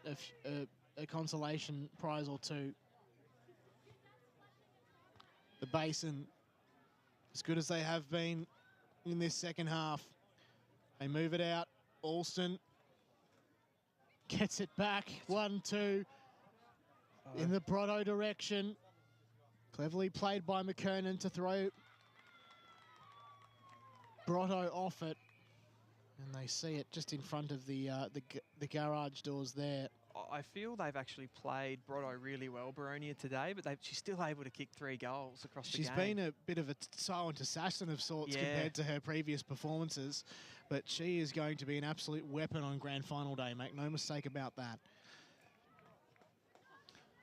a consolation prize or two. The Basin, as good as they have been in this second half, they move it out. Alston gets it back. 1-2 in the Brotto direction. Cleverly played by McKernan to throw Brotto off it. And they see it just in front of the garage doors there. I feel they've actually played Brotto really well, Boronia, today, but she's still able to kick 3 goals across the game. She's been a bit of a silent assassin of sorts compared to her previous performances, but she is going to be an absolute weapon on grand final day, make no mistake about that.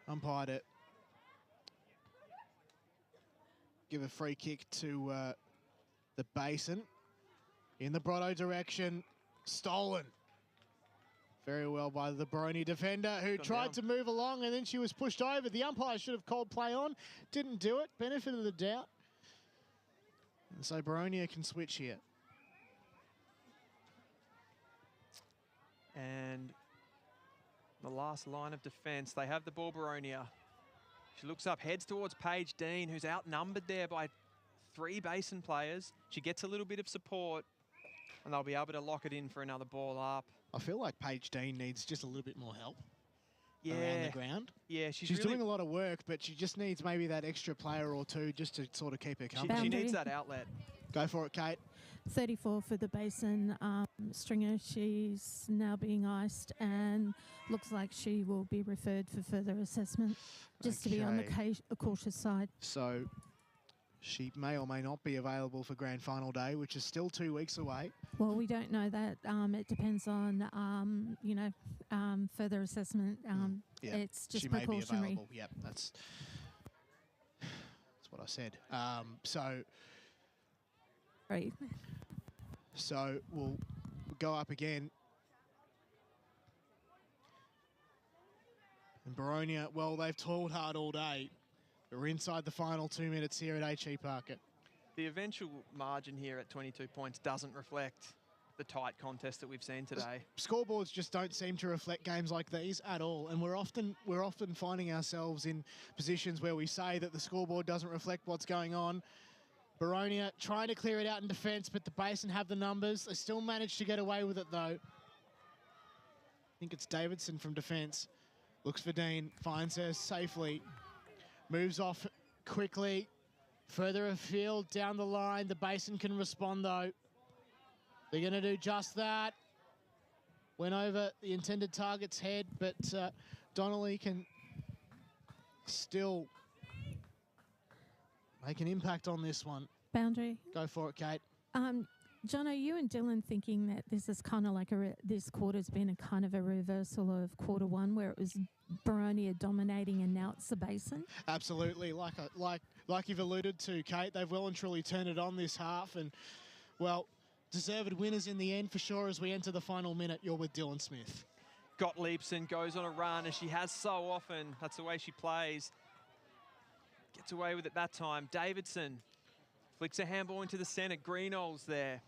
Umpired it. Give a free kick to the Basin. In the Brotto direction, stolen. Very well by the Boronia defender, who tried to move along, and then she was pushed over. The umpire should have called play on. Didn't do it. Benefit of the doubt. And so Boronia can switch here. And the last line of defence, they have the ball, Boronia. She looks up, heads towards Paige Dean, who's outnumbered there by 3 Basin players. She gets a little bit of support, and they'll be able to lock it in for another ball up. I feel like Paige Dean needs just a little bit more help around the ground. Yeah, she's really doing a lot of work, but she just needs maybe that extra player or two just to sort of keep her company. She needs that outlet. Go for it, Kate. 34 for the Basin stringer. She's now being iced and looks like she will be referred for further assessment, just to be on the cautious side. So she may or may not be available for grand final day, which is still 2 weeks away. Well, we don't know that. It depends on, further assessment. It's just she may be precautionary. available. Yep, that's what I said. Right. So we'll go up again. And Boronia, well, they've toiled hard all day. We're inside the final 2 minutes here at H.E Parker. The eventual margin here at 22 points doesn't reflect the tight contest that we've seen today. Scoreboards just don't seem to reflect games like these at all, and we're often finding ourselves in positions where we say that the scoreboard doesn't reflect what's going on. Boronia trying to clear it out in defence, but the Basin have the numbers. They still managed to get away with it, though. I think it's Davidson from defence. Looks for Dean, finds her safely. Moves off quickly. Further afield, down the line. The Basin can respond, though. They're going to do just that. Went over the intended target's head, but Donnelly can still make an impact on this one. Boundary. Go for it, Kate. John, are you and Dylan thinking that this is kind of like this quarter's been a kind of a reversal of quarter one, where it was Boronia dominating and now it's the Basin? Absolutely. Like you've alluded to, Kate, they've well and truly turned it on this half, and well, deserved winners in the end for sure. As we enter the final minute, you're with Dylan Smith. Gottliebson goes on a run, as she has so often. That's the way she plays. Gets away with it that time. Davidson flicks a handball into the centre. Greenall's there.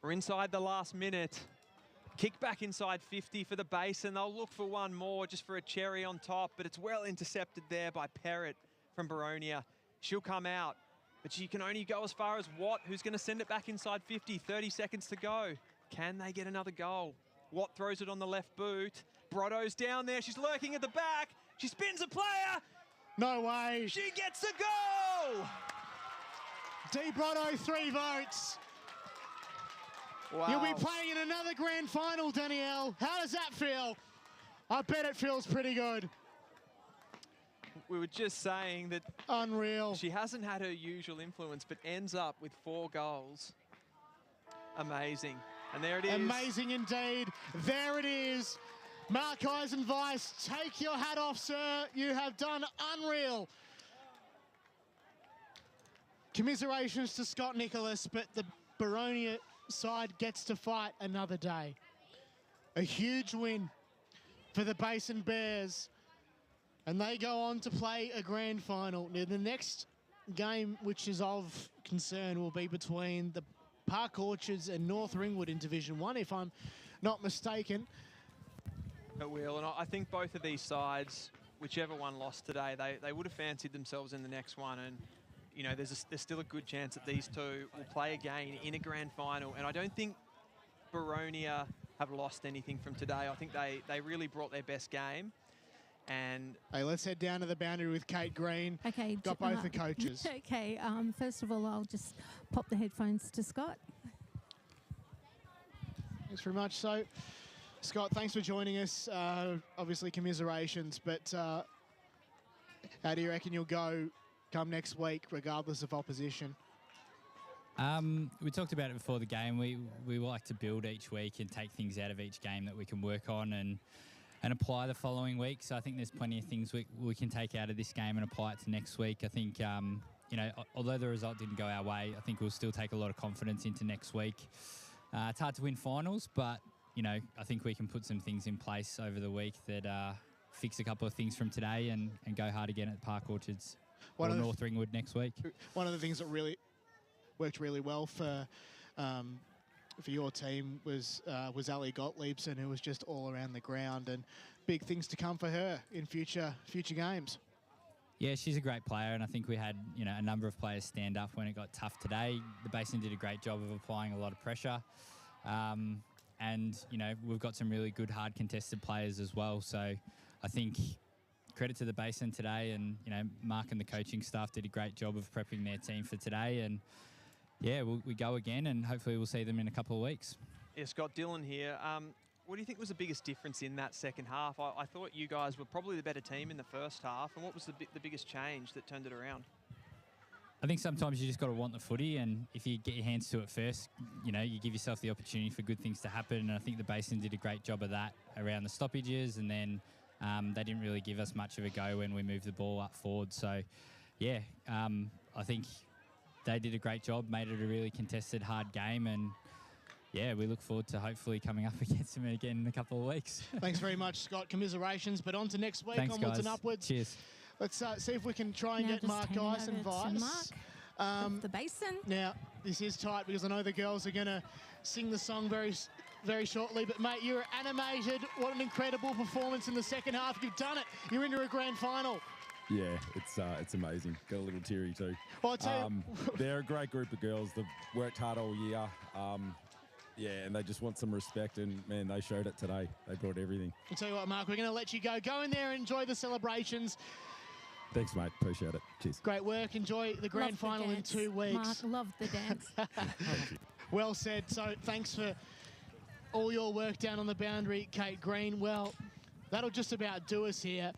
We're inside the last minute. Kick back inside 50 for the Basin. They'll look for one more just for a cherry on top, but it's well intercepted there by Perrott from Boronia. She'll come out, but she can only go as far as Watt, who's going to send it back inside 50. 30 seconds to go. Can they get another goal? Watt throws it on the left boot. Brotto's down there. She's lurking at the back. She spins a player. No way. She gets a goal. D. Brotto, 3 votes. Wow. You'll be playing in another grand final, Danielle. How does that feel? I bet it feels pretty good. We were just saying that unreal. She hasn't had her usual influence, but ends up with 4 goals. Amazing. And there it is. Amazing indeed. There it is. Mark Eisenweiss, take your hat off, sir. You have done unreal. Commiserations to Scott Nicholas, but the Boronia side gets to fight another day. A huge win for the Basin Bears, and they go on to play a grand final. Now, the next game, which is of concern, will be between the Park Orchards and North Ringwood in Division 1, if I'm not mistaken. It will, and I think both of these sides, whichever one lost today, they would have fancied themselves in the next one, and you know, there's still a good chance that these two will play again in a grand final. And I don't think Boronia have lost anything from today. I think they really brought their best game. And hey, let's head down to the boundary with Kate Green. Okay. Got both the coaches. Okay. First of all, I'll just pop the headphones to Scott. Thanks very much. So, Scott, thanks for joining us. Obviously, commiserations, but how do you reckon you'll go come next week, regardless of opposition? We talked about it before the game. We like to build each week and take things out of each game that we can work on and apply the following week. So I think there's plenty of things we can take out of this game and apply it to next week. I think, you know, although the result didn't go our way, I think we'll still take a lot of confidence into next week. It's hard to win finals, but, you know, I think we can put some things in place over the week that fix a couple of things from today and go hard again at Park Orchards. Or North Ringwood next week. One of the things that really worked really well for your team was Ali Gottliebson, who was just all around the ground, and big things to come for her in future games. Yeah, she's a great player, and I think we had, you know, a number of players stand up when it got tough today. The Basin did a great job of applying a lot of pressure, and you know, we've got some really good hard contested players as well. So I think credit to the Basin today, and you know, Mark and the coaching staff did a great job of prepping their team for today. And yeah, we go again, and hopefully we'll see them in a couple of weeks. Yeah, Scott, Dylan here. What do you think was the biggest difference in that second half? I thought you guys were probably the better team in the first half, and what was the biggest change that turned it around? I think sometimes you just got to want the footy, and if you get your hands to it first, you know, you give yourself the opportunity for good things to happen. And I think the Basin did a great job of that around the stoppages, and then they didn't really give us much of a go when we moved the ball up forward. So, yeah, I think they did a great job, made it a really contested, hard game, and yeah, we look forward to hopefully coming up against them again in a couple of weeks. Thanks very much, Scott. Commiserations, but on to next week. Thanks, onwards guys. and upwards. Cheers. Let's see if we can try and Now get just Mark handing Geis and over to Vice. Mark of the Basin. Now, this is tight because I know the girls are going to sing the song very shortly. But, mate, you're animated. What an incredible performance in the second half. You've done it. You're into a grand final. Yeah, it's amazing. Got a little teary too. Well, I'll tell you, they're a great group of girls. They've worked hard all year. Yeah, and they just want some respect, and, man, they showed it today. They brought everything. I'll tell you what, Mark, we're going to let you go. Go in there and enjoy the celebrations. Thanks, mate. Appreciate it. Cheers. Great work. Enjoy the grand Love the final in dance. 2 weeks. Mark, love the dance. Thank you. Well said. So thanks for all your work down on the boundary, Kate Green. Well, that'll just about do us here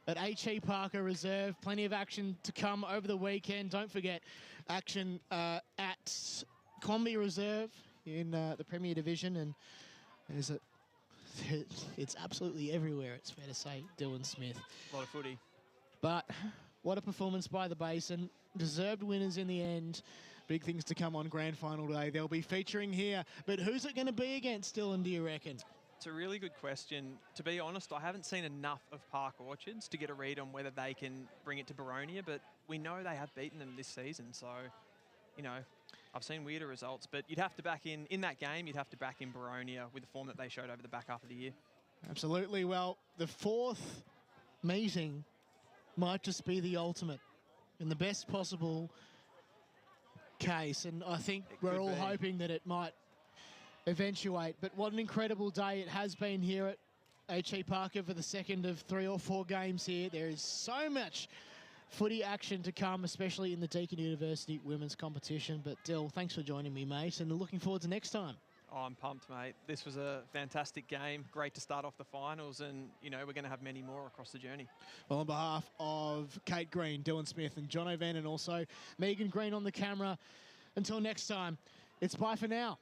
at H.E Parker Reserve. Plenty of action to come over the weekend. Don't forget action at Combi Reserve in the Premier Division, and it's absolutely everywhere, it's fair to say, Dylan Smith. A lot of footy. But what a performance by the Basin. Deserved winners in the end. Big things to come on grand final day. They'll be featuring here. But who's it going to be against, Dylan, do you reckon? It's a really good question. To be honest, I haven't seen enough of Park Orchards to get a read on whether they can bring it to Boronia, but we know they have beaten them this season. So, you know, I've seen weirder results, but you'd have to back in that game, you'd have to back in Boronia with the form that they showed over the back half of the year. Absolutely. Well, the fourth meeting might just be the ultimate in the best possible case, and I think we're all hoping that it might eventuate. But what an incredible day it has been here at H.E Parker for the second of 3 or 4 games here. There is so much footy action to come, especially in the Deakin University women's competition. But Dill, thanks for joining me, mate, and looking forward to next time. Oh, I'm pumped, mate. This was a fantastic game. Great to start off the finals, and, you know, we're going to have many more across the journey. Well, on behalf of Kate Green, Dylan Smith and John O'Van, and also Megan Green on the camera, until next time, it's bye for now.